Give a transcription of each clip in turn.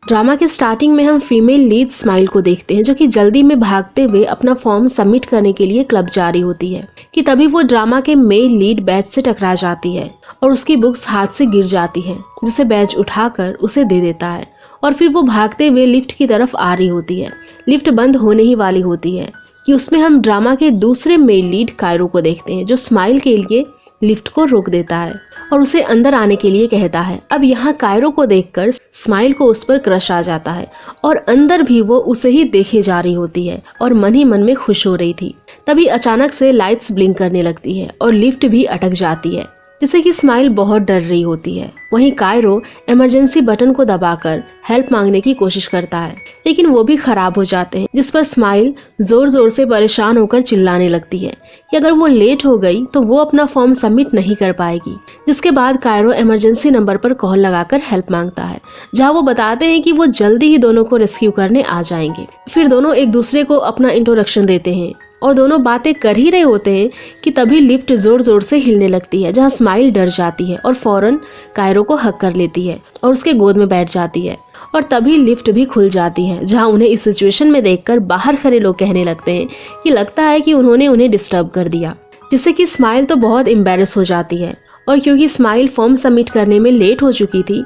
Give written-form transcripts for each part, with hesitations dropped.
Drama के starting में हम फीमेल लीड स्माइल को देखते हैं जो कि जल्दी में भागते हुए अपना फॉर्म सबमिट करने के लिए क्लब जा रही होती है कि तभी वो ड्रामा के मेल लीड बैज से टकरा जाती है और उसकी बुक्स हाथ से गिर जाती है, जिसे बैज उठाकर उसे दे देता है और फिर वो भागते हुए लिफ्ट की तरफ आ रही होती है। लिफ्ट बंद होने ही वाली होती है कि उसमें हम ड्रामा के दूसरे मेल लीड कायरो को देखते हैं जो स्माइल के लिए लिफ्ट को रोक देता है और उसे अंदर आने के लिए कहता है। अब यहाँ कायरो को देखकर स्माइल को उस पर क्रश आ जाता है और अंदर भी वो उसे ही देखे जा रही होती है और मन ही मन में खुश हो रही थी। तभी अचानक से लाइट्स ब्लिंक करने लगती है और लिफ्ट भी अटक जाती है, जिससे कि स्माइल बहुत डर रही होती है। वहीं कायरो इमरजेंसी बटन को दबाकर हेल्प मांगने की कोशिश करता है, लेकिन वो भी खराब हो जाते हैं, जिस पर स्माइल जोर जोर से परेशान होकर चिल्लाने लगती है कि अगर वो लेट हो गई तो वो अपना फॉर्म सबमिट नहीं कर पाएगी। जिसके बाद कायरो इमरजेंसी नंबर पर कॉल लगाकर हेल्प मांगता है, जहां वो बताते हैं कि वो जल्दी ही दोनों को रेस्क्यू करने आ जाएंगे। फिर दोनों एक दूसरे को अपना इंट्रोडक्शन देते हैं और दोनों बातें कर ही रहे होते हैं कि तभी लिफ्ट जोर जोर से हिलने लगती है, जहां स्माइल डर जाती है और फौरन कायरो को हक कर लेती है और उसके गोद में बैठ जाती है। और तभी लिफ्ट भी खुल जाती है, जहां उन्हें इस सिचुएशन में देखकर बाहर खड़े लोग कहने लगते हैं कि लगता है कि उन्होंने उन्हें डिस्टर्ब कर दिया, जिससे कि स्माइल तो बहुत एम्बैरेस हो जाती है। और क्योंकि स्माइल फॉर्म सबमिट करने में लेट हो चुकी थी,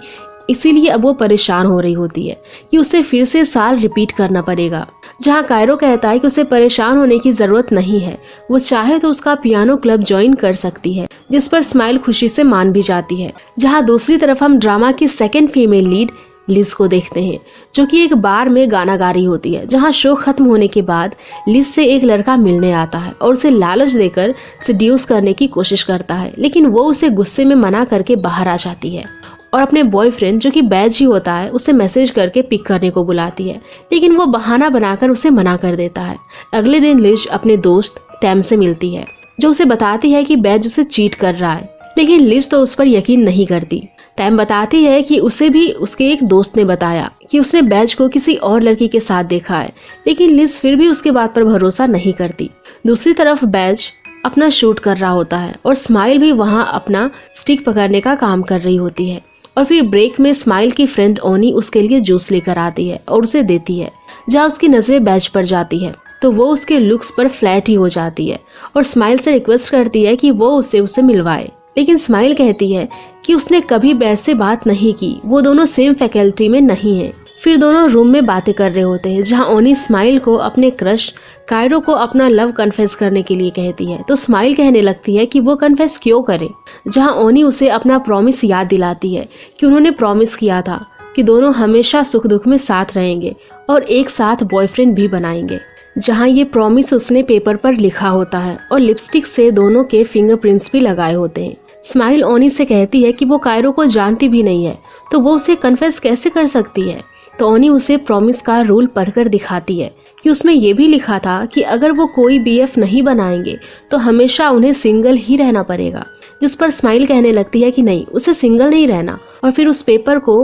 इसीलिए अब वो परेशान हो रही होती है कि उसे फिर से साल रिपीट करना पड़ेगा। जहां कायरो कहता है कि उसे परेशान होने की जरूरत नहीं है, वो चाहे तो उसका पियानो क्लब ज्वाइन कर सकती है, जिस पर स्माइल खुशी से मान भी जाती है। जहां दूसरी तरफ हम ड्रामा की सेकंड फीमेल लीड लिज को देखते हैं, जो कि एक बार में गाना गा रही होती है। जहां शो खत्म होने के बाद लिज से एक लड़का मिलने आता है और उसे लालच देकर सेड्यूस करने की कोशिश करता है, लेकिन वो उसे गुस्से में मना करके बाहर आ जाती है और अपने बॉयफ्रेंड जो कि बैज ही होता है उसे मैसेज करके पिक करने को बुलाती है, लेकिन वो बहाना बनाकर उसे मना कर देता है। अगले दिन लिज अपने दोस्त टैम से मिलती है, जो उसे बताती है कि बैज उसे चीट कर रहा है, लेकिन लिज तो उस पर यकीन नहीं करती। टैम बताती है कि उसे भी उसके एक दोस्त ने बताया कि उसने बैज को किसी और लड़की के साथ देखा है, लेकिन लिज फिर भी उसके बात पर भरोसा नहीं करती। दूसरी तरफ बैज अपना शूट कर रहा होता है और स्माइल भी वहाँ अपना स्टिक पकड़ने का काम कर रही होती है। और फिर ब्रेक में स्माइल की फ्रेंड ओनी उसके लिए जूस लेकर आती है और उसे देती है, जहाँ उसकी नजरें बैज पर जाती है तो वो उसके लुक्स पर फ्लैट ही हो जाती है और स्माइल से रिक्वेस्ट करती है कि वो उसे मिलवाए, लेकिन स्माइल कहती है कि उसने कभी बैज से बात नहीं की, वो दोनों सेम फैकल्टी में नहीं है। फिर दोनों रूम में बातें कर रहे होते हैं, जहां ओनी स्माइल को अपने क्रश कायरो को अपना लव कन्फेस करने के लिए कहती है, तो स्माइल कहने लगती है कि वो कन्फेस क्यों करे। जहां ओनी उसे अपना प्रॉमिस याद दिलाती है कि उन्होंने प्रॉमिस किया था कि दोनों हमेशा सुख दुख में साथ रहेंगे और एक साथ बॉयफ्रेंड भी बनाएंगे। जहां ये प्रॉमिस उसने पेपर पर लिखा होता है और लिपस्टिक से दोनों के फिंगरप्रिंट्स भी लगाए होते हैं। स्माइल ओनी से कहती है कि वो कायरो को जानती भी नहीं है, तो वो उसे कन्फेस कैसे कर सकती है। तो ओनी उसे प्रॉमिस का रूल पढ़कर दिखाती है कि उसमें ये भी लिखा था कि अगर वो कोई बीएफ नहीं बनाएंगे तो हमेशा उन्हें सिंगल ही रहना पड़ेगा। जिस पर स्माइल कहने लगती है कि नहीं, उसे सिंगल नहीं रहना, और फिर उस पेपर को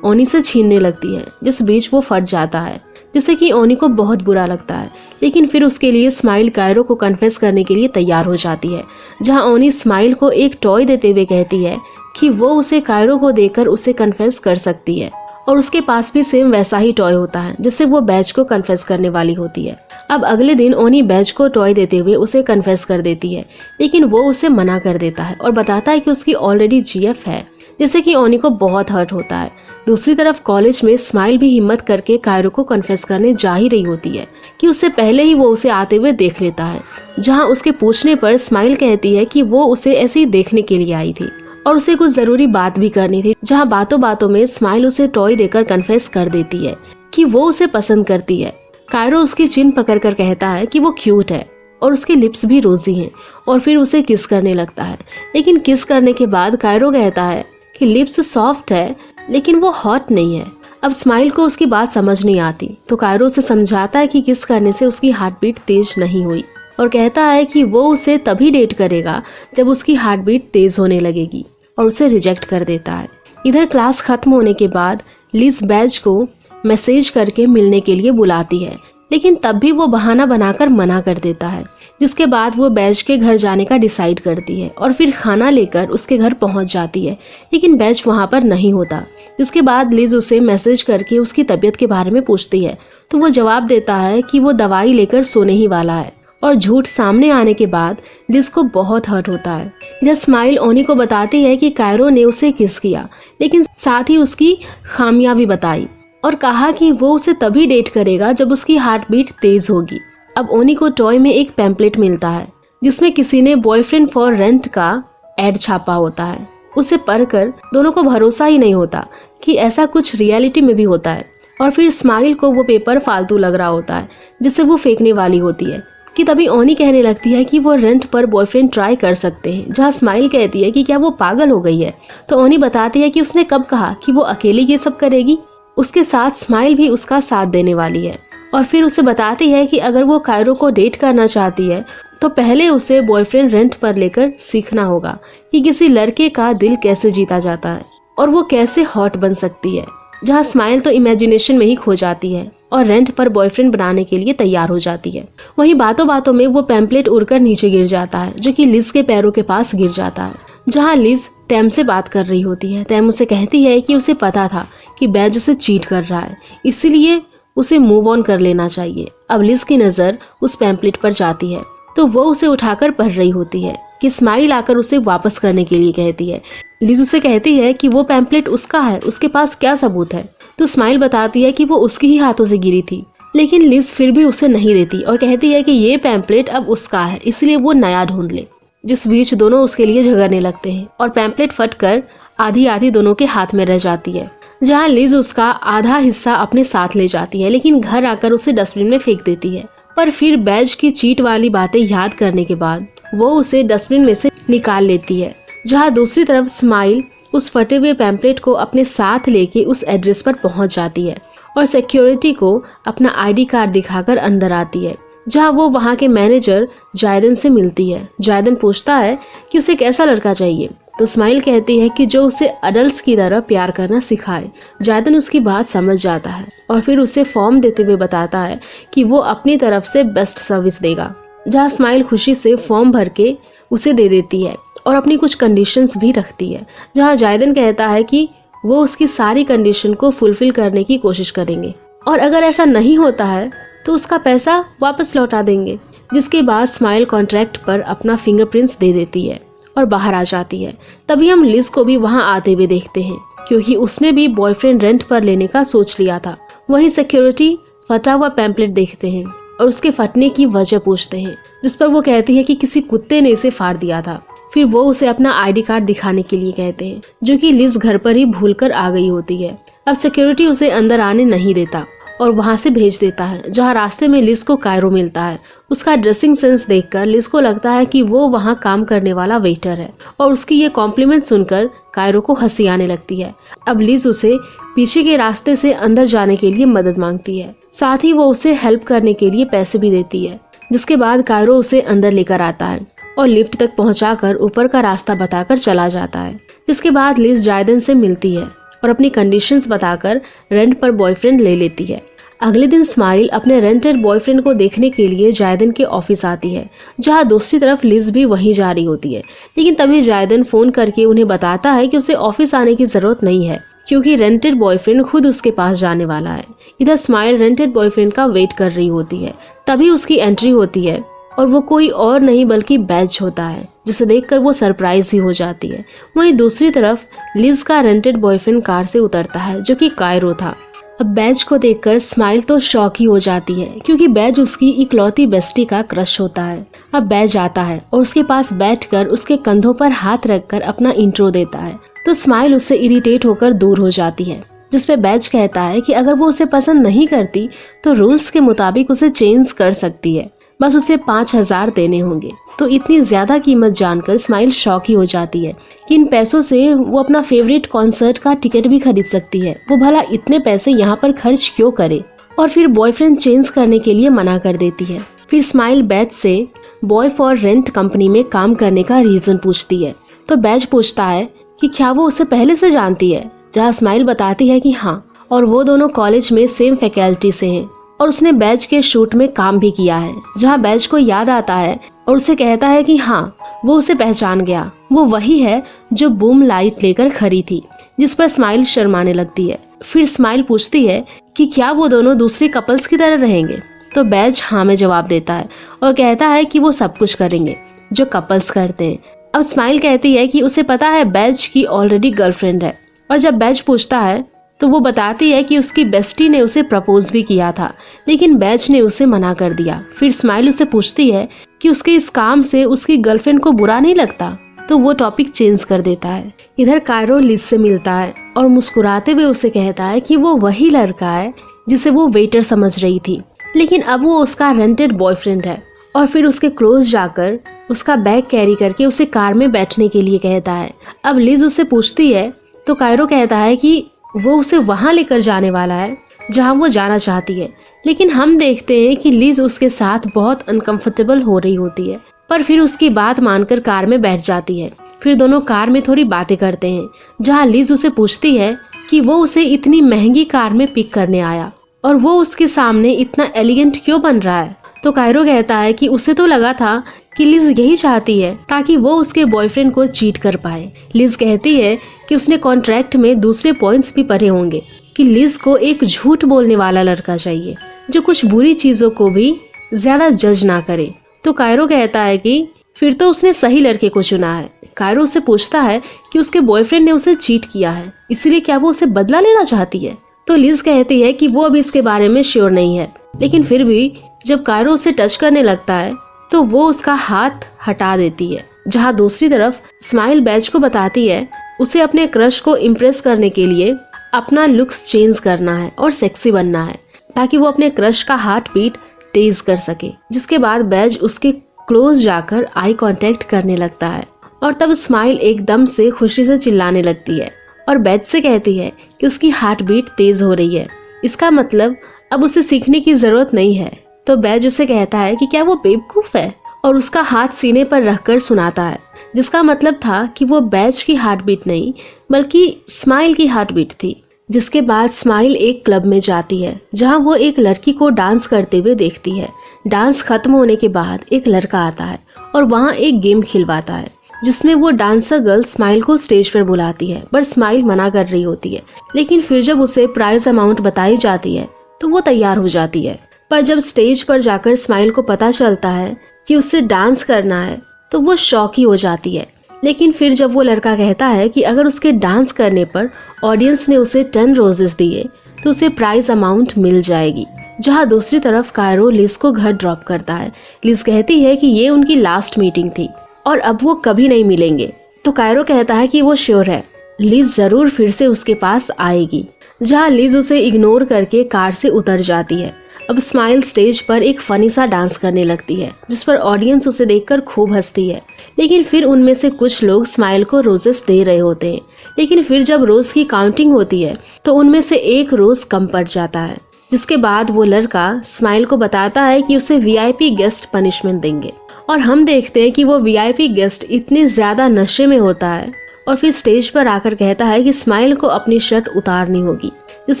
ओनी से छीनने लगती है, जिस बीच वो फट जाता है, जिससे कि ओनी को बहुत बुरा लगता है। लेकिन फिर उसके लिए स्माइल कायरो को कन्फेस करने के लिए तैयार हो जाती है, जहां ओनी स्माइल को एक टॉय देते हुए कहती है कि वो उसे कायरो को देकर उसे कन्फेस कर सकती है, और उसके पास भी सेम वैसा ही टॉय होता है जिससे वो बैज को कन्फेस करने वाली होती है। अब अगले दिन ओनी बैज को टॉय देते हुए उसे कन्फेस कर देती है, लेकिन वो उसे मना कर देता है और बताता है कि उसकी ऑलरेडी जीएफ है, जिससे कि ओनी को बहुत हर्ट होता है। दूसरी तरफ कॉलेज में स्माइल भी हिम्मत करके कायरो को कन्फेस करने जा ही रही होती है कि उससे पहले ही वो उसे आते हुए देख लेता है। जहां उसके पूछने पर स्माइल कहती है कि वो उसे ऐसे ही देखने के लिए आई थी और उसे कुछ जरूरी बात भी करनी थी। जहां बातों बातों में स्माइल उसे टॉय देकर कन्फेस कर देती है कि वो उसे पसंद करती है। कायरो उसकी चिन पकड़कर कहता है कि वो क्यूट है और उसके लिप्स भी रोजी हैं, और फिर उसे किस करने लगता है। लेकिन किस करने के बाद कायरो कहता है कि लिप्स सॉफ्ट है लेकिन वो हॉट नहीं है। अब स्माइल को उसकी बात समझ नहीं आती, तो कायरो उसे समझाता है कि किस करने से उसकी हार्ट बीट तेज नहीं हुई, और कहता है कि वो उसे तभी डेट करेगा जब उसकी हार्ट बीट तेज होने लगेगी, और उसे रिजेक्ट कर देता है। इधर क्लास खत्म होने के बाद लिज बैज को मैसेज करके मिलने के लिए बुलाती है, लेकिन तब भी वो बहाना बनाकर मना कर देता है जिसके बाद वो बैज के घर जाने का डिसाइड करती है और फिर खाना लेकर उसके घर पहुंच जाती है, लेकिन बैज वहां पर नहीं होता। जिसके बाद लिज उसे मैसेज करके उसकी तबीयत के बारे में पूछती है, तो वो जवाब देता है कि वो दवाई लेकर सोने ही वाला है। और झूठ सामने आने के बाद लिज को बहुत हर्ट होता है। इधर स्माइल ओनी को बताती है कि कायरो ने उसे किस किया, लेकिन साथ ही उसकी खामियां भी बताई और कहा कि वो उसे तभी डेट करेगा जब उसकी हार्ट बीट तेज होगी। अब ओनी को टॉय में एक पैम्पलेट मिलता है जिसमें किसी ने बॉयफ्रेंड फॉर रेंट का एड छापा होता है। उसे पढ़कर दोनों को भरोसा ही नहीं होता कि ऐसा कुछ रियलिटी में भी होता है। और फिर स्माइल को वो पेपर फालतू लग रहा होता है जिसे वो फेंकने वाली होती है कि तभी ओनी कहने लगती है कि वो रेंट पर बॉयफ्रेंड ट्राई कर सकते हैं, जहाँ स्माइल कहती है कि क्या वो पागल हो गई है। तो ओनी बताती है कि उसने कब कहा कि वो अकेली ये सब करेगी। उसके साथ स्माइल भी उसका साथ देने वाली है और फिर उसे बताती है कि अगर वो कायरो को डेट करना चाहती है तो पहले उसे बॉयफ्रेंड रेंट पर लेकर सीखना होगा कि किसी लड़के का दिल कैसे जीता जाता है और वो कैसे हॉट बन सकती है। जहाँ स्माइल तो इमेजिनेशन में ही खो जाती है और रेंट पर बॉयफ्रेंड बनाने के लिए तैयार हो जाती है। वहीं बातों बातों में वो पैम्पलेट उड़कर नीचे गिर जाता है, जो कि लिज के पैरों के पास गिर जाता है। जहाँ लिज टैम से बात कर रही होती है। टैम उसे कहती है कि उसे पता था कि बैज उसे चीट कर रहा है, इसीलिए उसे मूव ऑन कर लेना चाहिए। अब लिज की नज़र उस पैम्पलेट पर जाती है तो वो उसे उठाकर पढ़ रही होती है कि स्माइल आकर उसे वापस करने के लिए कहती है। लिज उसे कहती है कि वो पैम्पलेट उसका है, उसके पास क्या सबूत है। तो स्माइल बताती है कि वो उसके ही हाथों से गिरी थी, लेकिन लिज फिर भी उसे नहीं देती और कहती है कि ये पैम्पलेट अब उसका है, इसलिए वो नया ढूंढ ले। जिस बीच दोनों उसके लिए झगड़ने लगते हैं और पैम्पलेट फटकर आधी आधी दोनों के हाथ में रह जाती है। जहाँ लिज उसका आधा हिस्सा अपने साथ ले जाती है, लेकिन घर आकर उसे डस्टबिन में फेंक देती है। पर फिर बैज की चीट वाली बातें याद करने के बाद वो उसे डस्टबिन में से निकाल लेती है। जहाँ दूसरी तरफ स्माइल उस फटे हुए पैम्पलेट को अपने साथ लेके उस एड्रेस पर पहुंच जाती है और सिक्योरिटी को अपना आईडी कार्ड दिखाकर अंदर आती है। जहाँ वो वहाँ के मैनेजर जायदन से मिलती है। जायदन पूछता है कि उसे कैसा लड़का चाहिए, तो स्माइल कहती है कि जो उसे अडल्ट्स की तरह प्यार करना सिखाए। जायदन उसकी बात समझ जाता है और फिर उसे फॉर्म देते हुए बताता है कि वो अपनी तरफ से बेस्ट सर्विस देगा। जहाँ स्माइल खुशी से फॉर्म भर के उसे दे देती है और अपनी कुछ कंडीशंस भी रखती है। जहाँ जायदन कहता है कि वो उसकी सारी कंडीशन को फुलफिल करने की कोशिश करेंगे और अगर ऐसा नहीं होता है तो उसका पैसा वापस लौटा देंगे। जिसके बाद स्माइल कॉन्ट्रैक्ट पर अपना फिंगरप्रिंट्स दे देती है और बाहर आ जाती है। तभी हम लिज को भी वहां आते हुए देखते हैं, क्योंकि उसने भी बॉयफ्रेंड रेंट पर लेने का सोच लिया था। वहीं सिक्योरिटी फटा हुआ पैम्पलेट देखते हैं और उसके फटने की वजह पूछते हैं, जिस पर वो कहती है कि किसी कुत्ते ने इसे फाड़ दिया था। फिर वो उसे अपना आईडी कार्ड दिखाने के लिए कहते हैं, जो कि लिज घर पर ही भूलकर आ गई होती है। अब सिक्योरिटी उसे अंदर आने नहीं देता और वहां से भेज देता है। जहां रास्ते में लिज को कायरो मिलता है। उसका ड्रेसिंग सेंस देखकर लिज को लगता है कि वो वहां काम करने वाला वेटर है और उसकी ये कॉम्प्लीमेंट सुनकर कायरो को हंसी आने लगती है। अब लिज उसे पीछे के रास्ते से अंदर जाने के लिए मदद मांगती है, साथ ही वो उसे हेल्प करने के लिए पैसे भी देती है। जिसके बाद कायरो उसे अंदर लेकर आता है और लिफ्ट तक पहुंचाकर ऊपर का रास्ता बताकर चला जाता है। जिसके बाद लिज जायदन से मिलती है और अपनी कंडीशंस बताकर रेंट पर बॉयफ्रेंड ले लेती है। अगले दिन स्माइल अपने रेंटेड बॉयफ्रेंड को देखने के लिए जायदन के ऑफिस आती है, जहां दूसरी तरफ लिज भी वहीं जा रही होती है। लेकिन तभी जायदन फोन करके उन्हें बताता है कि उसे ऑफिस आने की जरूरत नहीं है, क्योंकि रेंटेड बॉयफ्रेंड खुद उसके पास जाने वाला है। इधर स्माइल रेंटेड बॉयफ्रेंड का वेट कर रही होती है। तभी उसकी एंट्री होती है और वो कोई और नहीं बल्कि बैज होता है, जिसे देखकर वो सरप्राइज ही हो जाती है। वहीं दूसरी तरफ लिज का रेंटेड बॉयफ्रेंड कार से उतरता है, जो कि कायरो था। अब बैज को देखकर स्माइल तो शॉक ही हो जाती है, क्योंकि बैज उसकी इकलौती बेस्टी का क्रश होता है। अब बैज आता है और उसके पास बैठकर उसके कंधों पर हाथ रखकर अपना इंट्रो देता है, तो स्माइल उससे इरिटेट होकर दूर हो जाती है। जिसपे बैज कहता है कि अगर वो उसे पसंद नहीं करती तो रूल्स के मुताबिक उसे चेंज कर सकती है, बस उसे 5,000 देने होंगे। तो इतनी ज्यादा कीमत जानकर स्माइल शॉक ही हो जाती है कि इन पैसों से वो अपना फेवरेट कॉन्सर्ट का टिकट भी खरीद सकती है। वो भला इतने पैसे यहाँ पर खर्च क्यों करे, और फिर बॉयफ्रेंड चेंज करने के लिए मना कर देती है। फिर स्माइल बैज से बॉय फॉर रेंट कंपनी में काम करने का रीजन पूछती है, तो बैज पूछता है कि क्या वो उसे पहले से जानती है, जहाँ स्माइल बताती है कि हाँ, और वो दोनों कॉलेज में सेम फैकल्टी से हैं। और उसने बैज के शूट में काम भी किया है, जहाँ बैज को याद आता है और उसे कहता है कि हाँ, वो उसे पहचान गया, वो वही है जो बूम लाइट लेकर खड़ी थी। जिस पर स्माइल शर्माने लगती है। फिर स्माइल पूछती है कि क्या वो दोनों दूसरे कपल्स की तरह रहेंगे, तो बैज हाँ में जवाब देता है और कहता है कि वो सब कुछ करेंगे जो कपल्स करते हैं। अब स्माइल कहती है कि उसे पता है बैज की ऑलरेडी गर्लफ्रेंड है, और जब बैज पूछता है तो वो बताती है कि उसकी बेस्टी ने उसे प्रपोज भी किया था, लेकिन बैज ने उसे मना कर दिया। फिर स्माइल उसे पूछती है कि उसके इस काम से उसकी गर्लफ्रेंड को बुरा नहीं लगता, तो वो टॉपिक चेंज कर देता है। इधर कायरो लिज से मिलता है और मुस्कुराते हुए उसे कहता है कि वो वही लड़का है जिसे वो वेटर समझ रही थी, लेकिन अब वो उसका रेंटेड बॉयफ्रेंड है। और फिर उसके क्लोज जाकर उसका बैग कैरी करके उसे कार में बैठने के लिए कहता है। अब लिज उससे पूछती है तो कायरो कहता है कि वो उसे वहां लेकर जाने वाला है जहां वो जाना चाहती है, लेकिन हम देखते हैं कि लिज उसके साथ बहुत अनकंफर्टेबल हो रही होती है, पर फिर उसकी बात मानकर कार में बैठ जाती है। फिर दोनों कार में थोड़ी बातें करते हैं, जहां लिज उसे पूछती है कि वो उसे इतनी महंगी कार में पिक करने आया और वो उसके सामने इतना एलिगेंट क्यों बन रहा है। तो कायरो कहता है कि उसे तो लगा था कि लिज यही चाहती है ताकि वो उसके बॉयफ्रेंड को चीट कर पाए। लिज कहती है कि उसने कॉन्ट्रैक्ट में दूसरे पॉइंट्स भी पढ़े होंगे कि लिज को एक झूठ बोलने वाला लड़का चाहिए जो कुछ बुरी चीजों को भी ज्यादा जज ना करे। तो कायरो कहता है कि फिर तो उसने सही लड़के को चुना है। कायरो उससे पूछता है कि उसके बॉयफ्रेंड ने उसे चीट किया है, इसलिए क्या वो उसे बदला लेना चाहती है। तो लिज कहती है कि वो अभी इसके बारे में श्योर नहीं है, लेकिन फिर भी जब कायरो उसे टच करने लगता है तो वो उसका हाथ हटा देती है। जहाँ दूसरी तरफ स्माइल बैज को बताती है उसे अपने क्रश को इम्प्रेस करने के लिए अपना लुक्स चेंज करना है और सेक्सी बनना है ताकि वो अपने क्रश का हार्ट बीट तेज कर सके। जिसके बाद बैज उसके क्लोज जाकर आई कांटेक्ट करने लगता है और तब स्माइल एकदम से खुशी से चिल्लाने लगती है और बैज से कहती है कि उसकी हार्ट बीट तेज हो रही है, इसका मतलब अब उसे सीखने की जरूरत नहीं है। तो बैज उसे कहता है कि क्या वो बेवकूफ है और उसका हाथ सीने पर रखकर सुनाता है, जिसका मतलब था कि वो बैज की हार्ट बीट नहीं बल्कि स्माइल की हार्ट बीट थी। जिसके बाद स्माइल एक क्लब में जाती है जहां वो एक लड़की को डांस करते हुए देखती है। डांस खत्म होने के बाद एक लड़का आता है और वहां एक गेम खिलवाता है जिसमें वो डांसर गर्ल स्माइल को स्टेज पर बुलाती है, पर स्माइल मना कर रही होती है। लेकिन फिर जब उसे प्राइज अमाउंट बताई जाती है तो वो तैयार हो जाती है, पर जब स्टेज पर जाकर स्माइल को पता चलता है कि उससे डांस करना है तो वो शॉक ही हो जाती है। लेकिन फिर जब वो लड़का कहता है कि अगर उसके डांस करने पर ऑडियंस ने उसे 10 रोजेस दिए तो उसे प्राइज अमाउंट मिल जाएगी। जहाँ दूसरी तरफ कायरो लिज को घर ड्रॉप करता है। लिज कहती है कि ये उनकी लास्ट मीटिंग थी और अब वो कभी नहीं मिलेंगे। तो कायरो कहता है कि वो श्योर है, लिज जरूर फिर से उसके पास आएगी। जहाँ लिज उसे इग्नोर करके कार से उतर जाती है। अब स्माइल स्टेज पर एक फनी सा डांस करने लगती है जिस पर ऑडियंस उसे देखकर खूब हंसती है। लेकिन फिर उनमें से कुछ लोग स्माइल को रोजेस दे रहे होते हैं, लेकिन फिर जब रोज की काउंटिंग होती है तो उनमें से एक रोज कम पड़ जाता है। जिसके बाद वो लड़का स्माइल को बताता है कि उसे वीआईपी गेस्ट पनिशमेंट देंगे और हम देखते हैं कि वो वीआईपी गेस्ट इतने ज्यादा नशे में होता है और फिर स्टेज पर आकर कहता है कि स्माइल को अपनी शर्ट उतारनी होगी, जिस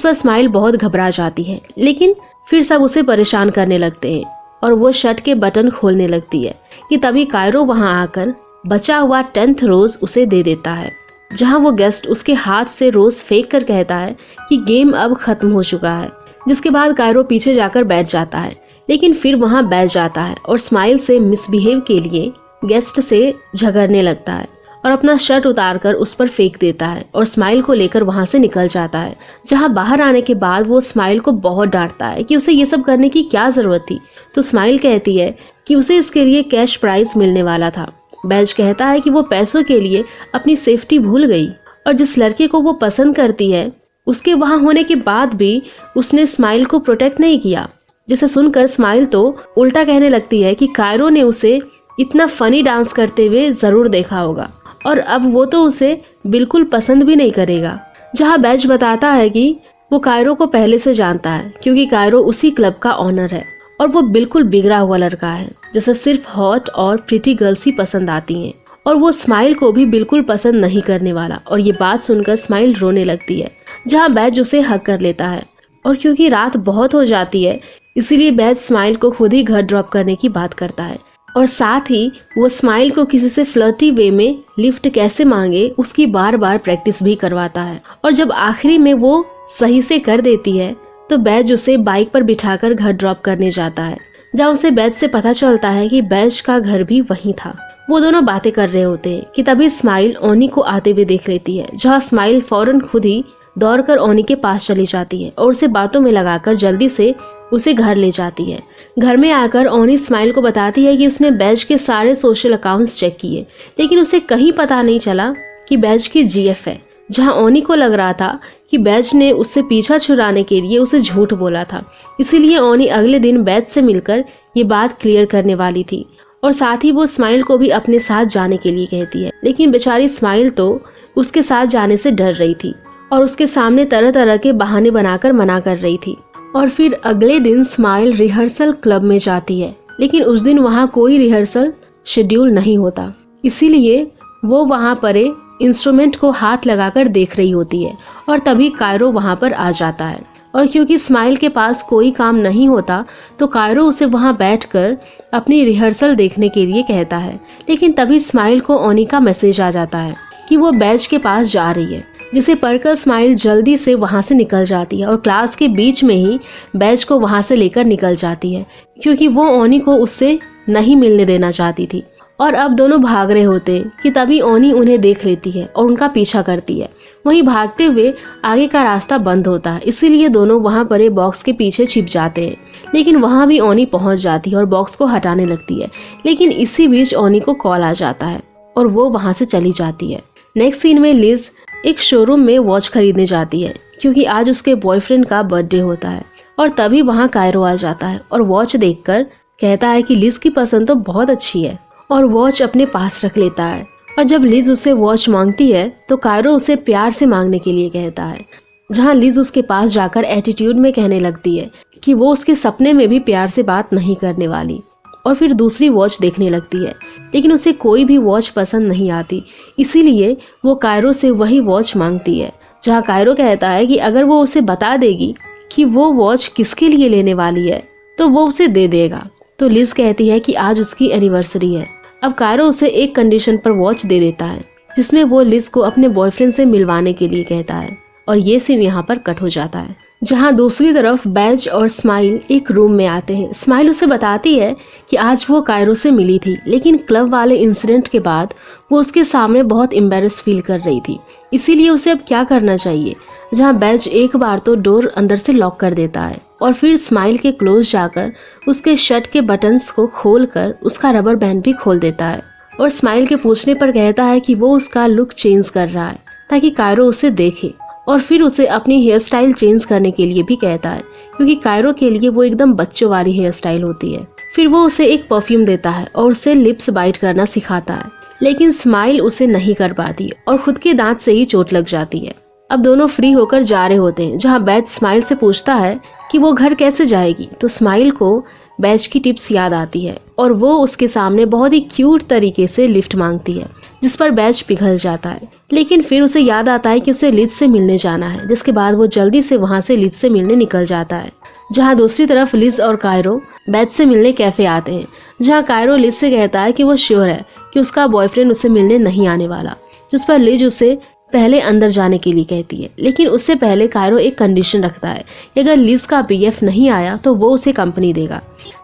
पर स्माइल बहुत घबरा जाती है। लेकिन फिर सब उसे परेशान करने लगते हैं और वो शर्ट के बटन खोलने लगती है कि तभी कायरो वहां आकर बचा हुआ 10th रोज उसे दे देता है। जहां वो गेस्ट उसके हाथ से रोज फेंक कर कहता है कि गेम अब खत्म हो चुका है। जिसके बाद कायरो पीछे जाकर बैठ जाता है, लेकिन फिर वहां बैठ जाता है और स्माइल से मिसबिहेव के लिए गेस्ट से झगड़ने लगता है और अपना शर्ट उतारकर उस पर फेंक देता है और स्माइल को लेकर वहां से निकल जाता है। जहां बाहर आने के बाद वो स्माइल को बहुत डांटता है कि उसे ये सब करने की क्या जरूरत थी। तो स्माइल कहती है कि उसे इसके लिए कैश प्राइज मिलने वाला था। बैज कहता है कि वो पैसों के लिए अपनी सेफ्टी भूल गई और जिस लड़के को वो पसंद करती है उसके वहां होने के बाद भी उसने स्माइल को प्रोटेक्ट नहीं किया। जिसे सुनकर स्माइल तो उल्टा कहने लगती है कि कायरो ने उसे इतना फनी डांस करते हुए जरूर देखा होगा और अब वो तो उसे बिल्कुल पसंद भी नहीं करेगा। जहाँ बैज बताता है कि वो कायरो को पहले से जानता है क्योंकि कायरो उसी क्लब का ऑनर है और वो बिल्कुल बिगड़ा हुआ लड़का है जिसे सिर्फ हॉट और प्रिटी गर्ल्स ही पसंद आती हैं और वो स्माइल को भी बिल्कुल पसंद नहीं करने वाला। और ये बात सुनकर स्माइल रोने लगती है, जहाँ बैज उसे हक कर लेता है और क्योंकि रात बहुत हो जाती है इसीलिए बैज स्माइल को खुद ही घर ड्रॉप करने की बात करता है और साथ ही वो स्माइल को किसी से फ्लर्टी वे में लिफ्ट कैसे मांगे उसकी बार बार प्रैक्टिस भी करवाता है। और जब आखिरी में वो सही से कर देती है तो बैज उसे बाइक पर बिठाकर घर ड्रॉप करने जाता है, जहाँ उसे बैज से पता चलता है कि बैज का घर भी वहीं था। वो दोनों बातें कर रहे होते हैं कि तभी स्माइल ओनी को आते हुए देख लेती है, जहाँ स्माइल फौरन खुद ही दौड़कर ओनी के पास चली जाती है और उसे बातों में लगाकर जल्दी से उसे घर ले जाती है। घर में आकर ओनी स्माइल को बताती है कि उसने बैज के सारे सोशल अकाउंट्स चेक किए, लेकिन उसे कहीं पता नहीं चला कि बैज की जीएफ है, जहां ओनी को लग रहा था कि बैज ने उससे पीछा छुड़ाने के लिए उसे झूठ बोला था। इसीलिए ओनी अगले दिन बैज से मिलकर ये बात क्लियर करने वाली थी और साथ ही वो स्माइल को भी अपने साथ जाने के लिए कहती है, लेकिन बेचारी स्माइल तो उसके साथ जाने से डर रही थी और उसके सामने तरह तरह के बहाने बनाकर मना कर रही थी। और फिर अगले दिन स्माइल रिहर्सल क्लब में जाती है, लेकिन उस दिन वहाँ कोई रिहर्सल शेड्यूल नहीं होता, इसीलिए वो वहाँ पर इंस्ट्रूमेंट को हाथ लगाकर देख रही होती है और तभी कायरो वहाँ पर आ जाता है। और क्योंकि स्माइल के पास कोई काम नहीं होता तो कायरो उसे वहाँ बैठकर अपनी रिहर्सल देखने के लिए कहता है, लेकिन तभी स्माइल को ओनी का मैसेज आ जाता है कि वो बैज के पास जा रही है, जिसे पढ़कर स्माइल जल्दी से वहाँ से निकल जाती है और क्लास के बीच में ही बैज को वहाँ से लेकर निकल जाती है, क्योंकि वो ओनी को उससे नहीं मिलने देना चाहती थी। और अब दोनों भाग रहे होते हैं कि तभी ओनी उन्हें देख लेती है और उनका पीछा करती है। वहीं भागते हुए आगे का रास्ता बंद होता है, इसीलिए दोनों वहाँ पर एक बॉक्स के पीछे छिप जाते हैं, लेकिन वहाँ भी ओनी पहुँच जाती है और बॉक्स को हटाने लगती है। लेकिन इसी बीच ओनी को कॉल आ जाता है और वो वहाँ से चली जाती है। नेक्स्ट सीन में लिज एक शोरूम में वॉच खरीदने जाती है, क्योंकि आज उसके बॉयफ्रेंड का बर्थडे होता है। और तभी वहाँ कायरो आ जाता है और वॉच देखकर कहता है कि लिज की पसंद तो बहुत अच्छी है, और वॉच अपने पास रख लेता है। और जब लिज उससे वॉच मांगती है तो कायरो उसे प्यार से मांगने के लिए कहता है, जहाँ लिज उसके पास जाकर एटीट्यूड में कहने लगती है कि वो उसके सपने में भी प्यार से बात नहीं करने वाली, और फिर दूसरी वॉच देखने लगती है, लेकिन उसे कोई भी वॉच पसंद नहीं आती। इसीलिए वो कायरो से वही वॉच मांगती है, जहाँ कायरो कहता है कि अगर वो उसे बता देगी कि वो वॉच किसके लिए लेने वाली है तो वो उसे दे देगा। तो लिज कहती है कि आज उसकी एनिवर्सरी है। अब कायरो उसे एक कंडीशन पर वॉच दे देता है, जिसमें वो लिज को अपने बॉयफ्रेंड से मिलवाने के लिए कहता है, और ये सीन यहाँ पर कट हो जाता है। जहाँ दूसरी तरफ बैज और स्माइल एक रूम में आते हैं। स्माइल उसे बताती है कि आज वो कायरो से मिली थी, लेकिन क्लब वाले इंसिडेंट के बाद वो उसके सामने बहुत एम्बेरस फील कर रही थी, इसीलिए उसे अब क्या करना चाहिए। जहाँ बैज एक बार तो डोर अंदर से लॉक कर देता है और फिर स्माइल के क्लोज जाकर उसके शर्ट के बटन्स को खोलकर उसका रबर बैंड भी खोल देता है, और स्माइल के पूछने पर कहता है कि वो उसका लुक चेंज कर रहा है ताकि कायरो उसे देखे, और फिर उसे अपनी हेयर स्टाइल चेंज करने के लिए भी कहता है, क्योंकि कायरो के लिए वो एकदम बच्चों वाली हेयर स्टाइल होती है। फिर वो उसे एक परफ्यूम देता है और उसे लिप्स बाइट करना सिखाता है, लेकिन स्माइल उसे नहीं कर पाती और खुद के दांत से ही चोट लग जाती है। अब दोनों फ्री होकर जा रहे होते हैं, जहाँ बैज स्माइल से पूछता है कि वो घर कैसे जाएगी, तो स्माइल को बैज की टिप्स याद आती है और वो उसके सामने बहुत ही क्यूट तरीके से लिफ्ट मांगती है, जिस पर बैज पिघल जाता है। लेकिन फिर उसे याद आता है कि उसे लिज से मिलने जाना है, जिसके बाद वो जल्दी से वहाँ से लिज से मिलने निकल जाता है। जहाँ दूसरी तरफ लिज और कायरो बैज से मिलने कैफे आते हैं, जहाँ कायरो लिज से कहता है कि वो श्योर है कि उसका बॉयफ्रेंड उसे मिलने नहीं आने वाला, जिस पर लिज उसे पहले अंदर जाने के लिए कहती है। लेकिन उससे पहले कायरो एक कंडीशन रखता है कि अगर लिज का बीएफ नहीं आया तो वो उसे कंपनी देगा,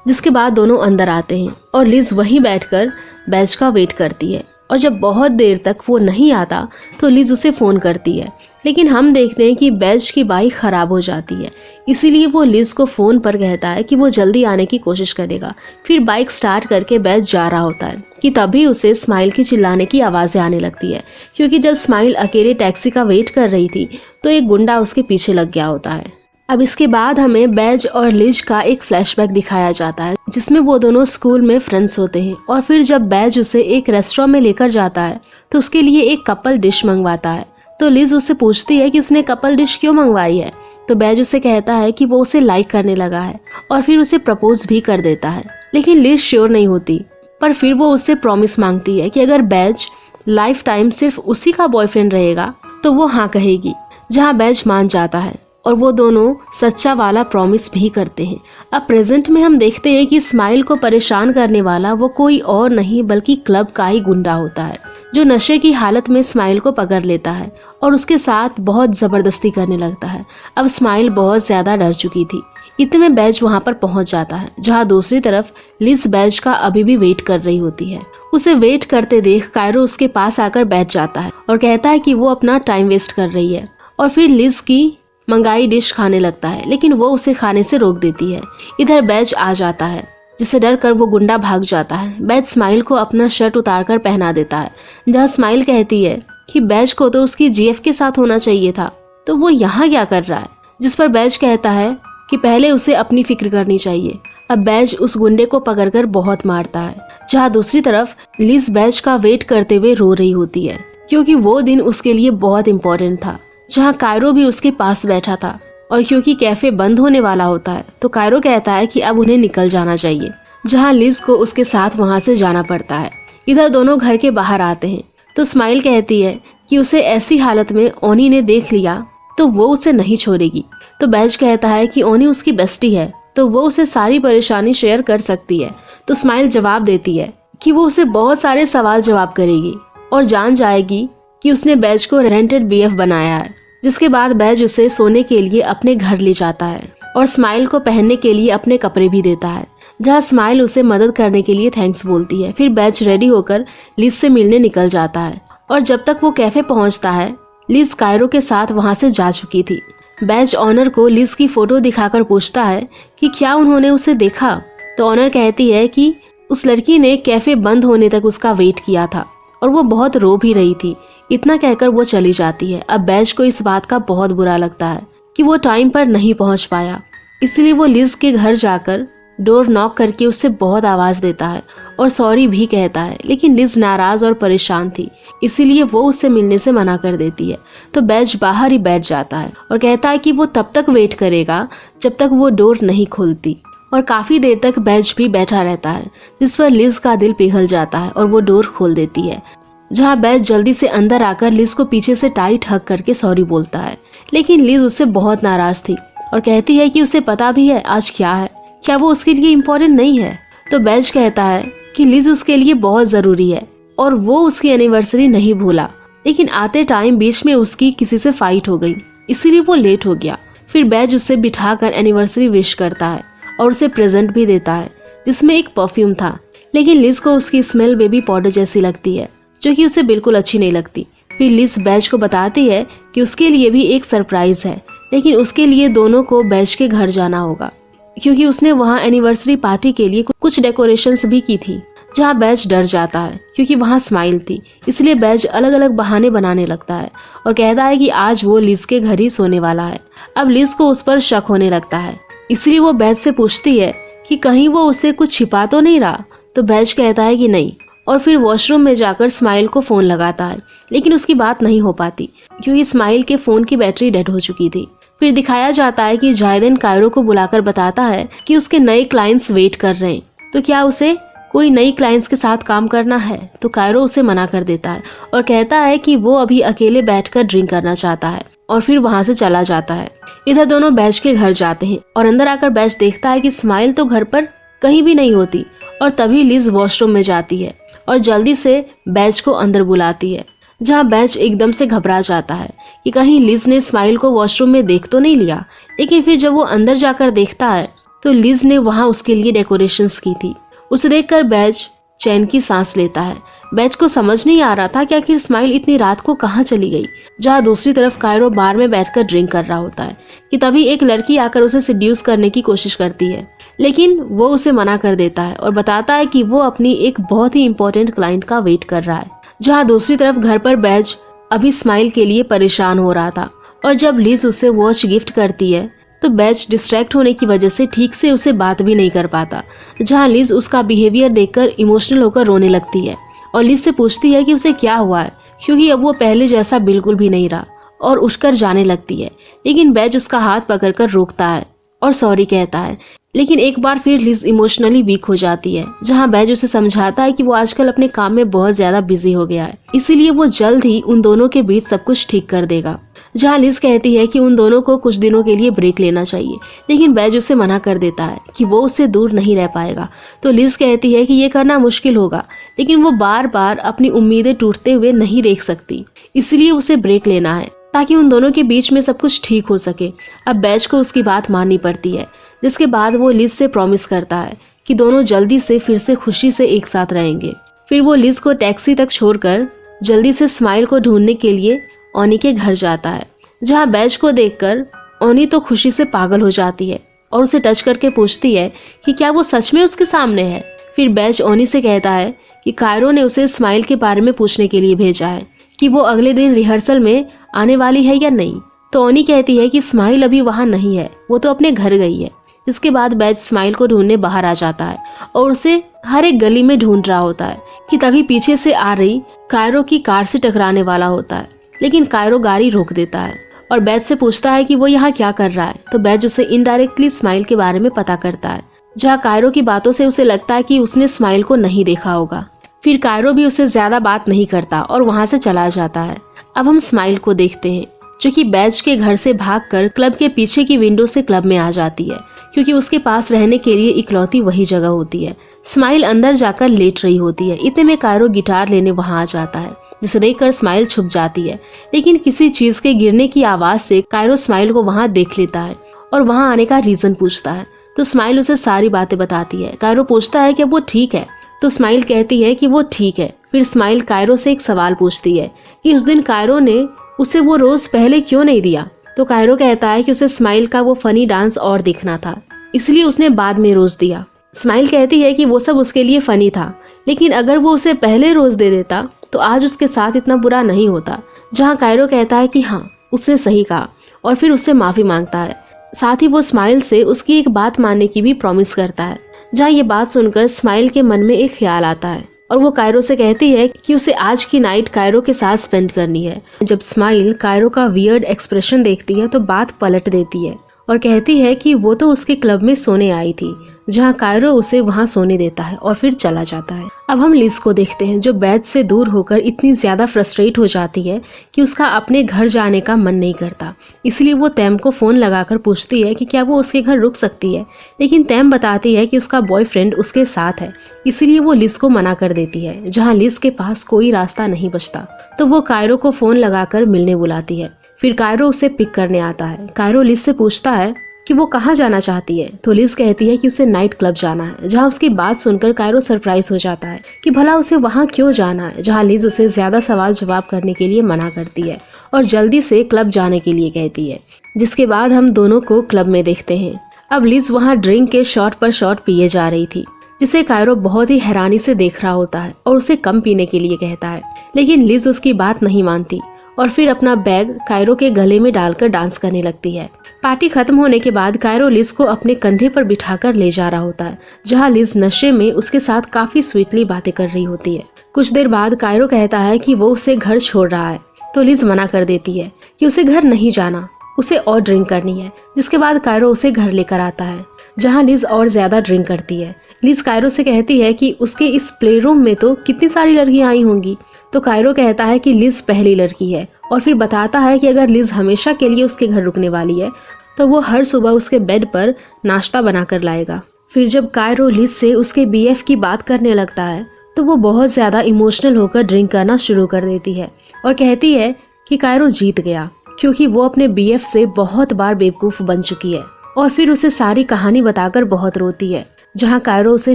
जिसके बाद दोनों अंदर आते हैं और लिज वहीं बैठकर बैज का वेट करती है। और जब बहुत देर तक वो नहीं आता तो लिज उसे फ़ोन करती है, लेकिन हम देखते हैं कि बैज की बाइक ख़राब हो जाती है, इसीलिए वो लिज को फ़ोन पर कहता है कि वो जल्दी आने की कोशिश करेगा। फिर बाइक स्टार्ट करके बैज जा रहा होता है कि तभी उसे स्माइल की चिल्लाने की आवाज़ें आने लगती है, क्योंकि जब स्माइल अकेले टैक्सी का वेट कर रही थी तो एक गुंडा उसके पीछे लग गया होता है। अब इसके बाद हमें बैज और लिज का एक फ्लैशबैक दिखाया जाता है, जिसमें वो दोनों स्कूल में फ्रेंड्स होते हैं। और फिर जब बैज उसे एक रेस्टोरेंट में लेकर जाता है तो उसके लिए एक कपल डिश मंगवाता है। तो लिज उससे पूछती है कि उसने कपल डिश क्यों मंगवाई है, तो बैज उसे कहता है कि वो उसे लाइक करने लगा है और फिर उसे प्रपोज भी कर देता है। लेकिन लिज श्योर नहीं होती, पर फिर वो उससे प्रॉमिस मांगती है कि अगर बैज लाइफ टाइम सिर्फ उसी का बॉयफ्रेंड रहेगा तो वो हाँ कहेगी, जहाँ बैज मान जाता है। और वो दोनों सच्चा वाला प्रॉमिस भी करते हैं। अब प्रेजेंट में हम देखते हैं कि स्माइल को परेशान करने वाला वो कोई और नहीं बल्कि क्लब का ही गुंडा होता है, जो नशे की हालत में स्माइल को पकड़ लेता है और उसके साथ बहुत ज़बरदस्ती करने लगता है। अब स्माइल बहुत ज़्यादा डर चुकी थी। इतने में बैज वहाँ पर पहुँच जाता है, जहाँ दूसरी तरफ लिज बैज का अभी भी वेट कर रही होती है। उसे वेट करते देख कायरो उसके पास आकर बैठ जाता है और कहता है कि वो अपना टाइम वेस्ट कर रही है, और फिर लिज की मंगाई डिश खाने लगता है, लेकिन वो उसे खाने से रोक देती है। इधर बैज आ जाता है, जिसे डर कर वो गुंडा भाग जाता है। बैज स्माइल को अपना शर्ट उतारकर पहना देता है, जहाँ स्माइल कहती है कि बैज को तो उसकी जीएफ के साथ होना चाहिए था, तो वो यहाँ क्या कर रहा है। जिस पर बैज कहता है कि पहले उसे अपनी फिक्र करनी चाहिए। अब बैज उस गुंडे को पकड़कर बहुत मारता है, जहाँ दूसरी तरफ लिज बैज का वेट करते हुए रो रही होती है, क्योंकि वो दिन उसके लिए बहुत इम्पोर्टेंट था, जहाँ कायरो भी उसके पास बैठा था। और क्योंकि कैफे बंद होने वाला होता है, तो कायरो कहता है कि अब उन्हें निकल जाना चाहिए, जहाँ लिज को उसके साथ वहाँ से जाना पड़ता है। इधर दोनों घर के बाहर आते हैं, तो स्माइल कहती है कि उसे ऐसी हालत में ओनी ने देख लिया तो वो उसे नहीं छोड़ेगी। तो बैज कहता है कि ओनी उसकी बेस्टी है, तो वो उसे सारी परेशानी शेयर कर सकती है। तो स्माइल जवाब देती है कि वो उसे बहुत सारे सवाल जवाब करेगी और जान जाएगी कि उसने बैज को रेंटेड बीएफ बनाया है। जिसके बाद बैज उसे सोने के लिए अपने घर ले जाता है और स्माइल को पहनने के लिए अपने कपड़े भी देता है, जहाँ स्माइल उसे मदद करने के लिए थैंक्स बोलती है। फिर बैज रेडी होकर लिज से मिलने निकल जाता है, और जब तक वो कैफे पहुंचता है लिज कायरो के साथ वहां से जा चुकी थी। बैज ऑनर को लिज की फोटो दिखाकर पूछता है कि क्या उन्होंने उसे देखा, तो ऑनर कहती है कि उस लड़की ने कैफे बंद होने तक उसका वेट किया था और वो बहुत रो भी रही थी। इतना कहकर वो चली जाती है। अब बैज को इस बात का बहुत बुरा लगता है कि वो टाइम पर नहीं पहुंच पाया, इसलिए वो लिज के घर जाकर डोर नॉक करके उससे बहुत आवाज देता है और सॉरी भी कहता है, लेकिन लिज नाराज और परेशान थी, इसीलिए वो उससे मिलने से मना कर देती है। तो बैज बाहर ही बैठ जाता है और कहता है कि वो तब तक वेट करेगा जब तक वो डोर नहीं खुलती, और काफी देर तक बैज भी बैठा रहता है, जिस पर लिज का दिल पिघल जाता है और वो डोर खोल देती है, जहाँ बैज जल्दी से अंदर आकर लिज को पीछे से टाइट हग करके सॉरी बोलता है। लेकिन लिज उससे बहुत नाराज थी और कहती है कि उसे पता भी है आज क्या है, क्या वो उसके लिए इम्पोर्टेंट नहीं है। तो बैज कहता है कि लिज उसके लिए बहुत जरूरी है और वो उसकी एनिवर्सरी नहीं भूला, लेकिन आते टाइम बीच में उसकी किसी से फाइट हो गई, इसीलिए वो लेट हो गया। फिर बैज उसे बिठाकर एनिवर्सरी विश करता है और उसे प्रेजेंट भी देता है, जिसमें एक परफ्यूम था, लेकिन लिज को उसकी स्मेल बेबी पाउडर जैसी लगती है, जो कि उसे बिल्कुल अच्छी नहीं लगती। फिर लिज बैज को बताती है कि उसके लिए भी एक सरप्राइज है, लेकिन उसके लिए दोनों को बैज के घर जाना होगा, क्योंकि उसने वहाँ एनिवर्सरी पार्टी के लिए कुछ डेकोरेशंस भी की थी। जहाँ बैज डर जाता है क्योंकि वहाँ स्माइल थी, इसलिए बैज अलग अलग बहाने बनाने लगता है और कहता है कि आज वो लिज के घर ही सोने वाला है। अब लिज को उस पर शक होने लगता है, इसलिए वो बैज से पूछती है कि कहीं वो उससे कुछ छिपा तो नहीं रहा। तो बैज कहता है कि नहीं, और फिर वॉशरूम में जाकर स्माइल को फोन लगाता है, लेकिन उसकी बात नहीं हो पाती क्योंकि स्माइल के फोन की बैटरी डेड हो चुकी थी। फिर दिखाया जाता है कि जायदन कायरो को बुलाकर बताता है कि उसके नए क्लाइंट्स वेट कर रहे हैं, तो क्या उसे कोई नई क्लाइंट्स के साथ काम करना है। तो कायरो उसे मना कर देता है और कहता है कि वो अभी अकेले बैठकर ड्रिंक करना चाहता है, और फिर वहाँ से चला जाता है। इधर दोनों बैज के घर जाते हैं और अंदर आकर बैज देखता है कि स्माइल तो घर पर कहीं भी नहीं होती, और तभी लिज वॉशरूम में जाती है और जल्दी से बैज को अंदर बुलाती है, जहाँ बैज एकदम से घबरा जाता है कि कहीं लिज ने स्माइल को वॉशरूम में देख तो नहीं लिया। लेकिन फिर जब वो अंदर जाकर देखता है तो लिज ने वहाँ उसके लिए डेकोरेशंस की थी। उसे देखकर बैज चैन की सांस लेता है। बैज को समझ नहीं आ रहा था कि आखिर स्माइल इतनी रात को कहाँ चली गई। जहाँ दूसरी तरफ कायरो बार में बैठकर ड्रिंक कर रहा होता है कि तभी एक लड़की आकर उसे सिड्यूस करने की कोशिश करती है, लेकिन वो उसे मना कर देता है और बताता है कि वो अपनी एक बहुत ही इम्पोर्टेंट क्लाइंट का वेट कर रहा है। जहाँ दूसरी तरफ घर पर बैज अभी स्माइल के लिए परेशान हो रहा था, और जब लिज उसे वॉच गिफ्ट करती है तो बैज डिस्ट्रैक्ट होने की वजह से ठीक से उसे बात भी नहीं कर पाता। जहाँ लिज उसका बिहेवियर देखकर इमोशनल होकर रोने लगती है और लिज से पूछती है कि उसे क्या हुआ है, क्योंकि अब वो पहले जैसा बिल्कुल भी नहीं रहा, और उठकर जाने लगती है। लेकिन बैज उसका हाथ पकड़कर रोकता है और सॉरी कहता है। लेकिन एक बार फिर लिज इमोशनली वीक हो जाती है, जहाँ बैज उसे समझाता है कि वो आजकल अपने काम में बहुत ज्यादा बिजी हो गया है, इसीलिए वो जल्द ही उन दोनों के बीच सब कुछ ठीक कर देगा। जहाँ लिज कहती है कि उन दोनों को कुछ दिनों के लिए ब्रेक लेना चाहिए, लेकिन बैज उसे मना कर देता है कि वो उससे दूर नहीं रह पाएगा। तो लिज कहती है कि ये करना मुश्किल होगा, लेकिन वो बार बार अपनी उम्मीदें टूटते हुए नहीं देख सकती, इसलिए उसे ब्रेक लेना है ताकि उन दोनों के बीच में सब कुछ ठीक हो सके। अब बैज को उसकी बात माननी पड़ती है, जिसके बाद वो लिज से प्रॉमिस करता है कि दोनों जल्दी से फिर से खुशी से एक साथ रहेंगे। फिर वो लिज को टैक्सी तक छोड़कर जल्दी से स्माइल को ढूंढने के लिए ओनी के घर जाता है, जहाँ बैज को देखकर ओनी तो खुशी से पागल हो जाती है और उसे टच करके पूछती है कि क्या वो सच में उसके सामने है। फिर बैज ओनी से कहता है कि कायरो ने उसे स्माइल के बारे में पूछने के लिए भेजा है कि वो अगले दिन रिहर्सल में आने वाली है या नहीं। तो ओनी कहती है कि स्माइल अभी वहाँ नहीं है, वो तो अपने घर गई है। जिसके बाद बैज स्माइल को ढूंढने बाहर आ जाता है और उसे हर एक गली में ढूंढ रहा होता है कि तभी पीछे से आ रही कायरो की कार से टकराने वाला होता है, लेकिन कायरो गाड़ी रोक देता है और बैज से पूछता है कि वो यहाँ क्या कर रहा है। तो बैज उसे इनडायरेक्टली स्माइल के बारे में पता करता है, जहाँ कायरो की बातों से उसे लगता है कि उसने स्माइल को नहीं देखा होगा। फिर कायरो भी उससे ज्यादा बात नहीं करता और वहाँ से चला जाता है। अब हम स्माइल को देखते हैं, जो कि बैज के घर से भागकर क्लब के पीछे की विंडो से क्लब में आ जाती है, क्योंकि उसके पास रहने के लिए इकलौती वही जगह होती है। स्माइल अंदर जाकर लेट रही होती है, इतने में कायरो गिटार लेने वहां आ जाता है, जिसे देखकर स्माइल छुप जाती है, लेकिन किसी चीज के गिरने की आवाज से कायरो स्माइल को वहां देख लेता है और वहां आने का रीजन पूछता है। तो स्माइल उसे सारी बातें बताती है। कायरो पूछता है कि वो ठीक है, तो स्माइल कहती है कि वो ठीक है। फिर स्माइल कायरो से एक सवाल पूछती है कि उस दिन कायरो ने उसे वो रोज पहले क्यों नहीं दिया। तो कायरो कहता है कि उसे स्माइल का वो फनी डांस और देखना था, इसलिए उसने बाद में रोज दिया। स्माइल कहती है कि वो सब उसके लिए फनी था, लेकिन अगर वो उसे पहले रोज दे देता तो आज उसके साथ इतना बुरा नहीं होता। जहाँ कायरो कहता है कि हाँ, उसने सही कहा और फिर उससे माफी मांगता है। साथ ही वो स्माइल से उसकी एक बात मानने की भी प्रॉमिस करता है। जहाँ ये बात सुनकर स्माइल के मन में एक ख्याल आता है और वो कायरो से कहती है कि उसे आज की नाइट कायरो के साथ स्पेंड करनी है। जब स्माइल कायरो का वियर्ड एक्सप्रेशन देखती है तो बात पलट देती है और कहती है कि वो तो उसके क्लब में सोने आई थी, जहाँ कायरो उसे वहाँ सोने देता है और फिर चला जाता है। अब हम लिज को देखते हैं, जो बैज से दूर होकर इतनी ज्यादा फ्रस्ट्रेट हो जाती है कि उसका अपने घर जाने का मन नहीं करता। इसलिए वो तैम को फोन लगाकर पूछती है कि क्या वो उसके घर रुक सकती है, लेकिन तैम बताती है कि उसका बॉयफ्रेंड उसके साथ है, इसलिए वो लिज को मना कर देती है। जहाँ लिज के पास कोई रास्ता नहीं बचता तो वो कायरो को फोन लगाकर मिलने बुलाती है। फिर कायरो उसे पिक करने आता है। कायरो लिज से पूछता है कि वो कहाँ जाना चाहती है, तो लिज कहती है कि उसे नाइट क्लब जाना है। जहाँ उसकी बात सुनकर कायरो सरप्राइज हो जाता है कि भला उसे वहाँ क्यों जाना है। जहाँ लिज उसे ज्यादा सवाल जवाब करने के लिए मना करती है और जल्दी से क्लब जाने के लिए कहती है। जिसके बाद हम दोनों को क्लब में देखते हैं। अब लिज वहाँ ड्रिंक के शॉट पर शॉट पिए जा रही थी, जिसे कायरो बहुत ही हैरानी से देख रहा होता है और उसे कम पीने के लिए कहता है, लेकिन लिज उसकी बात नहीं मानती और फिर अपना बैग कायरो के गले में डालकर डांस करने लगती है। पार्टी खत्म होने के बाद कायरो लिज को अपने कंधे पर बिठाकर ले जा रहा होता है, जहाँ लिज नशे में उसके साथ काफी स्वीटली बातें कर रही होती है। कुछ देर बाद कायरो कहता है कि वो उसे घर छोड़ रहा है, तो लिज मना कर देती है कि उसे घर नहीं जाना, उसे और ड्रिंक करनी है। जिसके बाद कायरो उसे घर लेकर आता है, जहाँ लिज और ज्यादा ड्रिंक करती है। लिज कायरो से कहती है कि उसके इस प्ले रूम में तो कितनी सारी लड़कियां आई होंगी। तो कायरो कहता है कि लिज पहली लड़की है और फिर बताता है कि अगर लिज हमेशा के लिए उसके घर रुकने वाली है तो वो हर सुबह उसके बेड पर नाश्ता बनाकर लाएगा। फिर जब कायरो लिज से उसके बीएफ की बात करने लगता है तो वो बहुत ज्यादा इमोशनल होकर ड्रिंक करना शुरू कर देती है और कहती है कि कायरो जीत गया, क्योंकि वो अपने बीएफ से बहुत बार बेवकूफ बन चुकी है। और फिर उसे सारी कहानी बताकर बहुत रोती है, जहाँ कायरो उसे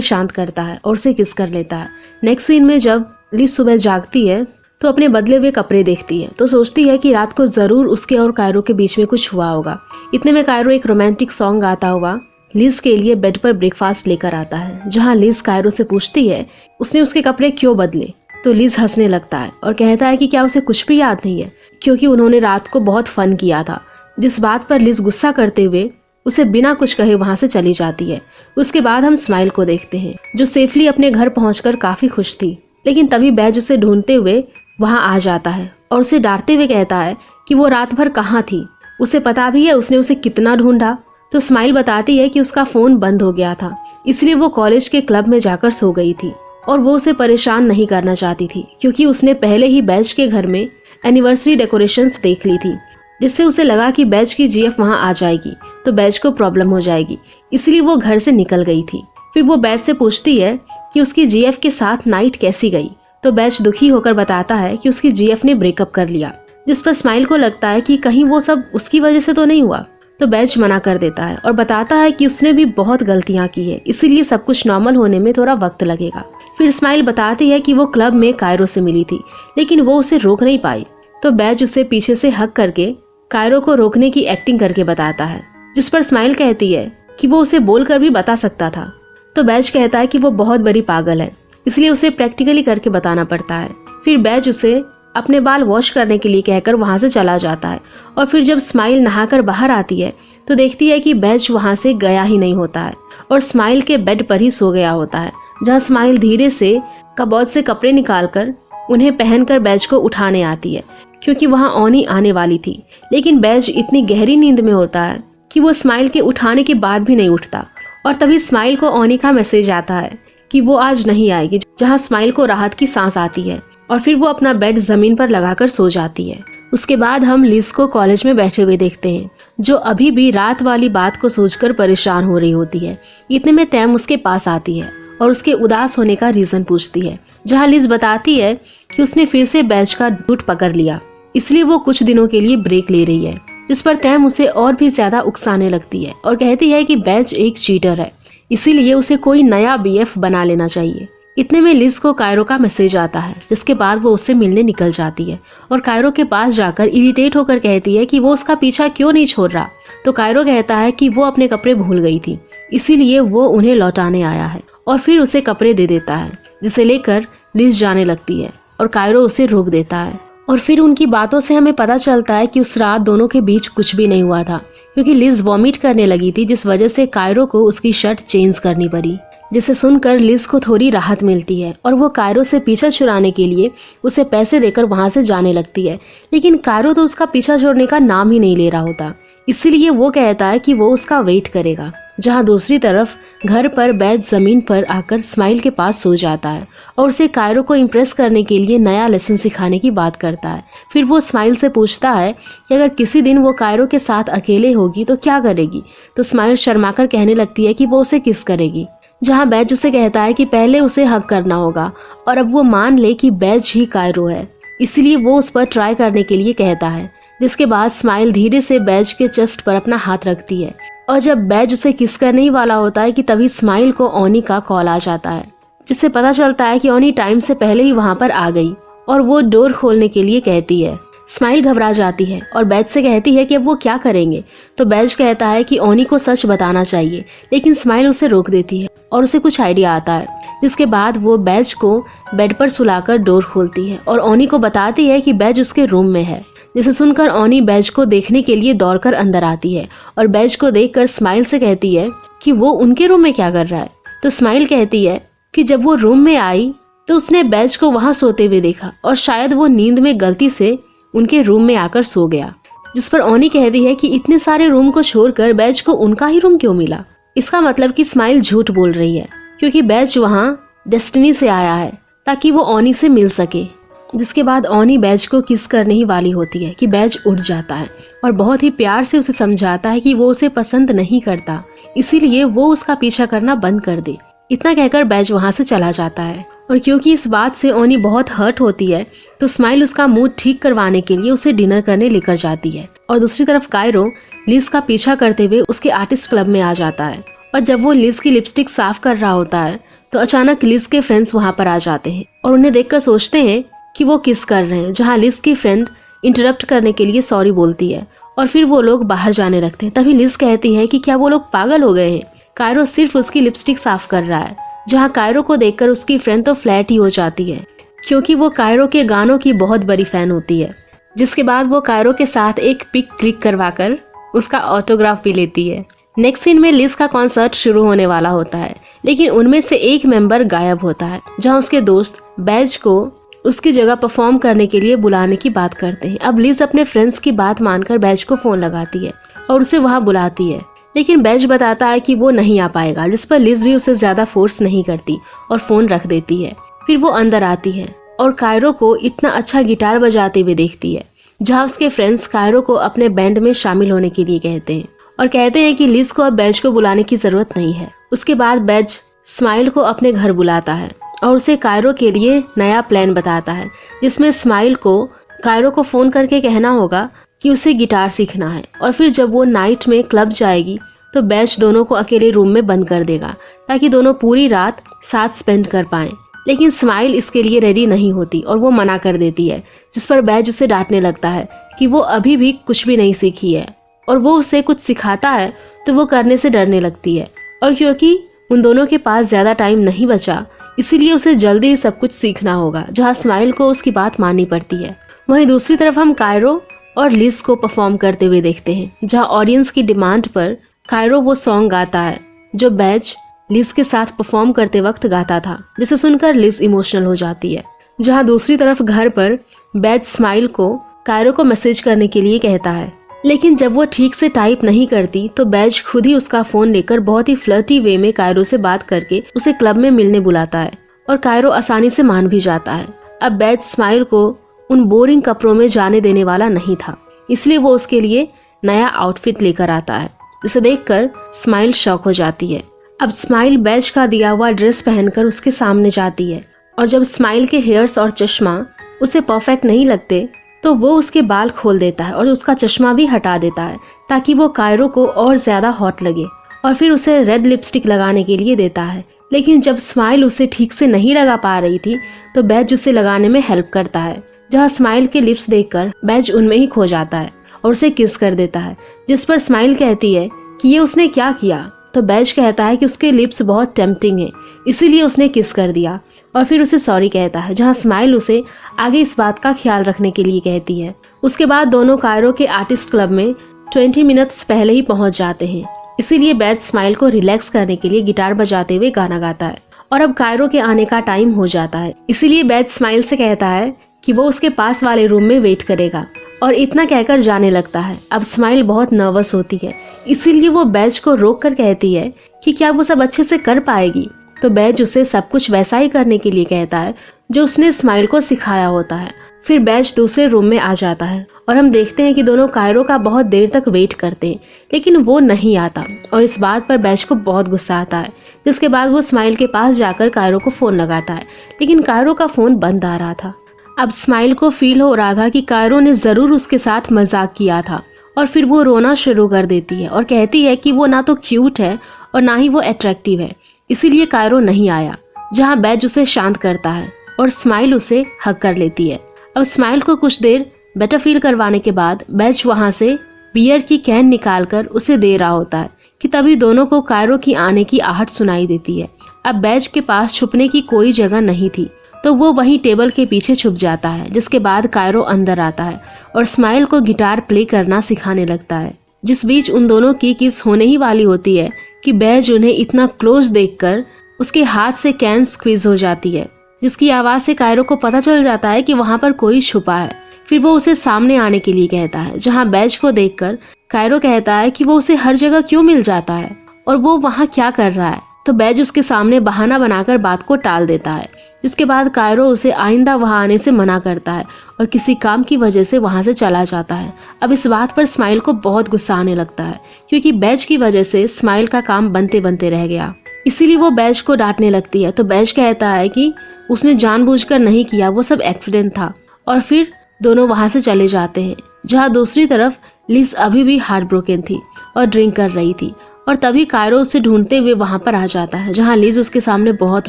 शांत करता है और उसे किस कर लेता है। नेक्स्ट सीन में जब लिज सुबह जागती है तो अपने बदले हुए कपड़े देखती है, तो सोचती है कि रात को जरूर उसके और कायरो के बीच में कुछ हुआ होगा। इतने में कायरो एक रोमांटिक सॉन्ग गाता हुआ लिज के लिए बेड पर ब्रेकफास्ट लेकर आता है, जहाँ लिज कायरो से पूछती है उसने उसके कपड़े क्यों बदले। तो लिज हंसने लगता है और कहता है कि क्या उसे कुछ भी याद नहीं है, क्योंकि उन्होंने रात को बहुत फन किया था। जिस बात पर लिज गुस्सा करते हुए उसे बिना कुछ कहे वहां से चली जाती है। उसके बाद हम स्माइल को देखते हैं, जो सेफली अपने घर पहुंचकर काफी खुश थी, लेकिन तभी बैज उसे ढूंढते हुए वहां आ जाता है और उसे डांटते हुए कहता है कि वो रात भर कहाँ थी, उसे पता भी है उसने उसे कितना ढूंढा। तो स्माइल बताती है कि उसका फोन बंद हो गया था, इसलिए वो कॉलेज के क्लब में जाकर सो गई थी और वो उसे परेशान नहीं करना चाहती थी, क्योंकि उसने पहले ही बैज के घर में एनिवर्सरी डेकोरेशंस देख ली थी। जिससे उसे लगा कि बैज की जीएफ वहाँ आ जाएगी तो बैज को प्रॉब्लम हो जाएगी, इसलिए वो घर से निकल गई थी। फिर वो बैज से पूछती है कि उसकी जीएफ के साथ नाइट कैसी गई, तो बैज दुखी होकर बताता है कि उसकी जीएफ ने ब्रेकअप कर लिया, जिस पर स्माइल को लगता है कि कहीं वो सब उसकी वजह से तो नहीं हुआ। तो बैज मना कर देता है और बताता है कि उसने भी बहुत गलतियां की है, इसीलिए सब कुछ नॉर्मल होने में थोड़ा वक्त लगेगा। फिर स्माइल बताती है कि वो क्लब में कायरो से मिली थी, लेकिन वो उसे रोक नहीं पाई। तो बैज उसे पीछे से हक करके कायरो को रोकने की एक्टिंग करके बताता है, जिस पर स्माइल कहती है कि वो उसे बोलकर भी बता सकता था। तो बैज कहता है कि वो बहुत बड़ी पागल है, इसलिए उसे प्रैक्टिकली करके बताना पड़ता है। फिर बैज उसे अपने बाल वॉश करने के लिए कहकर वहां से चला जाता है और फिर जब स्माइल नहाकर बाहर आती है तो देखती है कि बैज वहां से गया ही नहीं होता है और स्माइल के बेड पर ही सो गया होता है, जहां स्माइल धीरे से कबोर्ड से कपड़े निकालकर उन्हें पहनकर बैज को उठाने आती है, क्योंकि वहां ओनी आने वाली थी। लेकिन बैज इतनी गहरी नींद में होता है कि वो स्माइल के उठाने के बाद भी नहीं उठता और तभी स्माइल को ओनी का मैसेज आता है कि वो आज नहीं आएगी, जहाँ स्माइल को राहत की सांस आती है और फिर वो अपना बेड जमीन पर लगाकर सो जाती है। उसके बाद हम लिज को कॉलेज में बैठे हुए देखते हैं, जो अभी भी रात वाली बात को सोचकर परेशान हो रही होती है। इतने में तैम उसके पास आती है और उसके उदास होने का रीजन पूछती है, जहां लिज बताती है कि उसने फिर से बैज का झूठ पकड़ लिया, इसलिए वो कुछ दिनों के लिए ब्रेक ले रही है। जिस पर तैम उसे और भी ज्यादा उकसाने लगती है और कहती है कि बैज एक चीटर है, इसीलिए उसे कोई नया बीएफ बना लेना चाहिए। इतने में लिज को कायरो का मैसेज आता है, जिसके बाद वो उससे मिलने निकल जाती है और कायरो के पास जाकर इरिटेट होकर कहती है कि वो उसका पीछा क्यों नहीं छोड़ रहा। तो कायरो कहता है कि वो अपने कपड़े भूल गई थी, इसीलिए वो उन्हें लौटाने आया है और फिर उसे कपड़े दे देता है, जिसे लेकर लिज जाने लगती है और कायरो उसे रोक देता है। और फिर उनकी बातों से हमें पता चलता है कि उस रात दोनों के बीच कुछ भी नहीं हुआ था, क्योंकि लिज वॉमिट करने लगी थी, जिस वजह से कायरो को उसकी शर्ट चेंज करनी पड़ी, जिसे सुनकर लिज को थोड़ी राहत मिलती है और वो कायरो से पीछा छुड़ाने के लिए उसे पैसे देकर वहां से जाने लगती है। लेकिन कायरो तो उसका पीछा छोड़ने का नाम ही नहीं ले रहा होता, इसीलिए वो कहता है कि वो उसका वेट करेगा। जहां दूसरी तरफ घर पर बैज जमीन पर आकर स्माइल के पास सो जाता है और उसे कायरो को इम्प्रेस करने के लिए नया लेसन सिखाने की बात करता है। फिर वो स्माइल से पूछता है कि अगर किसी दिन वो कायरो के साथ अकेले होगी तो क्या करेगी। तो स्माइल शर्माकर कहने लगती है कि वो उसे किस करेगी, जहां बैज उसे कहता है कि पहले उसे हक करना होगा और अब वो मान ले कि बैज ही कायरो है, इसलिए वो उस पर ट्राई करने के लिए कहता है। जिसके बाद स्माइल धीरे से बैज के चेस्ट पर अपना हाथ रखती है और जब बैज उसे किस करने ही वाला होता है कि तभी स्माइल को ओनी का कॉल आ जाता है, जिससे पता चलता है कि ओनी टाइम से पहले ही वहां पर आ गई और वो डोर खोलने के लिए कहती है। स्माइल घबरा जाती है और बैज से कहती है कि अब वो क्या करेंगे। तो बैज कहता है कि ओनी को सच बताना चाहिए, लेकिन स्माइल उसे रोक देती है और उसे कुछ आइडिया आता है, जिसके बाद वो बैज को बेड पर सुलाकर डोर खोलती है और ओनी को बताती है कि बैज उसके रूम में है। जिसे सुनकर ओनी बैज को देखने के लिए दौड़कर अंदर आती है और बैज को देखकर स्माइल से कहती है कि वो उनके रूम में क्या कर रहा है। तो स्माइल कहती है कि जब वो रूम में आई तो उसने बैज को वहां सोते हुए देखा और शायद वो नींद में गलती से उनके रूम में आकर सो गया। जिस पर ओनी कहती है कि इतने सारे रूम को छोड़कर बैज को उनका ही रूम क्यों मिला। इसका मतलब कि स्माइल झूठ बोल रही है, क्योंकि बैज वहां डेस्टिनी से आया है ताकि वो ओनी से मिल सके। जिसके बाद ओनी बैज को किस करने ही वाली होती है कि बैज उठ जाता है और बहुत ही प्यार से उसे समझाता है कि वो उसे पसंद नहीं करता, इसीलिए वो उसका पीछा करना बंद कर दे। इतना कहकर बैज वहां से चला जाता है और क्योंकि इस बात से ओनी बहुत हर्ट होती है तो स्माइल उसका मूड ठीक करवाने के लिए उसे डिनर करने लेकर जाती है। और दूसरी तरफ कायरो लिज का पीछा करते हुए उसके आर्टिस्ट क्लब में आ जाता है और जब वो लिज की लिपस्टिक साफ कर रहा होता है तो अचानक लिज के फ्रेंड्स वहां पर आ जाते हैं और उन्हें देखकर सोचते हैं कि वो किस कर रहे हैं, जहां लिज की फ्रेंड इंटरप्ट करने के लिए सॉरी बोलती है और फिर वो लोग बाहर जाने लगते हैं। तभी लिज कहती है कि क्या वो लोग पागल हो गए हैं, कायरो सिर्फ उसकी लिपस्टिक साफ कर रहा है। जहां कायरो को देखकर उसकी फ्रेंड तो फ्लैट ही हो जाती है, क्योंकि वो कायरो के गानों की बहुत बड़ी फैन होती है। जिसके बाद वो कायरो के साथ एक पिक क्लिक करवाकर उसका ऑटोग्राफ भी लेती है। नेक्स्ट सीन में लिज का कॉन्सर्ट शुरू होने वाला होता है, लेकिन उनमें से एक मेंबर गायब होता है, जहां उसके दोस्त बैज को उसकी जगह परफॉर्म करने के लिए बुलाने की बात करते हैं। अब लिज अपने फ्रेंड्स की बात मानकर बैज को फोन लगाती है और उसे वहां बुलाती है, लेकिन बैज बताता है कि वो नहीं आ पाएगा, जिस पर लिज भी उसे ज्यादा फोर्स नहीं करती और फोन रख देती है। फिर वो अंदर आती है और कायरो को इतना अच्छा गिटार बजाते हुए देखती है, जहाँ उसके फ्रेंड्स कायरो को अपने बैंड में शामिल होने के लिए कहते हैं और कहते हैं कि लिज को अब बैज को बुलाने की जरूरत नहीं है। उसके बाद बैज स्माइल को अपने घर बुलाता है और उसे कायरो के लिए नया प्लान बताता है, जिसमें स्माइल को कायरो को फोन करके कहना होगा कि उसे गिटार सीखना है और फिर जब वो नाइट में क्लब जाएगी तो बैज दोनों को अकेले रूम में बंद कर देगा ताकि दोनों पूरी रात साथ स्पेंड कर पाएं। लेकिन स्माइल इसके लिए रेडी नहीं होती और वो मना कर देती है, जिस पर बैज उसे डांटने लगता है कि वो अभी भी कुछ भी नहीं सीखी है और वो उसे कुछ सिखाता है तो वो करने से डरने लगती है। और क्योंकि उन दोनों के पास ज़्यादा टाइम नहीं बचा, इसीलिए उसे जल्दी ही सब कुछ सीखना होगा, जहाँ स्माइल को उसकी बात माननी पड़ती है। वहीं दूसरी तरफ हम कायरो और लिज को परफॉर्म करते हुए देखते हैं, जहाँ ऑडियंस की डिमांड पर कायरो वो सॉन्ग गाता है जो बैज लिज के साथ परफॉर्म करते वक्त गाता था, जिसे सुनकर लिज इमोशनल हो जाती है। जहाँ दूसरी तरफ घर पर बैज स्माइल को कायरो को मैसेज करने के लिए कहता है, लेकिन जब वो ठीक से टाइप नहीं करती तो बैज खुद ही उसका फोन लेकर बहुत ही फ्लर्टी वे में कायरो से बात करके उसे क्लब में मिलने बुलाता है और कायरो आसानी से मान भी जाता है। अब बैज स्माइल को उन बोरिंग कपड़ों में जाने देने वाला नहीं था, इसलिए वो उसके लिए नया आउटफिट लेकर आता है, जिसे देखकर स्माइल शॉक हो जाती है। अब स्माइल बैज का दिया हुआ ड्रेस पहनकर उसके सामने जाती है और जब स्माइल के हेयर्स और चश्मा उसे परफेक्ट नहीं लगते तो वो उसके बाल खोल देता है और उसका चश्मा भी हटा देता है ताकि वो कायरो को और ज्यादा हॉट लगे और फिर उसे रेड लिपस्टिक लगाने के लिए देता है। लेकिन जब स्माइल उसे ठीक से नहीं लगा पा रही थी तो बैज उसे लगाने में हेल्प करता है, जहाँ स्माइल के लिप्स देखकर बैज उनमें ही खो जाता है और उसे किस कर देता है, जिस पर स्माइल कहती है कि ये उसने क्या किया। तो बैज कहता है कि उसके लिप्स बहुत टेम्पटिंग है, इसीलिए उसने किस कर दिया और फिर उसे सॉरी कहता है, जहाँ स्माइल उसे आगे इस बात का ख्याल रखने के लिए कहती है। उसके बाद दोनों कायरो के आर्टिस्ट क्लब में 20 मिनट्स पहले ही पहुंच जाते हैं, इसीलिए बैज स्माइल को रिलैक्स करने के लिए गिटार बजाते हुए गाना गाता है और अब कायरो के आने का टाइम हो जाता है, इसीलिए बैज स्माइल से कहता है कि वो उसके पास वाले रूम में वेट करेगा और इतना कहकर जाने लगता है। अब स्माइल बहुत नर्वस होती है, इसीलिए वो बैज को रोक कर कहती है कि क्या वो सब अच्छे से कर पाएगी। तो बैज उसे सब कुछ वैसा ही करने के लिए कहता है जो उसने स्माइल को सिखाया होता है। फिर बैज दूसरे रूम में आ जाता है और हम देखते हैं कि दोनों कायरो का बहुत देर तक वेट करते हैं, लेकिन वो नहीं आता और इस बात पर बैज को बहुत गुस्सा आता है। जिसके बाद वो स्माइल के पास जाकर कायरो को फ़ोन लगाता है, लेकिन कायरो का फ़ोन बंद आ रहा था। अब स्माइल को फील हो रहा था कि कायरो ने ज़रूर उसके साथ मजाक किया था और फिर वो रोना शुरू कर देती है और कहती है कि वो ना तो क्यूट है और ना ही वो अट्रैक्टिव है, इसीलिए कायरो नहीं आया। जहाँ बैज उसे शांत करता है और स्माइल उसे हग कर लेती है। अब स्माइल को कुछ देर बेटर फील करवाने के बाद बैज वहाँ से बियर की कैन निकालकर उसे दे रहा होता है कि तभी दोनों को कायरो की आने की आहट सुनाई देती है। अब बैज के पास छुपने की कोई जगह नहीं थी तो वो वहीं टेबल के पीछे छुप जाता है, जिसके बाद कायरो अंदर आता है और स्माइल को गिटार प्ले करना सिखाने लगता है। जिस बीच उन दोनों की किस होने ही वाली होती है कि बैज उन्हें इतना क्लोज देखकर उसके हाथ से कैन स्क्वीज हो जाती है, जिसकी आवाज़ से कायरो को पता चल जाता है कि वहाँ पर कोई छुपा है। फिर वो उसे सामने आने के लिए कहता है, जहाँ बैज को देखकर कायरो कहता है कि वो उसे हर जगह क्यों मिल जाता है और वो वहाँ क्या कर रहा है। तो बैज उसके सामने बहाना बनाकर बात को टाल देता है, जिसके बाद कायरो उसे आइंदा वहाँ आने से मना करता है और किसी काम की वजह से वहाँ से चला जाता है। अब इस बात पर स्माइल को बहुत गुस्सा आने लगता है, क्योंकि बैज की वजह से स्माइल का काम बनते बनते रह गया, इसीलिए वो बैज को डांटने लगती है। तो बैज कहता है कि उसने जानबूझकर नहीं किया, वो सब एक्सीडेंट था और फिर दोनों वहाँ से चले जाते हैं। जहाँ दूसरी तरफ लिज अभी भी हार्ट ब्रोकन थी और ड्रिंक कर रही थी और तभी कायरो उसे ढूंढते हुए वहाँ पर आ जाता है, जहाँ लिज उसके सामने बहुत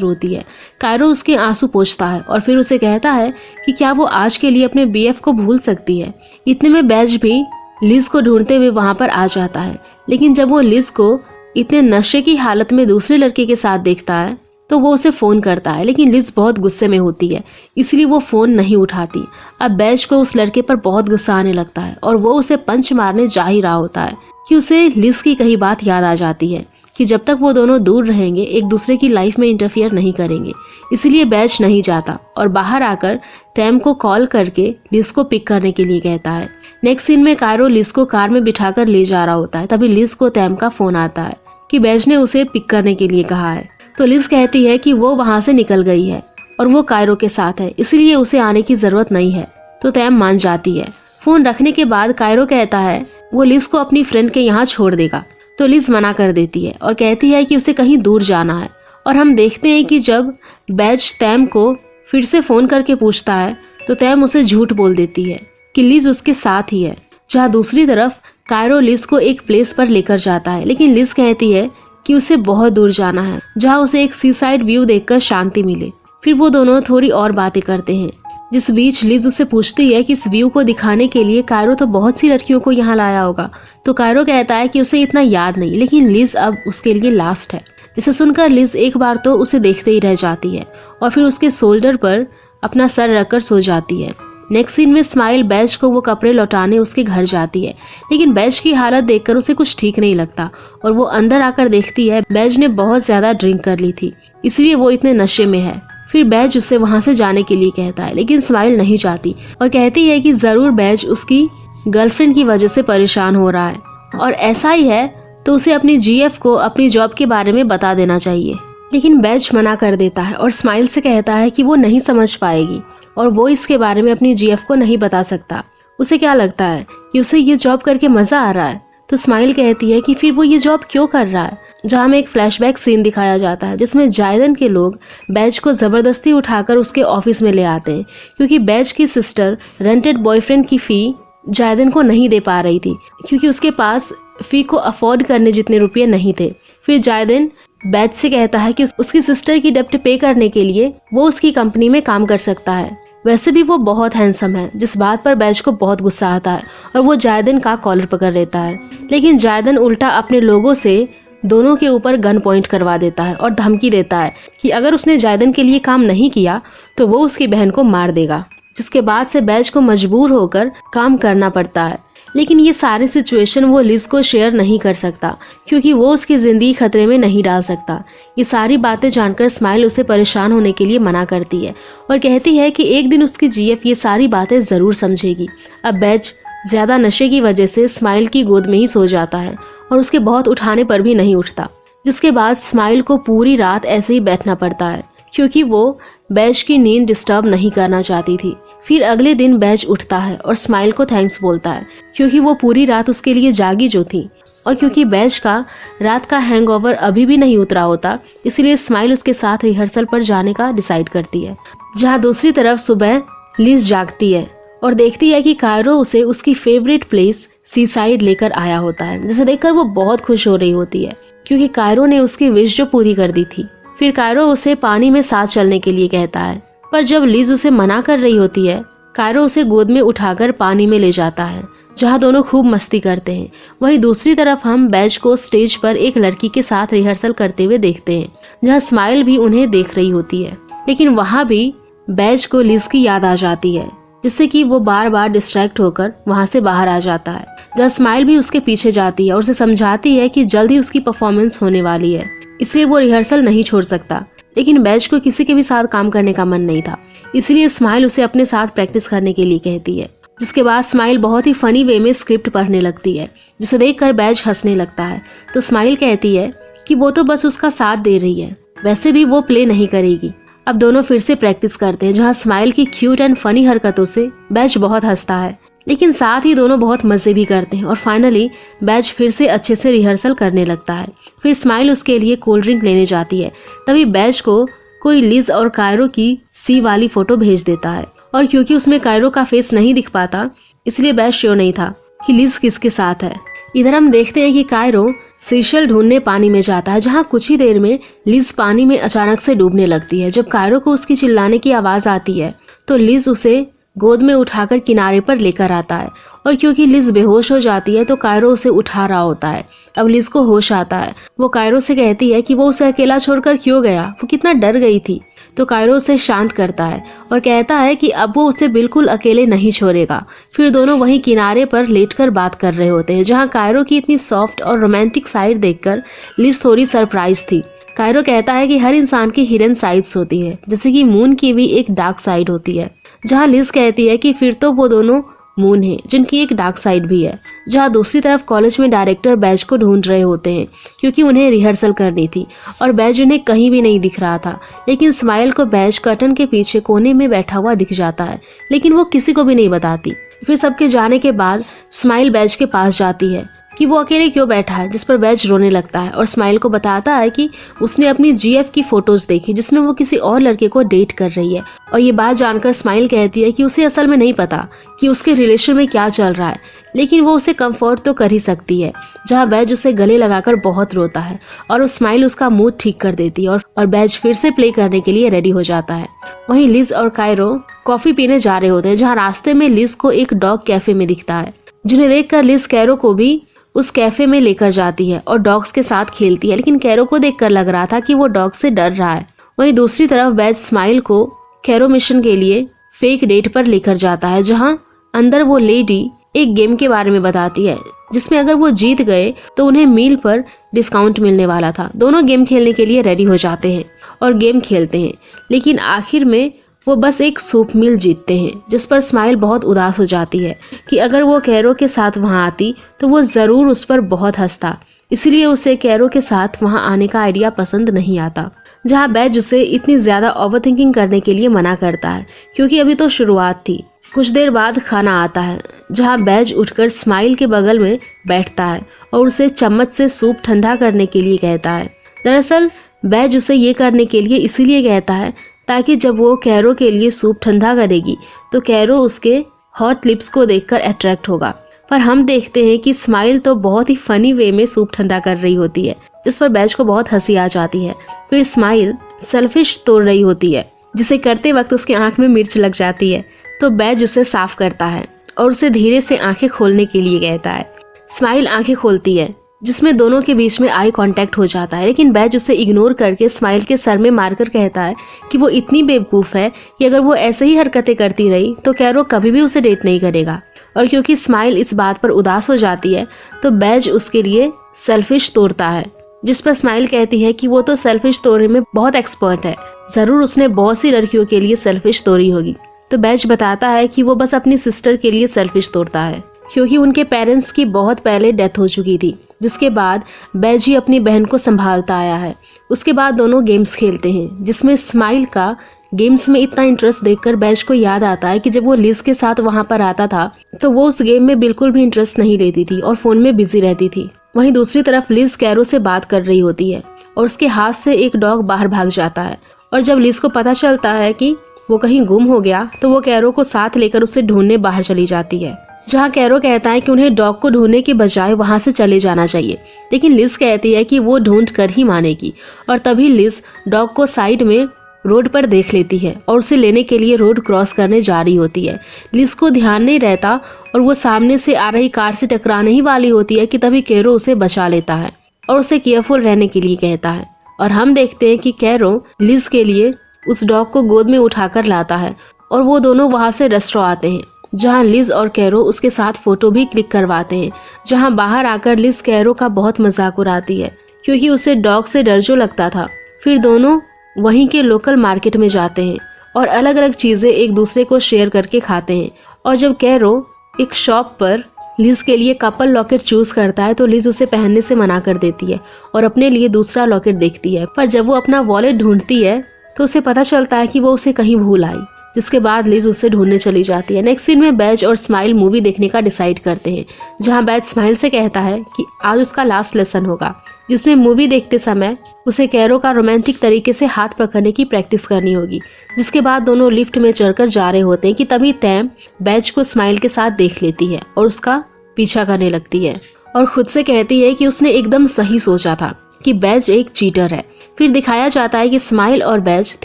रोती है। कायरो उसके आंसू पोंछता है और फिर उसे कहता है कि क्या वो आज के लिए अपने बीएफ को भूल सकती है। इतने में बैज भी लिज को ढूंढते हुए वहाँ पर आ जाता है, लेकिन जब वो लिज को इतने नशे की हालत में दूसरे लड़के के साथ देखता है तो वो उसे फ़ोन करता है, लेकिन लिज बहुत गुस्से में होती है, इसलिए वो फ़ोन नहीं उठाती। अब बैज को उस लड़के पर बहुत गुस्सा आने लगता है और वो उसे पंच मारने जा ही रहा होता है कि उसे लिज की कही बात याद आ जाती है कि जब तक वो दोनों दूर रहेंगे एक दूसरे की लाइफ में इंटरफियर नहीं करेंगे। इसलिए बैज नहीं जाता और बाहर आकर तैम को कॉल करके लिज को पिक करने के लिए कहता है। नेक्स्ट सीन में कायरो लिज को कार में बिठाकर ले जा रहा होता है, तभी लिज को तैम का फ़ोन आता है कि बैज ने उसे पिक करने के लिए कहा है। तो लिज कहती है कि वो वहाँ से निकल गई है और वो कायरो के साथ है, इसलिए उसे आने की ज़रूरत नहीं है। तो तैम मान जाती है। फोन रखने के बाद कायरो कहता है वो लिज को अपनी फ्रेंड के यहाँ छोड़ देगा, तो लिज मना कर देती है और कहती है कि उसे कहीं दूर जाना है। और हम देखते हैं कि जब बैज तैम को फिर से फोन करके पूछता है तो तैम उसे झूठ बोल देती है कि लिज उसके साथ ही है। जहाँ दूसरी तरफ कायरो लिज को एक प्लेस पर लेकर जाता है, लेकिन लिज कहती है कि उसे बहुत दूर जाना है जहाँ उसे एक सी साइड व्यू देखकर शांति मिले। फिर वो दोनों थोड़ी और बातें करते हैं, जिस बीच लिज उसे पूछती है कि इस व्यू को दिखाने के लिए कायरो तो बहुत सी लड़कियों को यहाँ लाया होगा। तो कायरो कहता है कि उसे इतना याद नहीं, लेकिन लिज अब उसके लिए लास्ट है। जिसे सुनकर लिज एक बार तो उसे देखते ही रह जाती है और फिर उसके शोल्डर पर अपना सर रखकर सो जाती है। नेक्स्ट सीन में स्माइल बैज को वो कपड़े लौटाने उसके घर जाती है, लेकिन बैज की हालत देखकर उसे कुछ ठीक नहीं लगता और वो अंदर आकर देखती है बैज ने बहुत ज्यादा ड्रिंक कर ली थी, इसलिए वो इतने नशे में है। फिर बैज उससे वहां से जाने के लिए कहता है, लेकिन स्माइल नहीं चाहती और कहती है कि जरूर बैज उसकी गर्लफ्रेंड की वजह से परेशान हो रहा है और ऐसा ही है तो उसे अपनी जीएफ को अपनी जॉब के बारे में बता देना चाहिए। लेकिन बैज मना कर देता है और स्माइल से कहता है कि वो नहीं समझ पाएगी और वो इसके बारे में अपनी जीएफ को नहीं बता सकता। उसे क्या लगता है कि उसे ये जॉब करके मजा आ रहा है। तो स्माइल कहती है कि फिर वो ये जॉब क्यों कर रहा है। जहाँ में एक फ्लैशबैक सीन दिखाया जाता है जिसमें जायदन के लोग बैज को जबरदस्ती उठाकर उसके ऑफिस में ले आते हैं, क्योंकि बैज की सिस्टर रेंटेड बॉयफ्रेंड की फी जायदन को नहीं दे पा रही थी, क्योंकि उसके पास फी को अफोर्ड करने जितने रुपये नहीं थे। फिर जायदन बैज से कहता है कि उसकी सिस्टर की डेप्ट पे करने के लिए वो उसकी कंपनी में काम कर सकता है। वैसे भी वो बहुत हैंडसम है, जिस बात पर बैज को बहुत गुस्सा आता है और वो जायदन का कॉलर पकड़ लेता है। लेकिन जायदन उल्टा अपने लोगों से दोनों के ऊपर गन पॉइंट करवा देता है और धमकी देता है कि अगर उसने जायदन के लिए काम नहीं किया तो वो उसकी बहन को मार देगा, जिसके बाद से बैज को मजबूर होकर काम करना पड़ता है। लेकिन ये सारी सिचुएशन वो लिज को शेयर नहीं कर सकता, क्योंकि वो उसकी जिंदगी खतरे में नहीं डाल सकता। ये सारी बातें जानकर स्माइल उसे परेशान होने के लिए मना करती है और कहती है कि एक दिन उसकी जीएफ ये सारी बातें जरूर समझेगी। अब बैज ज्यादा नशे की वजह से स्माइल की गोद में ही सो जाता है और उसके बहुत उठाने पर भी नहीं उठता, जिसके बाद स्माइल को पूरी रात ऐसे ही बैठना पड़ता है, क्योंकि वो बैज की नींद डिस्टर्ब नहीं करना चाहती थी। फिर अगले दिन बैज उठता है और स्माइल को थैंक्स बोलता है, क्योंकि वो पूरी रात उसके लिए जागी जो थी, और क्योंकि बैज का रात का हैंगओवर अभी भी नहीं उतरा होता, इसलिए स्माइल उसके साथ रिहर्सल पर जाने का डिसाइड करती है। जहाँ दूसरी तरफ सुबह लिज जागती है और देखती है कि कायरो उसे उसकी फेवरेट प्लेस सी साइड लेकर आया होता है, जिसे देखकर वो बहुत खुश हो रही होती है, क्योंकि कायरो ने उसकी विश जो पूरी कर दी थी। फिर कायरो उसे पानी में साथ चलने के लिए कहता है, पर जब लिज उसे मना कर रही होती है, कायरो उसे गोद में उठाकर पानी में ले जाता है, जहां दोनों खूब मस्ती करते हैं। वहीं दूसरी तरफ हम बैज को स्टेज पर एक लड़की के साथ रिहर्सल करते हुए देखते हैं, जहां स्माइल भी उन्हें देख रही होती है। लेकिन वहां भी बैज को लिज की याद आ जाती है, जिससे कि वो बार बार डिस्ट्रैक्ट होकर वहां से बाहर आ जाता है। जहाँ स्माइल भी उसके पीछे जाती है और उसे समझाती है कि जल्द ही उसकी परफॉर्मेंस होने वाली है, इसलिए वो रिहर्सल नहीं छोड़ सकता। लेकिन बैज को किसी के भी साथ काम करने का मन नहीं था, इसलिए स्माइल उसे अपने साथ प्रैक्टिस करने के लिए कहती है। जिसके बाद स्माइल बहुत ही फनी वे में स्क्रिप्ट पढ़ने लगती है, जिसे देखकर बैज हंसने लगता है। तो स्माइल कहती है कि वो तो बस उसका साथ दे रही है, वैसे भी वो प्ले नहीं करेगी। अब दोनों फिर से प्रैक्टिस करते हैं, जहाँ स्माइल की क्यूट एंड फनी हरकतों से बैज बहुत हंसता है, लेकिन साथ ही दोनों बहुत मजे भी करते हैं। और फाइनली बैज फिर से अच्छे से रिहर्सल करने लगता है। फिर स्माइल उसके लिए कोल्ड ड्रिंक लेने जाती है, तभी बैज को कोई लिज और कायरो की सी वाली फोटो भेज देता है, और क्योंकि उसमें कायरो का फेस नहीं दिख पाता, इसलिए बैज श्योर नहीं था कि लिज किसके साथ है। इधर हम देखते हैं कि कायरो सीशल ढूंढने पानी में जाता है, जहाँ कुछ ही देर में लिज पानी में अचानक से डूबने लगती है। जब कायरो को उसकी चिल्लाने की आवाज आती है तो लिज उसे गोद में उठाकर किनारे पर लेकर आता है, और क्योंकि लिज बेहोश हो जाती है तो कायरो उसे उठा रहा होता है। अब लिज को होश आता है, वो कायरो से कहती है कि वो उसे अकेला छोड़कर क्यों गया, वो कितना डर गई थी। तो कायरो उसे शांत करता है और कहता है कि अब वो उसे बिल्कुल अकेले नहीं छोड़ेगा। फिर दोनों वहीं किनारे पर लेटकर बात कर रहे होते हैं, जहाँ कायरो की इतनी सॉफ्ट और रोमांटिक साइड देखकर लिज थोड़ी सरप्राइज थी। कायरो कहता है कि हर इंसान की हिडन साइड्स होती है, जैसे कि मून की भी एक डार्क साइड होती है। जहाँ लिज कहती है कि फिर तो वो दोनों मून है जिनकी एक डार्क साइड भी है। जहाँ दूसरी तरफ कॉलेज में डायरेक्टर बैज को ढूंढ रहे होते हैं क्योंकि उन्हें रिहर्सल करनी थी और बैज उन्हें कहीं भी नहीं दिख रहा था। लेकिन स्माइल को बैज कर्टन के पीछे कोने में बैठा हुआ दिख जाता है, लेकिन वो किसी को भी नहीं बताती। फिर सबके जाने के बाद स्माइल बैज के पास जाती है कि वो अकेले क्यों बैठा है, जिस पर बैज रोने लगता है और स्माइल को बताता है कि उसने अपनी जीएफ की फोटोज देखी जिसमें वो किसी और लड़के को डेट कर रही है। और ये बात जानकर स्माइल कहती है कि उसे असल में नहीं पता कि उसके रिलेशन में क्या चल रहा है, लेकिन वो उसे कंफर्ट तो कर ही सकती है। जहाँ बैज उसे गले लगाकर बहुत रोता है और स्माइल उसका मूड ठीक कर देती है और बैज फिर से प्ले करने के लिए रेडी हो जाता है। वहीं लिज और कायरो कॉफी पीने जा रहे होते हैं, जहाँ रास्ते में लिज को एक डॉग कैफे में दिखता है, जिन्हें देखकर लिज कैरो को भी उस कैफे में लेकर जाती है और डॉग्स के साथ खेलती है। लेकिन कैरो को देखकर लग रहा था कि वो डॉग से डर रहा है। वहीं दूसरी तरफ बैज स्माइल को कैरो मिशन के लिए फेक डेट पर लेकर जाता है, जहां अंदर वो लेडी एक गेम के बारे में बताती है जिसमें अगर वो जीत गए तो उन्हें मील पर डिस्काउंट मिलने वाला था। दोनों गेम खेलने के लिए रेडी हो जाते हैं और गेम खेलते हैं, लेकिन आखिर में वो बस एक सूप मील जीतते हैं, जिस पर स्माइल बहुत उदास हो जाती है कि अगर वो कैरो के साथ वहाँ आती तो वो ज़रूर उस पर बहुत हंसता। इसलिए उसे कैरो के साथ वहाँ आने का आइडिया पसंद नहीं आता। जहाँ बैज उसे इतनी ज़्यादा ओवरथिंकिंग करने के लिए मना करता है क्योंकि अभी तो शुरुआत थी। कुछ देर बाद खाना आता है, जहाँ बैज उठकर स्माइल के बगल में बैठता है और उसे चम्मच से सूप ठंडा करने के लिए कहता है। दरअसल बैज उसे ये करने के लिए इसीलिए कहता है ताकि जब वो कैरो के लिए सूप ठंडा करेगी तो कैरो उसके हॉट लिप्स को देखकर अट्रैक्ट होगा। पर हम देखते हैं कि स्माइल तो बहुत ही फनी वे में सूप ठंडा कर रही होती है, जिस पर बैज को बहुत हंसी आ जाती है। फिर स्माइल सेलफिश तोड़ रही होती है, जिसे करते वक्त उसकी आंख में मिर्च लग जाती है, तो बैज उसे साफ करता है और उसे धीरे से आंखें खोलने के लिए कहता है। स्माइल आंखें खोलती है, जिसमें दोनों के बीच में आई कांटेक्ट हो जाता है, लेकिन बैज उसे इग्नोर करके स्माइल के सर में मारकर कहता है कि वो इतनी बेवकूफ़ है कि अगर वो ऐसे ही हरकतें करती रही तो कैरो कभी भी उसे डेट नहीं करेगा। और क्योंकि स्माइल इस बात पर उदास हो जाती है तो बैज उसके लिए सेलफिश तोड़ता है, जिस पर स्माइल कहती है कि वो तो सेलफिश तोड़ने में बहुत एक्सपर्ट है, ज़रूर उसने बहुत सी लड़कियों के लिए सेलफिश तोड़ी होगी। तो बैज बताता है कि वो बस अपनी सिस्टर के लिए सेलफिश तोड़ता है क्योंकि उनके पेरेंट्स की बहुत पहले डेथ हो चुकी थी, जिसके बाद बैज ही अपनी बहन को संभालता आया है। उसके बाद दोनों गेम्स खेलते हैं, जिसमें स्माइल का गेम्स में इतना इंटरेस्ट देखकर बैज को याद आता है कि जब वो लिज के साथ वहां पर आता था तो वो उस गेम में बिल्कुल भी इंटरेस्ट नहीं लेती थी और फोन में बिजी रहती थी। वहीं दूसरी तरफ लिज कैरो से बात कर रही होती है और उसके हाथ से एक डॉग बाहर भाग जाता है और जब लिज को पता चलता है कि वो कहीं गुम हो गया तो वो कैरो को साथ लेकर उसे ढूंढने बाहर चली जाती है। जहाँ कैरो कहता है कि उन्हें डॉग को ढूंढने के बजाय वहां से चले जाना चाहिए, लेकिन लिज कहती है कि वो ढूंढ कर ही मानेगी। और तभी लिज डॉग को साइड में रोड पर देख लेती है और उसे लेने के लिए रोड क्रॉस करने जा रही होती है। लिज को ध्यान नहीं रहता और वो सामने से आ रही कार से टकराने ही वाली होती है कि तभी कैरो उसे बचा लेता है और उसे केयरफुल रहने के लिए कहता है। और हम देखते हैं कि कैरो लिज के लिए उस डॉग को गोद में उठाकर लाता है और वो दोनों वहां से रेस्टोरेंट आते हैं, जहां लिज और कैरो उसके साथ फोटो भी क्लिक करवाते हैं। जहां बाहर आकर लिज कैरो का बहुत मजाक उड़ाती है क्योंकि उसे डॉग से डर जो लगता था। फिर दोनों वहीं के लोकल मार्केट में जाते हैं और अलग अलग चीजें एक दूसरे को शेयर करके खाते हैं। और जब कैरो एक शॉप पर लिज के लिए कपल लॉकेट चूज करता है तो लिज उसे पहनने से मना कर देती है और अपने लिए दूसरा लॉकेट देखती है। पर जब वो अपना वॉलेट ढूंढती है तो उसे पता चलता है कि वो उसे कहीं भूल आई, जिसके बाद लिज उसे ढूंढने चली जाती है। नेक्स्ट सीन में बैज और स्माइल मूवी देखने का डिसाइड करते हैं, जहां बैज स्माइल से कहता है कि आज उसका लास्ट लेसन होगा, जिसमें मूवी देखते समय उसे कैरो का रोमांटिक तरीके से हाथ पकड़ने की प्रैक्टिस करनी होगी। जिसके बाद दोनों लिफ्ट में चढ़कर जा रहे होते हैं कि तभी तैम बैज को स्माइल के साथ देख लेती है और उसका पीछा करने लगती है और खुद से कहती है कि उसने एकदम सही सोचा था कि बैज एक चीटर है। फिर दिखाया जाता है कि स्माइल और बैज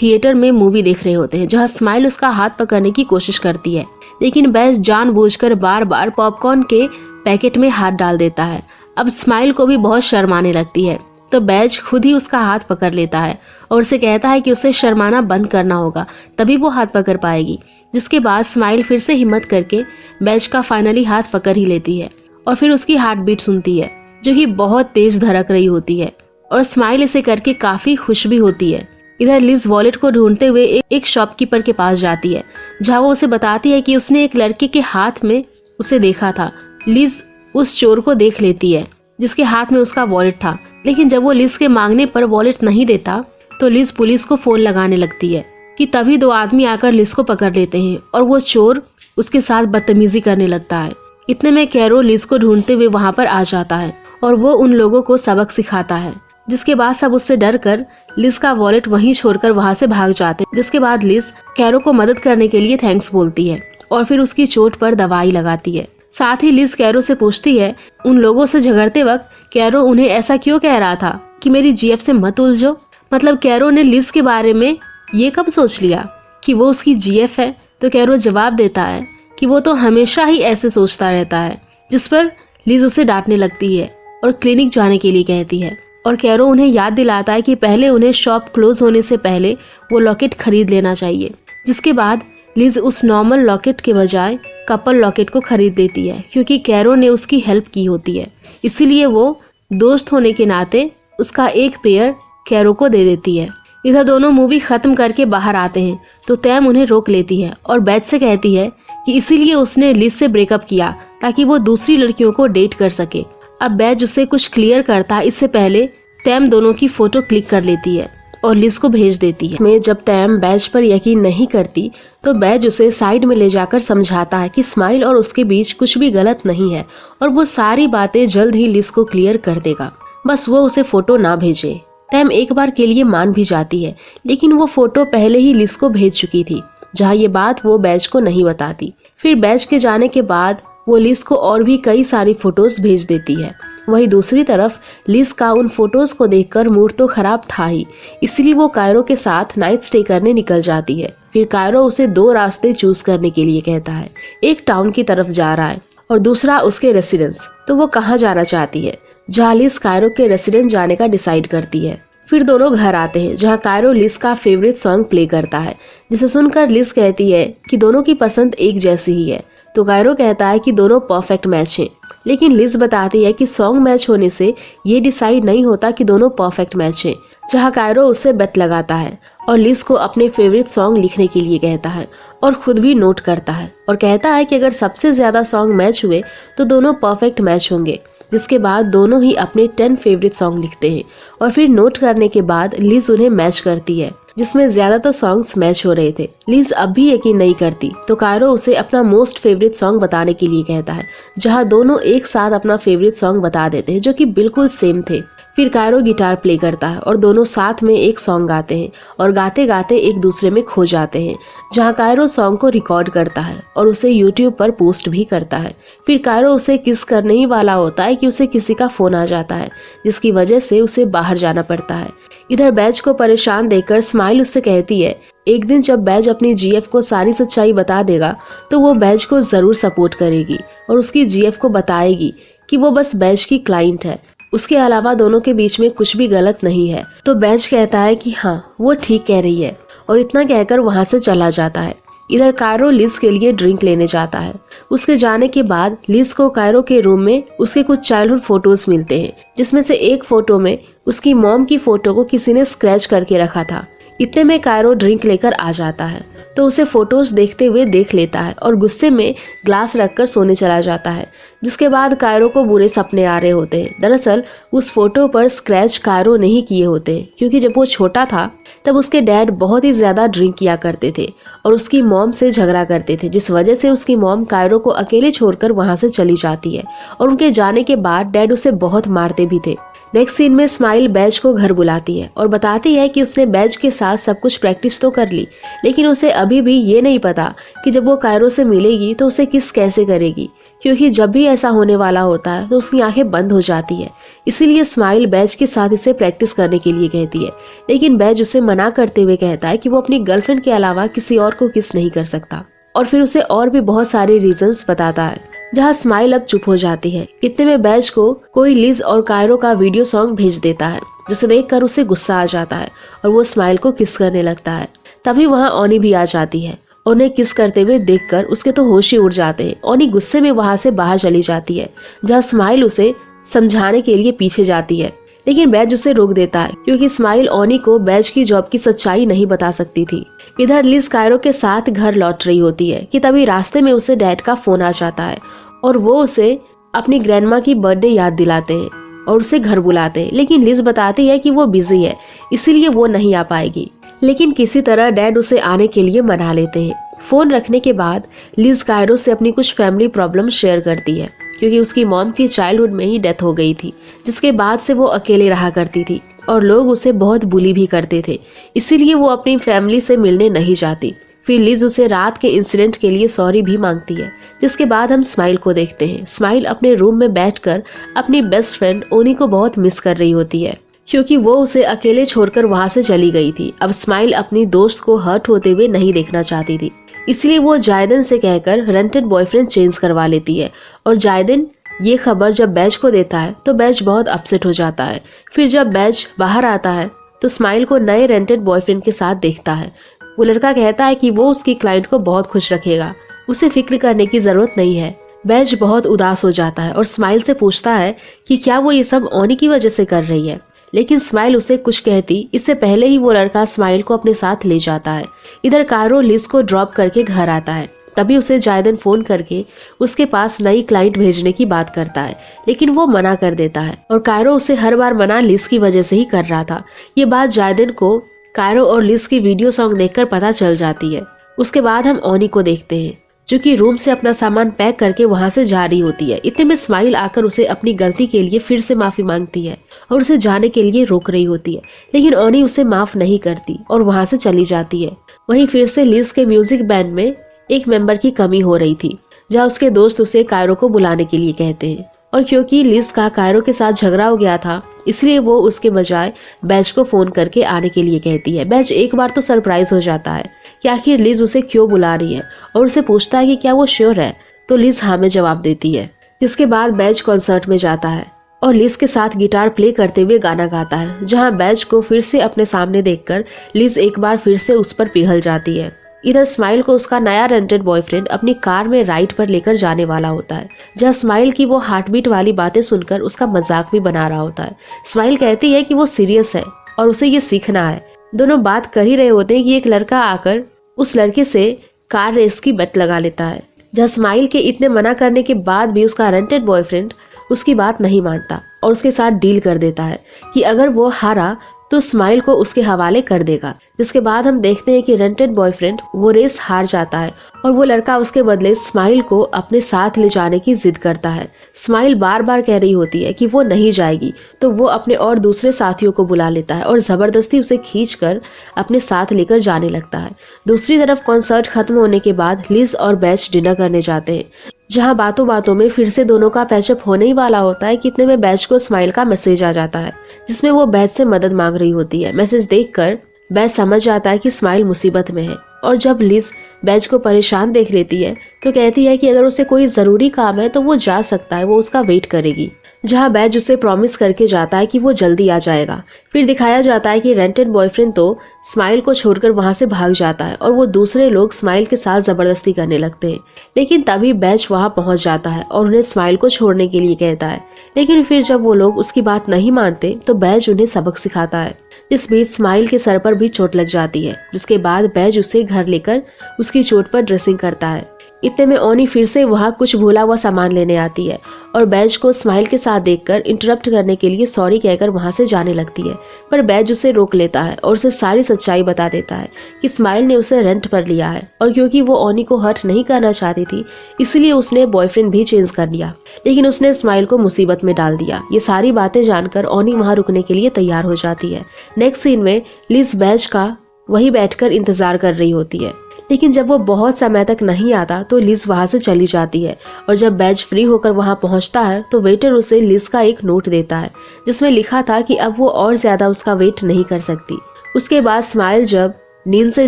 थिएटर में मूवी देख रहे होते हैं, जहां स्माइल उसका हाथ पकड़ने की कोशिश करती है, लेकिन बैज जानबूझकर बार बार पॉपकॉर्न के पैकेट में हाथ डाल देता है। अब स्माइल को भी बहुत शर्म आने लगती है, तो बैज खुद ही उसका हाथ पकड़ लेता है और उसे कहता है कि उसे शर्माना बंद करना होगा, तभी वो हाथ पकड़ पाएगी। जिसके बाद स्माइल फिर से हिम्मत करके बैज का फाइनली हाथ पकड़ ही लेती है और फिर उसकी हार्ट बीट सुनती है, जो कि बहुत तेज धड़क रही होती है और स्माइल इसे करके काफी खुश भी होती है। इधर लिज वॉलेट को ढूंढते हुए एक शॉपकीपर के पास जाती है, जहां वो उसे बताती है कि उसने एक लड़के के हाथ में उसे देखा था। लिज उस चोर को देख लेती है जिसके हाथ में उसका वॉलेट था, लेकिन जब वो लिज के मांगने पर वॉलेट नहीं देता तो लिज पुलिस को फोन लगाने लगती है कि तभी 2 आदमी आकर लिज को पकड़ लेते हैं और वो चोर उसके साथ बदतमीजी करने लगता है। इतने में कैरो लिज को ढूंढते हुए वहां पर आ जाता है और वो उन लोगों को सबक सिखाता है, जिसके बाद सब उससे डर कर लिज का वॉलेट वहीं छोड़कर वहां से भाग जाते हैं। जिसके बाद लिज कैरो को मदद करने के लिए थैंक्स बोलती है और फिर उसकी चोट पर दवाई लगाती है। साथ ही लिज कैरो से पूछती है उन लोगों से झगड़ते वक्त कैरो उन्हें ऐसा क्यों कह रहा था कि मेरी जीएफ से मत उलझो। मतलब कैरो ने लिज के बारे में ये कब सोच लिया कि वो उसकी जीएफ है। तो कैरो जवाब देता है कि वो तो हमेशा ही ऐसे सोचता रहता है, जिस पर लिज उसे डांटने लगती है और क्लिनिक जाने के लिए कहती है। और कैरो उन्हें याद दिलाता है कि पहले उन्हें शॉप क्लोज होने से पहले वो लॉकेट खरीद लेना चाहिए। जिसके बाद लिज उस नॉर्मल लॉकेट के बजाय कपल लॉकेट को खरीद लेती है, क्योंकि कैरो ने उसकी हेल्प की होती है, इसीलिए वो दोस्त होने के नाते उसका एक पेयर कैरो को दे देती है। इधर दोनों मूवी खत्म करके बाहर आते हैं तो तैम उन्हें रोक लेती है और बैज से कहती है कि इसीलिए उसने लिज से ब्रेकअप किया ताकि वो दूसरी लड़कियों को डेट कर सके। अब बैज उसे कुछ क्लियर करता इससे पहले तैम दोनों की फोटो क्लिक कर लेती है और लिज को भेज देती है। में जब तैम बैज पर यकीन नहीं करती तो बैज उसे साइड में ले जाकर समझाता है कि स्माइल और उसके बीच कुछ भी गलत नहीं है और वो सारी बातें जल्द ही लिज को क्लियर कर देगा, बस वो उसे फोटो ना भेजे। तैम एक बार के लिए मान भी जाती है, लेकिन वो फोटो पहले ही लिज को भेज चुकी थी, जहाँ ये बात वो बैज को नहीं बताती। फिर बैज के जाने के बाद वो लिज को और भी कई सारी फोटोज भेज देती है। वहीं दूसरी तरफ लिज का उन फोटोज को देखकर मूड तो खराब था ही, इसलिए वो कायरो के साथ नाइट स्टे करने निकल जाती है। फिर कायरो उसे 2 रास्ते चूज करने के लिए कहता है, एक टाउन की तरफ जा रहा है और दूसरा उसके रेसिडेंस। तो वो कहाँ जाना चाहती है, जहाँ लिज कायरो के रेसिडेंस जाने का डिसाइड करती है। फिर दोनों घर आते हैं जहाँ कायरो लिज का फेवरेट सॉन्ग प्ले करता है, जिसे सुनकर लिज कहती है कि दोनों की पसंद एक जैसी ही है। तो कायरो कहता है कि दोनों परफेक्ट मैच हैं, लेकिन लिज बताती है कि सॉन्ग मैच होने से ये डिसाइड नहीं होता कि दोनों परफेक्ट मैच हैं। जहाँ कायरो उससे बेट लगाता है और लिज को अपने फेवरेट सॉन्ग लिखने के लिए कहता है और खुद भी नोट करता है और कहता है कि अगर सबसे ज्यादा सॉन्ग मैच हुए तो दोनों परफेक्ट मैच होंगे। जिसके बाद दोनों ही अपने 10 फेवरेट सॉन्ग लिखते हैं और फिर नोट करने के बाद लिज उन्हें मैच करती है, जिसमें ज्यादातर सॉन्ग्स मैच हो रहे थे। लिज अब भी यकीन नहीं करती तो कायरो उसे अपना मोस्ट फेवरेट सॉन्ग बताने के लिए कहता है, जहां दोनों एक साथ अपना फेवरेट सॉन्ग बता देते हैं जो कि बिल्कुल सेम थे। फिर कायरो गिटार प्ले करता है और दोनों साथ में एक सॉन्ग गाते हैं और गाते गाते एक दूसरे में खो जाते हैं, जहां कायरो सॉन्ग को रिकॉर्ड करता है और उसे यूट्यूब पर पोस्ट भी करता है। फिर कायरो उसे किस करने ही वाला होता है कि उसे किसी का फोन आ जाता है, जिसकी वजह से उसे बाहर जाना पड़ता है। इधर बैज को परेशान देखकर स्माइल उससे कहती है एक दिन जब बैज अपनी जीएफ को सारी सच्चाई बता देगा तो वो बैज को जरूर सपोर्ट करेगी और उसकी जीएफ को बताएगी कि वो बस बैज की क्लाइंट है, उसके अलावा दोनों के बीच में कुछ भी गलत नहीं है। तो बैज कहता है कि हाँ वो ठीक कह रही है और इतना कहकर वहां से चला जाता है। इधर कायरो लिज के लिए ड्रिंक लेने जाता है। उसके जाने के बाद लिज को कायरो के रूम में उसके कुछ चाइल्डहुड फोटोज मिलते हैं, जिसमें से एक फोटो में उसकी मॉम की फोटो को किसी ने स्क्रैच करके रखा था। इतने में कायरो ड्रिंक लेकर आ जाता है तो उसे फोटोज देखते हुए देख लेता है और गुस्से में ग्लास रखकर सोने चला जाता है। जिसके बाद कायरो को बुरे सपने आ रहे होते हैं। दरअसल उस फोटो पर स्क्रैच कायरो नहीं किए होते, क्योंकि जब वो छोटा था तब उसके डैड बहुत ही ज्यादा ड्रिंक किया करते थे और उसकी मॉम से झगड़ा करते थे, जिस वजह से उसकी मॉम कायरो को अकेले छोड़कर वहां से चली जाती है और उनके जाने के बाद डैड उसे बहुत मारते भी थे। नेक्स्ट सीन में स्माइल बैज को घर बुलाती है और बताती है कि उसने बैज के साथ सब कुछ प्रैक्टिस तो कर ली, लेकिन उसे अभी भी ये नहीं पता कि जब वो कायरो से मिलेगी तो उसे किस कैसे करेगी, क्योंकि जब भी ऐसा होने वाला होता है तो उसकी आंखें बंद हो जाती है। इसीलिए स्माइल बैज के साथ इसे प्रैक्टिस करने के लिए कहती है, लेकिन बैज उसे मना करते हुए कहता है कि वो अपनी गर्लफ्रेंड के अलावा किसी और को किस नहीं कर सकता और फिर उसे और भी बहुत सारे रीजंस बताता है, जहाँ स्माइल अब चुप हो जाती है। इतने में बैज को कोई लिज और कायरो का वीडियो सॉन्ग भेज देता है, जिसे देखकर उसे गुस्सा आ जाता है और वो स्माइल को किस करने लगता है। तभी वहाँ ओनी भी आ जाती है। उन्हें किस करते हुए देखकर उसके तो होश ही उड़ जाते हैं। ओनी गुस्से में वहाँ से बाहर चली जाती है, जहाँ स्माइल उसे समझाने के लिए पीछे जाती है, लेकिन बैज उसे रोक देता है क्योंकि स्माइल ओनी को बैज की जॉब की सच्चाई नहीं बता सकती थी। इधर लिज कायरो के साथ घर लौट रही होती है कि तभी रास्ते में उसे डैड का फोन आ जाता है और वो उसे अपनी ग्रैंडमा की बर्थडे याद दिलाते हैं और उसे घर बुलाते हैं। लेकिन लिज बताती है कि वो बिजी है, इसीलिए वो नहीं आ पाएगी। लेकिन किसी तरह डैड उसे आने के लिए मना लेते हैं। फोन रखने के बाद लिज कायरो से अपनी कुछ फैमिली प्रॉब्लम शेयर करती है, क्योंकि उसकी मॉम की चाइल्डहुड में ही डेथ हो गई थी, जिसके बाद से वो अकेले रहा करती थी और लोग उसे बहुत बुली भी करते थे, इसीलिए वो अपनी फैमिली से मिलने नहीं जाती। फिर लिज उसे रात के इंसिडेंट के लिए सॉरी भी मांगती है। जिसके बाद हम स्माइल को देखते हैं। स्माइल अपने रूम में बैठकर अपनी बेस्ट फ्रेंड ओनी को बहुत मिस कर रही होती है, क्योंकि वो उसे अकेले छोड़कर वहां से चली गई थी। अब स्माइल अपनी दोस्त को हर्ट होते हुए नहीं देखना चाहती थी, इसलिए वो जायदन से कहकर रेंटेड बॉयफ्रेंड चेंज करवा लेती है। और जायदन ये खबर जब बैज को देता है तो बैज बहुत अपसेट हो जाता है। फिर जब बैज बाहर आता है तो स्माइल को नए रेंटेड बॉयफ्रेंड के साथ देखता है। वो लड़का कहता है कि वो उसकी क्लाइंट को बहुत खुश रखेगा, उसे फिक्र करने की जरूरत नहीं है। बैज बहुत उदास हो जाता है और स्माइल से पूछता है कि क्या वो ये सब ओनी की वजह से कर रही है, लेकिन स्माइल उसे कुछ कहती इससे पहले ही वो लड़का स्माइल को अपने साथ ले जाता है। इधर कायरो लिज को ड्रॉप करके घर आता है। तभी उसे जायदन फोन करके उसके पास नई क्लाइंट भेजने की बात करता है, लेकिन वो मना कर देता है और कायरो उसे हर बार मना लिज की वजह से ही कर रहा था। ये बात जायदन को कायरो और लिज की वीडियो सॉन्ग देखकर पता चल जाती है। उसके बाद हम ओनी को देखते हैं, जो कि रूम से अपना सामान पैक करके वहां से जा रही होती है। इतने में स्माइल आकर उसे अपनी गलती के लिए फिर से माफी मांगती है और उसे जाने के लिए रोक रही होती है, लेकिन ओनी उसे माफ नहीं करती और वहां से चली जाती है। वहीं फिर से लिज के म्यूजिक बैंड में एक मेंबर की कमी हो रही थी, जहाँ उसके दोस्त उसे कायरो को बुलाने के लिए कहते हैं। और क्योंकि लिज का कायरो के साथ झगड़ा हो गया था, इसलिए वो उसके बजाय बैज को फोन करके आने के लिए कहती है। बैज एक बार तो सरप्राइज हो जाता है कि आखिर लिज उसे क्यों बुला रही है और उसे पूछता है कि क्या वो श्योर है, तो लिज हाँ में जवाब देती है। जिसके बाद बैज कॉन्सर्ट में जाता है और लिज के साथ गिटार प्ले करते हुए गाना गाता है, जहाँ बैज को फिर से अपने सामने देखकर लिज एक बार फिर से उस पर पिघल जाती है। इधर स्माइल को उसका नया रेंटेड बॉयफ्रेंड अपनी कार में राइड पर लेकर जाने वाला होता है, जहाँ स्माइल की वो हार्टबीट वाली बातें सुनकर उसका मजाक भी बना रहा होता है। स्माइल कहती है कि वो सीरियस है और उसे ये सीखना है। दोनों बात कर ही रहे होते हैं कि एक लड़का आकर उस लड़के से कार रेस की बेट लगा लेता है, जहाँ स्माइल के इतने मना करने के बाद भी उसका रेंटेड बॉयफ्रेंड उसकी बात नहीं मानता और उसके साथ डील कर देता है कि अगर वो हारा तो स्माइल को उसके हवाले कर देगा। जिसके बाद हम देखते हैं कि रेंटेड बॉयफ्रेंड वो रेस हार जाता है और वो लड़का उसके बदले स्माइल को अपने साथ ले जाने की जिद करता है। स्माइल बार बार कह रही होती है कि वो नहीं जाएगी, तो वो अपने और दूसरे साथियों को बुला लेता है और जबरदस्ती उसे खींचकर अपने साथ लेकर जाने लगता है। दूसरी तरफ कॉन्सर्ट खत्म होने के बाद लिज और बैज डिनर करने जाते हैं, जहाँ बातों बातों में फिर से दोनों का पैचअप होने ही वाला होता है कि इतने में बैज को स्माइल का मैसेज आ जाता है, जिसमें वो बैज से मदद मांग रही होती है। मैसेज देखकर बैज समझ जाता है कि स्माइल मुसीबत में है और जब लिज बैज को परेशान देख लेती है तो कहती है कि अगर उसे कोई जरूरी काम है तो वो जा सकता है, वो उसका वेट करेगी। जहाँ बैज उसे प्रॉमिस करके जाता है कि वो जल्दी आ जाएगा। फिर दिखाया जाता है कि रेंटेड बॉयफ्रेंड तो स्माइल को छोड़कर वहां से भाग जाता है और वो दूसरे लोग स्माइल के साथ जबरदस्ती करने लगते हैं। लेकिन तभी बैज वहां पहुंच जाता है और उन्हें स्माइल को छोड़ने के लिए कहता है, लेकिन फिर जब वो लोग उसकी बात नहीं मानते तो बैज उन्हें सबक सिखाता है। इस बीच स्माइल के सर पर भी चोट लग जाती है, जिसके बाद बैज उसे घर लेकर उसकी चोट पर ड्रेसिंग करता है। इतने में ओनी फिर से वहाँ कुछ भूला हुआ सामान लेने आती है और बैज को स्माइल के साथ देखकर इंटरप्ट करने के लिए सॉरी कहकर वहाँ से जाने लगती है, पर बैज उसे रोक लेता है और उसे सारी सच्चाई बता देता है कि स्माइल ने उसे रेंट पर लिया है और क्योंकि वो ओनी को हर्ट नहीं करना चाहती थी इसलिए उसने बॉयफ्रेंड भी चेंज कर लिया, लेकिन उसने स्माइल को मुसीबत में डाल दिया। ये सारी बातें जानकर ओनी वहाँ रुकने के लिए तैयार हो जाती है। नेक्स्ट सीन में लिज बैज का वहीं बैठकर इंतजार कर रही होती है, लेकिन जब वो बहुत समय तक नहीं आता तो लिज वहां से चली जाती है और जब बैज फ्री होकर वहां पहुंचता है तो वेटर उसे लिज का एक नोट देता है, जिसमें लिखा था कि अब वो और ज्यादा उसका वेट नहीं कर सकती। उसके बाद स्माइल जब नींद से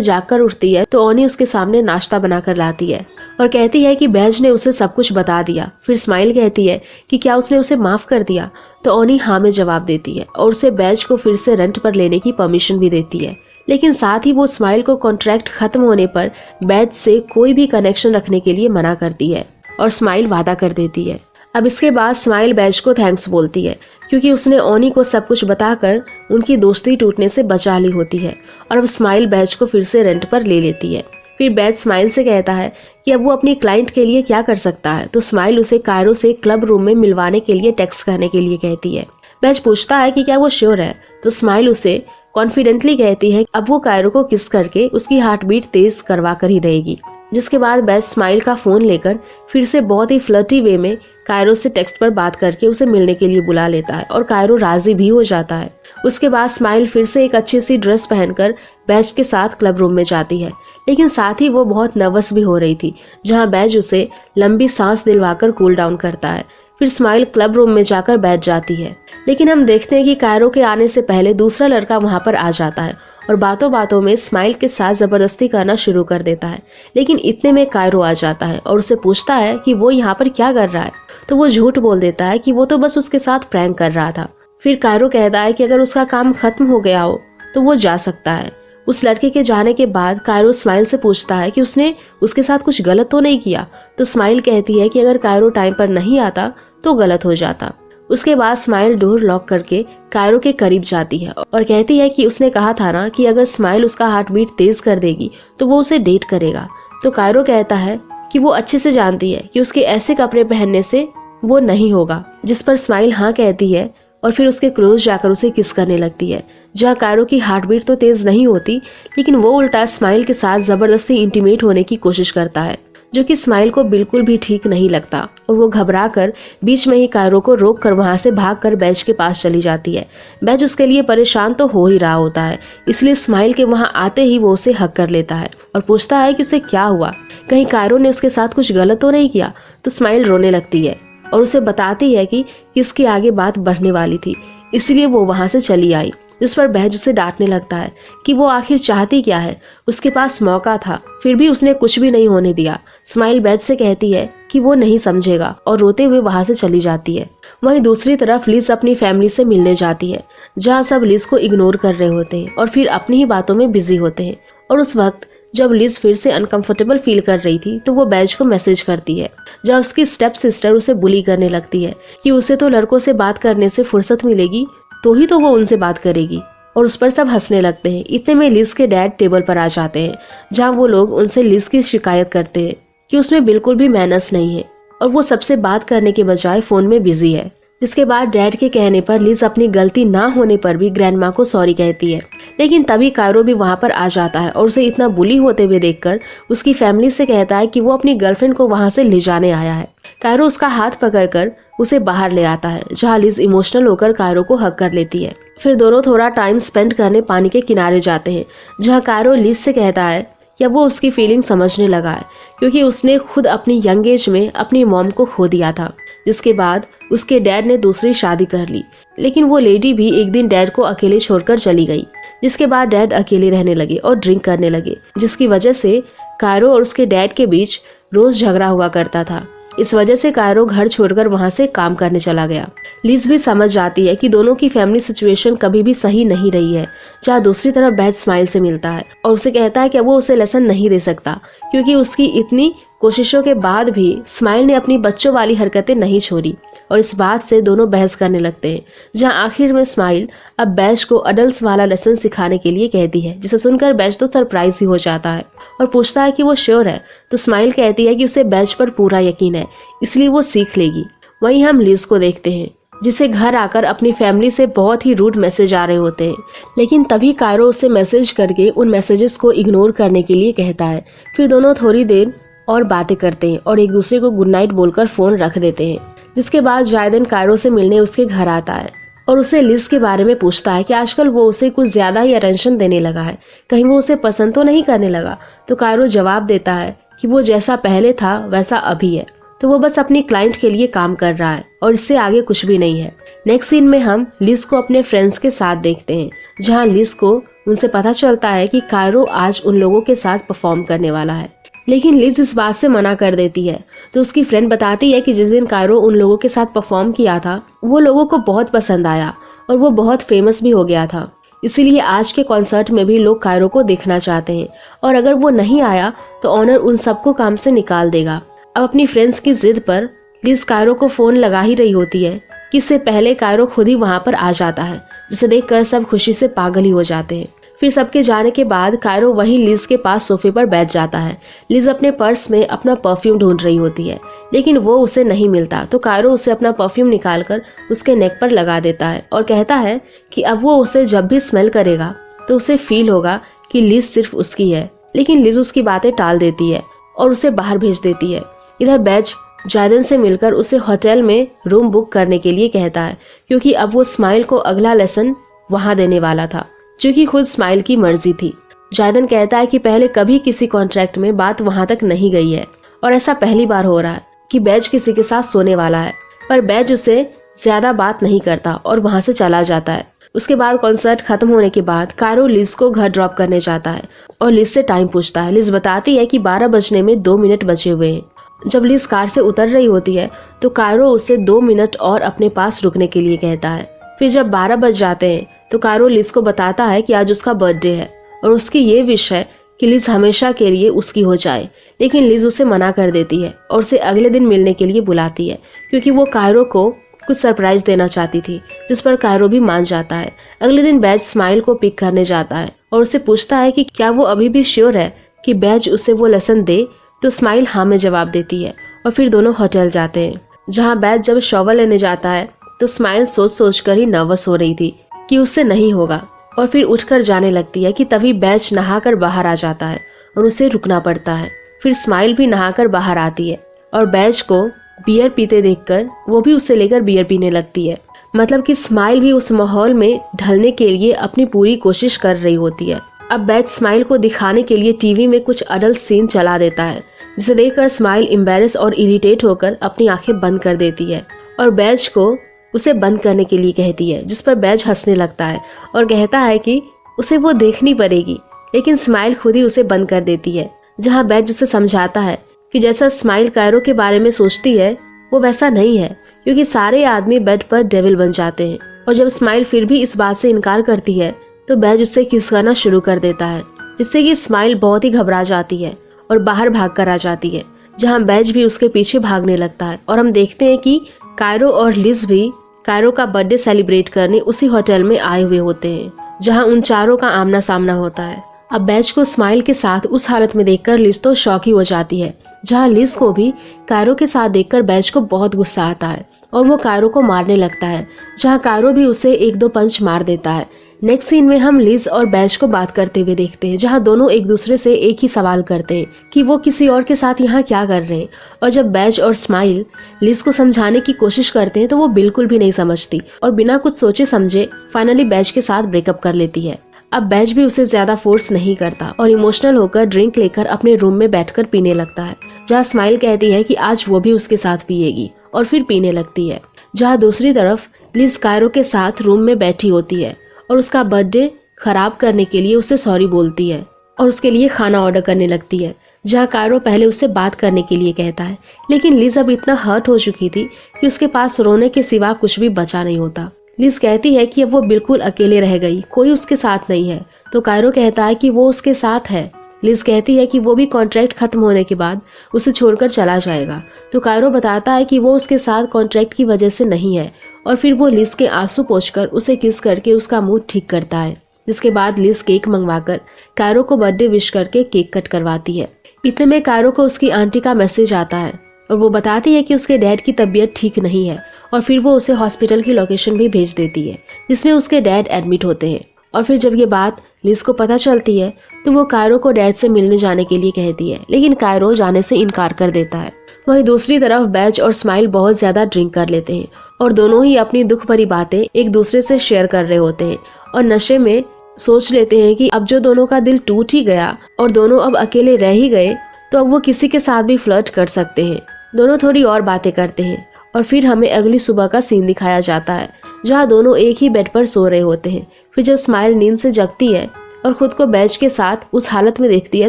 जागकर उठती है तो ओनी उसके सामने नाश्ता बनाकर लाती है और कहती है कि बैज ने उसे सब कुछ बता दिया। फिर स्माइल कहती है कि क्या उसने उसे माफ कर दिया, तो ओनी हाँ में जवाब देती है और उसे बैज को फिर से रेंट पर लेने की परमिशन भी देती है, लेकिन साथ ही वो स्माइल को कॉन्ट्रैक्ट खत्म होने पर बैज से कोई भी कनेक्शन रखने के लिए मना करती है और स्माइल वादा कर देती है। अब इसके बाद स्माइल बैज को थैंक्स बोलती है क्योंकि उसने ओनी को सब कुछ बताकर उनकी दोस्ती टूटने से बचा ली होती है और अब स्माइल बैज को फिर से रेंट पर ले लेती है। फिर बैज स्माइल से कहता है कि अब वो अपनी क्लाइंट के लिए क्या कर सकता है, तो स्माइल उसे कायरो से क्लब रूम में मिलवाने के लिए टेक्स्ट करने के लिए कहती है। बैज पूछता है कि क्या वो श्योर है, तो स्माइल उसे कॉन्फिडेंटली कहती है अब वो कायरो को किस करके उसकी हार्ट बीट तेज करवा कर ही रहेगी। जिसके बाद बैज स्माइल का फोन लेकर फिर से बहुत ही फ्लर्टी वे में कायरो से टेक्स्ट पर बात करके उसे मिलने के लिए बुला लेता है और कायरो राजी भी हो जाता है। उसके बाद स्माइल फिर से एक अच्छी सी ड्रेस पहनकर बैज के साथ क्लब रूम में जाती है, लेकिन साथ ही वो बहुत नर्वस भी हो रही थी, जहां बैज उसे लंबी सांस दिलवाकर कूल डाउन करता है। फिर स्माइल क्लब रूम में जाकर बैठ जाती है, लेकिन हम देखते हैं कि कायरो के आने से पहले दूसरा लड़का वहां पर आ जाता है और बातों बातों में स्माइल के साथ जबरदस्ती करना शुरू कर देता है। लेकिन इतने में कायरो आ जाता है और उसे पूछता है कि वो यहाँ पर क्या कर रहा है, तो वो झूठ बोल देता है कि वो तो बस उसके साथ प्रैंक कर रहा था। फिर कायरो कहता है कि अगर उसका काम खत्म हो गया हो तो वो जा सकता है। उस लड़के के जाने के बाद कायरो स्माइल से पूछता है कि उसने उसके साथ कुछ गलत तो नहीं किया, तो स्माइल कहती है कि अगर कायरो टाइम पर नहीं आता तो गलत हो जाता। उसके बाद स्माइल डोर लॉक करके कायरो के करीब जाती है और कहती है कि उसने कहा था ना कि अगर स्माइल उसका हार्ट बीट तेज कर देगी तो वो उसे डेट करेगा। तो कायरो कहता है कि वो अच्छे से जानती है कि उसके ऐसे कपड़े पहनने से वो नहीं होगा, जिस पर स्माइल हाँ कहती है और फिर उसके क्लोज जाकर उसे किस करने लगती है, जहाँ कायरो की हार्ट बीट तो तेज नहीं होती, लेकिन वो उल्टा स्माइल के साथ जबरदस्ती इंटीमेट होने की कोशिश करता है, जो कि स्माइल को बिल्कुल भी ठीक नहीं लगता और वो घबराकर बीच में ही कायरो को रोक कर वहां से भागकर बैज के पास चली जाती है। बैज उसके लिए परेशान तो हो ही रहा होता है, इसलिए स्माइल के वहां आते ही वो उसे हक कर लेता है और पूछता है कि उसे क्या हुआ, कहीं कायरो ने उसके साथ कुछ गलत तो नहीं किया। तो स्माइल रोने लगती है और उसे बताती है कि इसके आगे बात बढ़ने वाली थी, इसलिए वो वहां से चली आई। जिस पर बैज उसे डांटने लगता है कि वो आखिर चाहती क्या है, उसके पास मौका था फिर भी उसने कुछ भी नहीं होने दिया। स्माइल बैज से कहती है कि वो नहीं समझेगा और रोते हुए वहां से चली जाती है। वहीं दूसरी तरफ लिज अपनी फैमिली से मिलने जाती है, जहाँ सब लिज को इग्नोर कर रहे होते हैं और फिर अपनी ही बातों में बिजी होते हैं। और उस वक्त जब लिज फिर से अनकंफर्टेबल फील कर रही थी तो वो बैज को मैसेज करती है, जब उसकी स्टेप सिस्टर उसे बुली करने लगती है कि उसे तो लड़कों से बात करने से फुर्सत मिलेगी तो ही तो वो उनसे बात करेगी, और उस पर सब हंसने लगते हैं। इतने में लिज के डैड टेबल पर आ जाते हैं, जहाँ वो लोग उनसे लिज की शिकायत करते हैं कि उसमें बिल्कुल भी मैनर्स नहीं है और वो सबसे बात करने के बजाय फोन में बिजी है। जिसके बाद डैड के कहने पर लिज अपनी गलती ना होने पर भी ग्रैंडमा को सॉरी कहती है, लेकिन तभी कायरो भी वहां पर आ जाता है और उसे इतना बुली होते हुए देखकर उसकी फैमिली से कहता है कि वो अपनी गर्लफ्रेंड को वहां से ले जाने आया है। कायरो उसका हाथ पकड़कर उसे बाहर ले आता है, जहाँ लिज इमोशनल होकर कायरो को हक कर लेती है। फिर दोनों थोड़ा टाइम स्पेंड करने पानी के किनारे जाते हैं, जहाँ कायरो लिज से कहता है कि वो उसकी फीलिंग समझने लगा है, क्योंकि उसने खुद अपनी यंग एज में अपनी मॉम को खो दिया था। जिसके बाद उसके डैड ने दूसरी शादी कर ली, लेकिन वो लेडी भी एक दिन डैड को अकेले छोड़कर चली गई। जिसके बाद डैड अकेले रहने लगे और ड्रिंक करने लगे, जिसकी वजह से कायरो और उसके डैड के बीच रोज झगड़ा हुआ करता था। इस वजह से कायरो घर छोड़कर वहां से काम करने चला गया। लिज भी समझ जाती है कि दोनों की फैमिली सिचुएशन कभी भी सही नहीं रही है। जहाँ दूसरी तरफ बैज स्माइल से मिलता है और उसे कहता है कि वो उसे लेसन नहीं दे सकता, क्योंकि उसकी इतनी कोशिशों के बाद भी स्माइल ने अपनी बच्चों वाली हरकतें नहीं छोड़ी, और इस बात से दोनों बहस करने लगते हैं। जहां आखिर में स्माइल अब बैज को अडल्ट्स वाला लेसन सिखाने के लिए कहती है, जिसे सुनकर बैज तो सरप्राइज ही हो जाता है और पूछता है कि वो श्योर है। तो स्माइल कहती है कि उसे बैज पर पूरा यकीन है, इसलिए वो सीख लेगी। वहीं हम लिज को देखते हैं, जिसे घर आकर अपनी फैमिली से बहुत ही रूड मैसेज आ रहे होते हैं, लेकिन तभी कायरो उसे मैसेज करके उन मैसेजेस को इग्नोर करने के लिए कहता है। फिर दोनों थोड़ी देर और बातें करते हैं और एक दूसरे को गुड नाइट बोलकर फोन रख देते हैं। जिसके बाद जायदन कायरो से मिलने उसके घर आता है और उसे लिज के बारे में पूछता है कि आजकल वो उसे कुछ ज्यादा ही अटेंशन देने लगा है, कहीं वो उसे पसंद तो नहीं करने लगा। तो कायरो जवाब देता है कि वो जैसा पहले था वैसा अभी है, तो वो बस अपनी क्लाइंट के लिए काम कर रहा है और इससे आगे कुछ भी नहीं है। नेक्स्ट सीन में हम लिज को अपने फ्रेंड्स के साथ देखते हैं, जहाँ लिज को उनसे पता चलता है कि कायरो आज उन लोगों के साथ परफॉर्म करने वाला है, लेकिन लिज इस बात से मना कर देती है। तो उसकी फ्रेंड बताती है कि जिस दिन कायरो उन लोगों के साथ परफॉर्म किया था वो लोगों को बहुत पसंद आया और वो बहुत फेमस भी हो गया था, इसीलिए आज के कॉन्सर्ट में भी लोग कायरो को देखना चाहते हैं, और अगर वो नहीं आया तो ऑनर उन सबको काम से निकाल देगा। अब अपनी फ्रेंड्स की जिद पर लिज कायरो को फोन लगा ही रही होती है कि इससे पहले कायरो खुद ही वहां पर आ जाता है, जिसे देखकर सब खुशी से पागल ही हो जाते हैं। फिर सबके जाने के बाद कायरो वहीं लिज के पास सोफे पर बैठ जाता है। लिज अपने पर्स में अपना परफ्यूम ढूंढ रही होती है, लेकिन वो उसे नहीं मिलता, तो कायरो उसे अपना परफ्यूम निकालकर उसके नेक पर लगा देता है और कहता है कि अब वो उसे जब भी स्मेल करेगा तो उसे फील होगा कि लिज सिर्फ उसकी है। लेकिन लिज उसकी बातें टाल देती है और उसे बाहर भेज देती है। इधर बैज जायदन से मिलकर उसे होटल में रूम बुक करने के लिए कहता है, क्योंकि अब वो स्माइल को अगला लेसन वहां देने वाला था, जो कि खुद स्माइल की मर्जी थी। जायदन कहता है कि पहले कभी किसी कॉन्ट्रैक्ट में बात वहां तक नहीं गई है और ऐसा पहली बार हो रहा है कि बैज किसी के साथ सोने वाला है। पर बैज उसे ज्यादा बात नहीं करता और वहां से चला जाता है। उसके बाद कॉन्सर्ट खत्म होने के बाद कायरो लिज को घर ड्रॉप करने जाता है और लिज से टाइम पूछता है। लिज बताती है कि 12 बजने में 2 मिनट बचे हुए हैं। जब लिज कार से उतर रही होती है तो कायरो उसे 2 मिनट और अपने पास रुकने के लिए कहता है। फिर जब 12 बज जाते हैं तो कायरो लिज को बताता है कि आज उसका बर्थडे है और उसकी ये विश है कि लिज हमेशा के लिए उसकी हो जाए। लेकिन लिज उसे मना कर देती है और उसे अगले दिन मिलने के लिए बुलाती है, क्योंकि वो कायरो को कुछ सरप्राइज देना चाहती थी, जिस पर कायरो भी मान जाता है। अगले दिन बैज स्माइल को पिक करने जाता है और उसे पूछता है कि क्या वो अभी भी श्योर है कि बैज उसे वो लेसन दे, तो स्माइल हाँ में जवाब देती है और फिर दोनों होटल जाते हैं, जहाँ बैज जब शॉवर लेने जाता है तो स्माइल सोच सोच कर ही नर्वस हो रही थी कि उससे नहीं होगा और फिर उठकर जाने लगती है कि तभी बैज नहाकर बाहर आ जाता है और उसे रुकना पड़ता है। फिर स्माइल भी नहाकर बाहर आती है और बैज को बियर पीते देखकर वो भी उसे लेकर बियर पीने लगती है। मतलब कि स्माइल भी उस माहौल में ढलने के लिए अपनी पूरी कोशिश कर रही होती है। अब बैज स्माइल को दिखाने के लिए टीवी में कुछ अडल्ट सीन चला देता है, जिसे देखकर स्माइल एम्बैरेस और इरिटेट होकर अपनी आंखें बंद कर देती है और बैज को उसे बंद करने के लिए कहती है, जिस पर बैज हंसने लगता है और कहता है कि उसे वो देखनी पड़ेगी। लेकिन स्माइल खुद ही उसे बंद कर देती है, जहाँ बैज उसे समझाता है कि जैसा स्माइल कायरो के बारे में सोचती है वो वैसा नहीं है, क्योंकि सारे आदमी बेड पर डेविल बन जाते हैं। और जब स्माइल फिर भी इस बात से इनकार करती है तो बैज उससे किस करना शुरू कर देता है, जिससे कि स्माइल बहुत ही घबरा जाती है और बाहर भाग कर आ जाती है, जहाँ बैज भी उसके पीछे भागने लगता है। और हम देखते हैं कि कायरो और लिज भी कायरो का बर्थडे सेलिब्रेट करने उसी होटल में आए हुए होते हैं, जहाँ उन चारों का आमना सामना होता है। अब बैज को स्माइल के साथ उस हालत में देखकर लिज तो शॉक ही हो जाती है, जहाँ लिज को भी कायरो के साथ देखकर बैज को बहुत गुस्सा आता है और वो कायरो को मारने लगता है, जहाँ कायरो भी उसे 1-2 पंच मार देता है। नेक्स्ट सीन में हम लिज और बैज को बात करते हुए देखते हैं, जहाँ दोनों एक दूसरे से एक ही सवाल करते हैं कि वो किसी और के साथ यहाँ क्या कर रहे हैं। और जब बैज और स्माइल लिज को समझाने की कोशिश करते हैं तो वो बिल्कुल भी नहीं समझती और बिना कुछ सोचे समझे फाइनली बैज के साथ ब्रेकअप कर लेती है। अब बैज भी उसे ज्यादा फोर्स नहीं करता और इमोशनल होकर ड्रिंक लेकर अपने रूम में बैठकर पीने लगता है, जहाँ स्माइल कहती है कि आज वो भी उसके साथ पिएगी और फिर पीने लगती है। जहाँ दूसरी तरफ लिज कायरो के साथ रूम में बैठी होती है और उसका बर्थडे खराब करने के लिए उसे सॉरी बोलती है और उसके लिए खाना ऑर्डर करने लगती है, जहाँ कायरो पहले उससे बात करने के लिए कहता है। लेकिन लिज अब इतना हर्ट हो चुकी थी कि उसके पास रोने के सिवा कुछ भी बचा नहीं होता। लिज कहती है कि अब वो बिल्कुल अकेले रह गई, कोई उसके साथ नहीं है, तो कायरो कहता है कि वो उसके साथ है। लिज कहती है कि वो भी कॉन्ट्रैक्ट खत्म होने के बाद उसे छोड़कर चला जाएगा, तो कायरो बताता है कि वो उसके साथ कॉन्ट्रैक्ट की वजह से नहीं है और फिर वो लिज के आंसू पोंछकर उसे किस करके उसका मूड ठीक करता है। जिसके बाद लिज केक मंगवाकर कायरो को बर्थडे विश करके केक कट करवाती है। इतने में कायरो को उसकी आंटी का मैसेज आता है और वो बताती है कि उसके डैड की तबीयत ठीक नहीं है और फिर वो उसे हॉस्पिटल की लोकेशन भी भेज देती है, जिसमें उसके डैड एडमिट होते हैं। और फिर जब ये बात लिज को पता चलती है तो वो कायरो को डैड से मिलने जाने के लिए कहती है, लेकिन कायरो जाने से इनकार कर देता है। वहीं दूसरी तरफ बैज और स्माइल बहुत ज्यादा ड्रिंक कर लेते हैं और दोनों ही अपनी दुख भरी बातें एक दूसरे से शेयर कर रहे होते हैं और नशे में सोच लेते हैं कि अब जो दोनों का दिल टूट ही गया और दोनों अब अकेले रह ही गए तो अब वो किसी के साथ भी फ्लर्ट कर सकते हैं। दोनों थोड़ी और बातें करते हैं और फिर हमें अगली सुबह का सीन दिखाया जाता है, जहाँ दोनों एक ही बेड पर सो रहे होते हैं। फिर जब स्माइल नींद से जगती है और खुद को बैज के साथ उस हालत में देखती है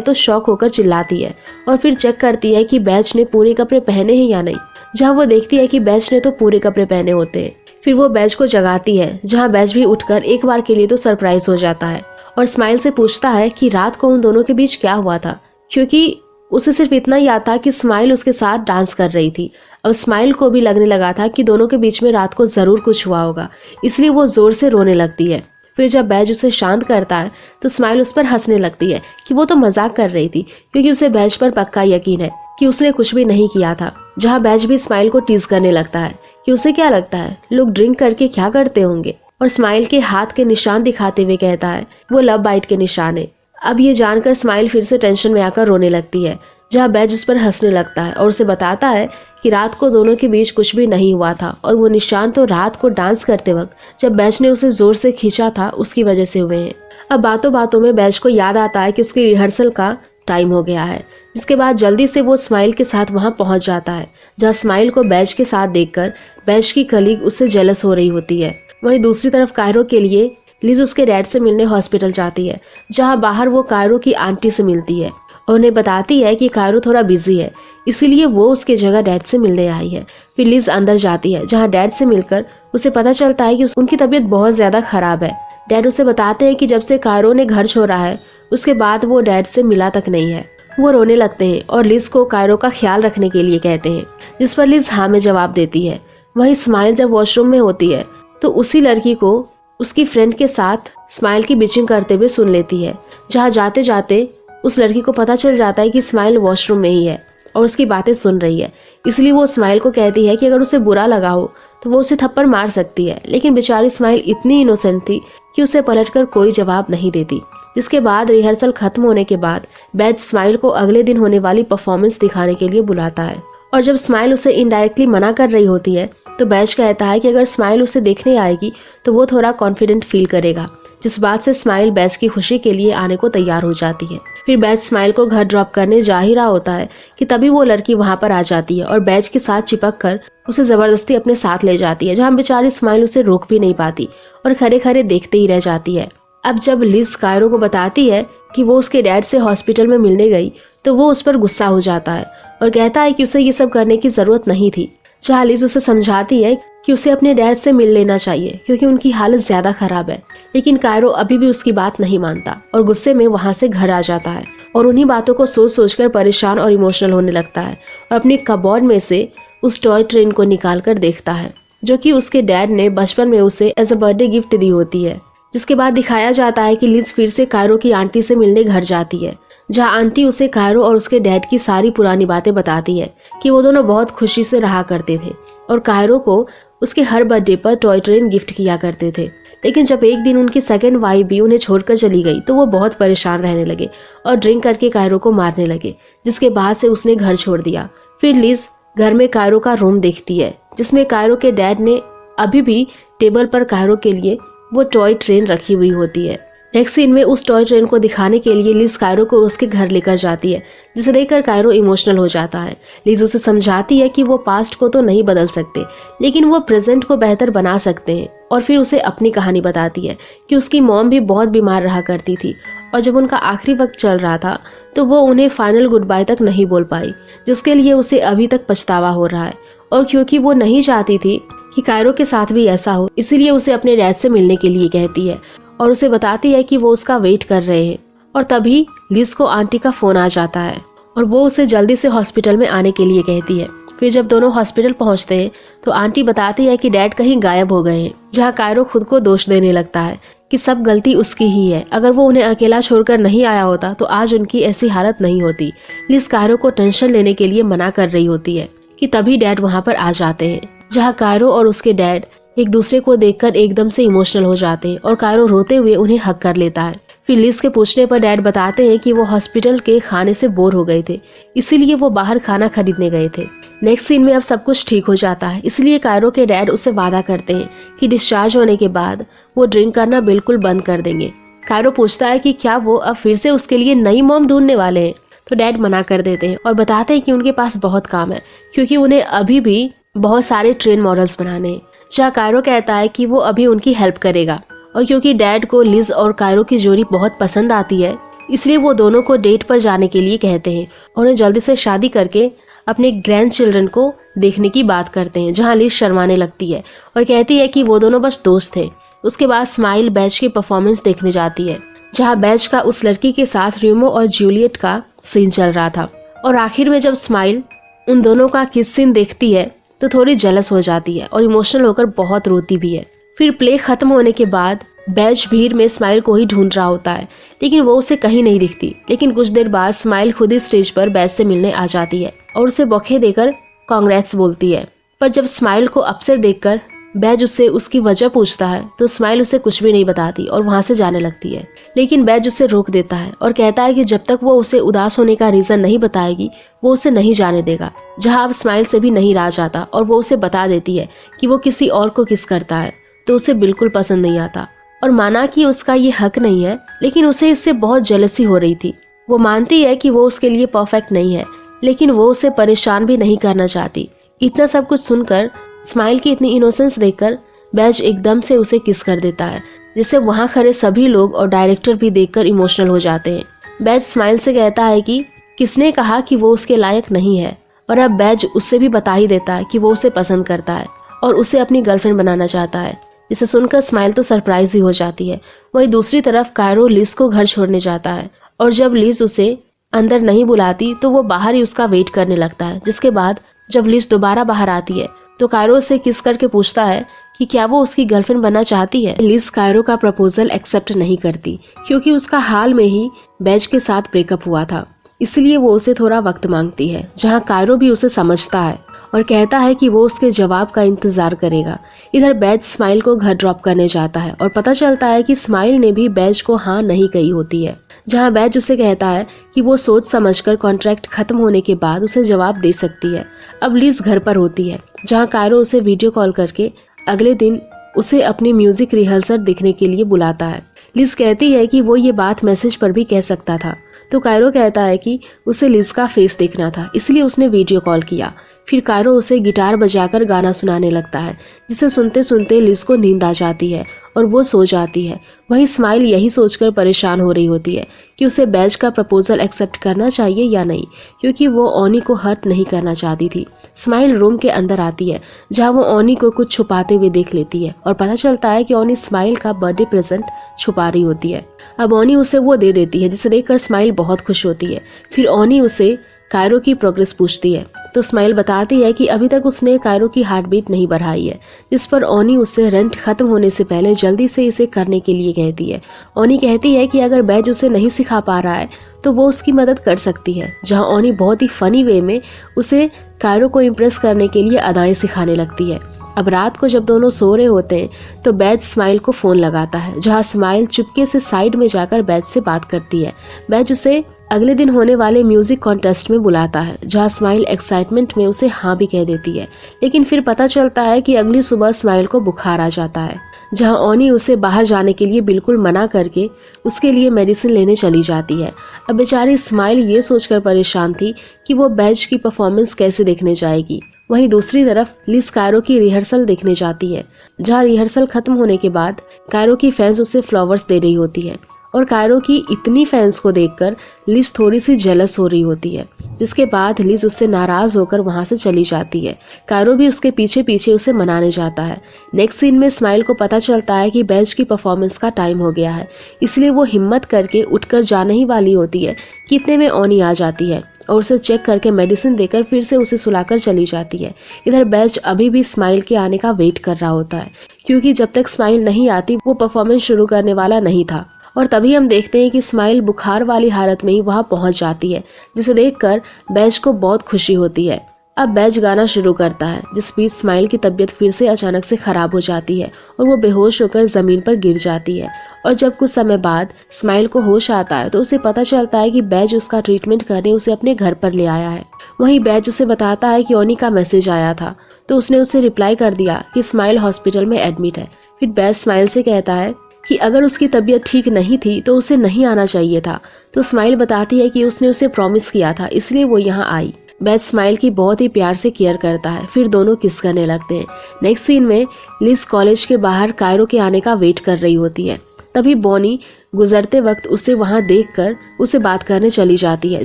तो शॉक होकर चिल्लाती है और फिर चेक करती है कि बैज ने पूरे कपड़े पहने हैं या नहीं, जहाँ वो देखती है कि बैज ने तो पूरे कपड़े पहने होते हैं। फिर वो बैज को जगाती है, जहाँ बैज भी उठकर एक बार के लिए तो सरप्राइज हो जाता है और स्माइल से पूछता है कि रात को उन दोनों के बीच क्या हुआ था, क्योंकि उसे सिर्फ इतना याद था कि स्माइल उसके साथ डांस कर रही थी। अब स्माइल को भी लगने लगा था कि दोनों के बीच में रात को जरूर कुछ हुआ होगा, इसलिए वो जोर से रोने लगती है। फिर जब बैज उसे शांत करता है तो स्माइल उस पर हंसने लगती है कि वो तो मजाक कर रही थी, क्योंकि उसे बैज पर पक्का यकीन है कि उसने कुछ भी नहीं किया था। जहाँ बैज भी स्माइल को टीज करने लगता है कि उसे क्या लगता है लोग ड्रिंक करके क्या करते होंगे, और स्माइल के हाथ के निशान दिखाते हुए कहता है वो लव बाइट के निशान है। अब ये जानकर स्माइल फिर से टेंशन में आकर रोने लगती है, जहाँ बैज उस पर हंसने लगता है और उसे बताता है कि रात को दोनों के बीच कुछ भी नहीं हुआ था और वो निशान तो रात को डांस करते वक्त जब बैज ने उसे जोर से खींचा था उसकी वजह से हुए हैं। अब बातों बातों में बैज को याद आता है कि उसकी रिहर्सल का टाइम हो गया है, जिसके बाद जल्दी से वो स्माइल के साथ वहां पहुंच जाता है, जहां स्माइल को बैज के साथ देखकर बैज की कलीग उससे जेलस हो रही होती है। वहीं दूसरी तरफ कायरो के लिए लिज उसके डैड से मिलने हॉस्पिटल जाती है, जहां बाहर वो कायरो की आंटी से मिलती है और उन्हें बताती है कि कायरो थोड़ा बिजी है, इसीलिए वो उसके जगह डैड से मिलने आई है। फिर लिज अंदर जाती है, जहां डैड से मिलकर उसे पता चलता है कि उनकी तबीयत बहुत ज्यादा खराब है। डैड उसे बताते हैं कि जब से कायरो ने घर छोड़ा है उसके बाद वो डैड से मिला तक नहीं है। वो रोने लगते हैं और लिज को कायरो का ख्याल रखने के लिए कहते हैं, जिस पर लिज हाँ में जवाब देती है। वही स्माइल जब वॉशरूम में होती है तो उसी लड़की को उसकी फ्रेंड के साथ स्माइल की बिचिंग करते हुए सुन लेती है, जहाँ जाते जाते उस लड़की को पता चल जाता है कि स्माइल वॉशरूम में ही है और उसकी बातें सुन रही है। इसलिए वो स्माइल को कहती है कि अगर उसे बुरा लगा हो तो वो उसे थप्पड़ मार सकती है, लेकिन बेचारी स्माइल इतनी इनोसेंट थी कि उसे पलटकर कोई जवाब नहीं देती। जिसके बाद रिहर्सल खत्म होने के बाद बैज स्माइल को अगले दिन होने वाली परफॉर्मेंस दिखाने के लिए बुलाता है, और जब स्माइल उसे इनडायरेक्टली मना कर रही होती है तो बैज कहता है कि अगर स्माइल उसे देखने आएगी तो वो थोड़ा कॉन्फिडेंट फील करेगा, जिस बात से स्माइल बैज की खुशी के लिए आने को तैयार हो जाती है। फिर बैज स्माइल को घर ड्रॉप करने जा ही रहा होता है कि तभी वो लड़की वहां पर आ जाती है और बैज के साथ चिपक कर उसे जबरदस्ती अपने साथ ले जाती है, जहाँ बेचारी स्माइल उसे रोक भी नहीं पाती और खड़े खड़े देखते ही रह जाती है। अब जब लिज कायरो को बताती है कि वो उसके डैड से हॉस्पिटल में मिलने गई तो वो उस पर गुस्सा हो जाता है और कहता है कि उसे ये सब करने की जरूरत नहीं थी। जहाँ लिज उसे समझाती है कि उसे अपने डैड से मिल लेना चाहिए क्योंकि उनकी हालत ज्यादा खराब है, लेकिन कायरो अभी भी उसकी बात नहीं मानता और गुस्से में वहां से घर आ जाता है और उन्हीं बातों को सोच सोचकर परेशान और इमोशनल होने लगता है और अपनी कबोर्ड में से उस टॉय ट्रेन को निकाल कर देखता है जो कि उसके डैड ने बचपन में उसे एज अ बर्थडे गिफ्ट दी होती है। जिसके बाद दिखाया जाता है कि लिज फिर से कायरो की आंटी से मिलने घर जाती है, जहां आंटी उसे कायरो और उसके डैड की सारी पुरानी बातें बताती है कि वो दोनों बहुत खुशी से रहा करते थे और कायरो को उसके हर बर्थडे पर टॉय ट्रेन गिफ्ट किया करते थे। लेकिन जब एक दिन उनकी सेकंड वाइफ भी उन्हें छोड़कर चली गई तो वो बहुत परेशान रहने लगे और ड्रिंक करके कायरो को मारने लगे, जिसके बाद से उसने घर छोड़ दिया। फिर लिज घर में कायरो का रूम देखती है जिसमें कायरो के डैड ने अभी भी टेबल पर कायरो के लिए वो टॉय ट्रेन रखी हुई होती है। नेक्स्ट सीन में उस टॉय ट्रेन को दिखाने के लिए लिज कायरो को उसके घर लेकर जाती है, जिसे देखकर कायरो इमोशनल हो जाता है। लिज उसे समझाती है कि वो पास्ट को तो नहीं बदल सकते, लेकिन वो प्रेजेंट को बेहतर बना सकते हैं, और फिर उसे अपनी कहानी बताती है कि उसकी मॉम भी बहुत बीमार रहा करती थी और जब उनका आखिरी वक्त चल रहा था तो वो उन्हें फाइनल गुड बाय तक नहीं बोल पाई, जिसके लिए उसे अभी तक पछतावा हो रहा है। और क्योंकि वो नहीं चाहती थी कि कायरो के साथ भी ऐसा हो, इसीलिए उसे अपने डैड से मिलने के लिए कहती है और उसे बताती है कि वो उसका वेट कर रहे हैं। और तभी लिज को आंटी का फोन आ जाता है और वो उसे जल्दी से हॉस्पिटल में आने के लिए कहती है। फिर जब दोनों हॉस्पिटल पहुंचते हैं तो आंटी बताती है कि डैड कहीं गायब हो गए हैं, जहां कायरो खुद को दोष देने लगता है कि सब गलती उसकी ही है, अगर वो उन्हें अकेला छोड़कर नहीं आया होता तो आज उनकी ऐसी हालत नहीं होती। लिज कायरो को टेंशन लेने के लिए मना कर रही होती है कि तभी डैड वहां पर आ जाते हैं, जहाँ कायरो और उसके डैड एक दूसरे को देखकर एकदम से इमोशनल हो जाते हैं और कायरो रोते हुए उन्हें हक कर लेता है। फिर लिज के पूछने पर डैड बताते हैं कि वो हॉस्पिटल के खाने से बोर हो गए थे, इसीलिए वो बाहर खाना खरीदने गए थे। नेक्स्ट सीन में अब सब कुछ ठीक हो जाता है, इसलिए कायरो के डैड उससे वादा करते हैं कि डिस्चार्ज होने के बाद वो ड्रिंक करना बिल्कुल बंद कर देंगे। कायरो पूछता है कि क्या वो अब फिर से उसके लिए नई मॉम ढूंढने वाले हैं, तो डैड मना कर देते हैं और बताते हैं कि उनके पास बहुत काम है क्योंकि उन्हें अभी भी बहुत सारे ट्रेन मॉडल्स बनाने हैं। जहाँ कायरो कहता है कि वो अभी उनकी हेल्प करेगा, और क्योंकि डैड को लिज और कायरो की जोड़ी बहुत पसंद आती है इसलिए वो दोनों को डेट पर जाने के लिए कहते हैं और उन्हें जल्दी से शादी करके अपने ग्रैंड चिल्ड्रन को देखने की बात करते हैं। जहाँ लिज शर्माने लगती है और कहती है कि वो दोनों बस दोस्त थे। उसके बाद स्माइल बैच की परफॉर्मेंस देखने जाती है, जहाँ बैच का उस लड़की के साथ रोमियो और जूलियट का सीन चल रहा था, और आखिर में जब स्माइल उन दोनों का किस सीन देखती है तो थोड़ी जेलस हो जाती है और इमोशनल होकर बहुत रोती भी है। फिर प्ले खत्म होने के बाद बैज भीड़ में स्माइल को ही ढूंढ रहा होता है, लेकिन वो उसे कहीं नहीं दिखती। लेकिन कुछ देर बाद स्माइल खुद ही स्टेज पर बैज से मिलने आ जाती है और उसे बौखे देकर कांग्रेट्स बोलती है। पर जब स्माइल को अपसेट देखकर बैज उससे उसकी वजह पूछता है तो स्माइल उसे कुछ भी नहीं बताती और वहां से जाने लगती है। लेकिन बैज उसे रोक देता है और कहता है कि जब तक वो उसे उदास होने का रीजन नहीं बताएगी वो उसे नहीं जाने देगा। जहां अब स्माइल से भी नहीं रहा जाता और वो उसे बता देती है कि वो किसी और को किस करता है तो उसे बिल्कुल पसंद नहीं आता। और माना कि उसका ये हक नहीं है, लेकिन उसे इससे बहुत जेलसी हो रही थी। वो मानती है कि वो उसके लिए परफेक्ट नहीं है, लेकिन वो उसे परेशान भी नहीं करना चाहती। इतना सब कुछ सुनकर, स्माइल की इतनी इनोसेंस देखकर बैज एकदम से उसे किस कर देता है, जिसे वहां खड़े सभी लोग और डायरेक्टर भी देखकर इमोशनल हो जाते हैं। बैज स्माइल से कहता है कि किसने कहा कि वो उसके लायक नहीं है, और अब बैज उससे भी बता ही देता है कि वो उसे पसंद करता है और उसे अपनी गर्लफ्रेंड बनाना चाहता है, जिसे सुनकर स्माइल तो सरप्राइज ही हो जाती है। वहीं दूसरी तरफ कायरो लिज को घर छोड़ने जाता है और जब लिज उसे अंदर नहीं बुलाती तो वो बाहर ही उसका वेट करने लगता है। जिसके बाद जब लिज दोबारा बाहर आती है तो कायरो से किस करके पूछता है कि क्या वो उसकी गर्लफ्रेंड बनना चाहती है। लिज कायरो का प्रपोजल एक्सेप्ट नहीं करती क्योंकि उसका हाल में ही बैज के साथ ब्रेकअप हुआ था, इसलिए वो उसे थोड़ा वक्त मांगती है। जहां कायरो भी उसे समझता है और कहता है कि वो उसके जवाब का इंतजार करेगा। इधर बैज स्माइल को घर ड्रॉप करने जाता है और पता चलता है कि स्माइल ने भी बैज को हाँ नहीं कही होती है। जहां बैज उसे कहता है कि वो सोच समझकर कॉन्ट्रैक्ट खत्म होने के बाद उसे जवाब दे सकती है। अब लिज घर पर होती है, जहां कायरो उसे वीडियो कॉल करके अगले दिन उसे अपनी म्यूजिक रिहर्सल देखने के लिए बुलाता है। लिज कहती है कि वो ये बात मैसेज पर भी कह सकता था, तो कायरो कहता है कि उसे लिज का फेस देखना था, इसलिए उसने वीडियो कॉल किया। फिर कायरो उसे गिटार बजाकर गाना सुनाने लगता है, जिसे सुनते सुनते लिज को नींद आ जाती है और वो सो जाती है। वहीं स्माइल यही सोचकर परेशान हो रही होती है कि उसे बैज का प्रपोजल एक्सेप्ट करना चाहिए या नहीं, क्योंकि वो ओनी को हर्ट नहीं करना चाहती थी। स्माइल रूम के अंदर आती है, जहां वो ओनी को कुछ छुपाते हुए देख लेती है और पता चलता है कि ओनी स्माइल का बर्थडे प्रेजेंट छुपा रही होती है। अब ओनी उसे वो दे देती है, जिसे देखकर स्माइल बहुत खुश होती है। फिर ओनी उसे कायरो की प्रोग्रेस पूछती है तो स्माइल बताती है कि अभी तक उसने कायरो की हार्ट बीट नहीं बढ़ाई है, जिस पर ओनी उससे रेंट खत्म होने से पहले जल्दी से इसे करने के लिए कहती है। ओनी कहती है कि अगर बैज उसे नहीं सिखा पा रहा है तो वो उसकी मदद कर सकती है। जहां ओनी बहुत ही फनी वे में उसे कायरो को इम्प्रेस करने के लिए अदाएं सिखाने लगती है। अब रात को जब दोनों सो रहे होते हैं तो बैज स्माइल को फोन लगाता है, जहां स्माइल चुपके से साइड में जाकर बैज से बात करती है। बैज उसे अगले दिन होने वाले म्यूजिक कॉन्टेस्ट में बुलाता है, जहां स्माइल एक्साइटमेंट में उसे हाँ भी कह देती है। लेकिन फिर पता चलता है कि अगली सुबह स्माइल को बुखार आ जाता है, जहां ओनी उसे बाहर जाने के लिए बिल्कुल मना करके उसके लिए मेडिसिन लेने चली जाती है। अब बेचारी स्माइल ये सोचकर परेशान थी कि वो बैज की परफॉर्मेंस कैसे देखने जाएगी। वहीं दूसरी तरफ लिज कायरो की रिहर्सल देखने जाती है, जहां रिहर्सल खत्म होने के बाद कायरो की फैंस उसे फ्लावर्स दे रही होती है और कायरो की इतनी फैंस को देखकर लिज थोड़ी सी जेलस हो रही होती है, जिसके बाद लिज उससे नाराज होकर वहां से चली जाती है। कायरो भी उसके पीछे पीछे उसे मनाने जाता है। नेक्स्ट सीन में स्माइल को पता चलता है कि बैज की परफॉर्मेंस का टाइम हो गया है, इसलिए वो हिम्मत करके उठकर जाने ही वाली होती है कि इतने में ओनी आ जाती है और उसे चेक करके मेडिसिन देकर फिर से उसे सुलाकर चली जाती है। इधर बैज अभी भी स्माइल के आने का वेट कर रहा होता है, क्योंकि जब तक स्माइल नहीं आती वो परफॉर्मेंस शुरू करने वाला नहीं था। और तभी हम देखते हैं कि स्माइल बुखार वाली हालत में ही वहां पहुंच जाती है, जिसे देखकर बैज को बहुत खुशी होती है। अब बैज गाना शुरू करता है, जिस बीच स्माइल की तबीयत फिर से अचानक से खराब हो जाती है और वो बेहोश होकर जमीन पर गिर जाती है। और जब कुछ समय बाद स्माइल को होश आता है तो उसे पता चलता है कि बैज उसका ट्रीटमेंट करने उसे अपने घर पर ले आया है। वहीं बैज उसे बताता है कि ओनी का मैसेज आया था, तो उसने उसे रिप्लाई कर दिया कि स्माइल हॉस्पिटल में एडमिट है। फिर बैज स्माइल से कहता है कि अगर उसकी तबीयत ठीक नहीं थी तो उसे नहीं आना चाहिए था, तो स्माइल बताती है कि उसने उसे प्रॉमिस किया था, इसलिए वो यहाँ आई। बैज स्माइल की बहुत ही प्यार से केयर करता है, फिर दोनों किस करने लगते हैं। नेक्स्ट सीन में लिज कॉलेज के बाहर कायरो के आने का वेट कर रही होती है। तभी बॉनी गुजरते वक्त उसे वहां देखकर उसे बात करने चली जाती है,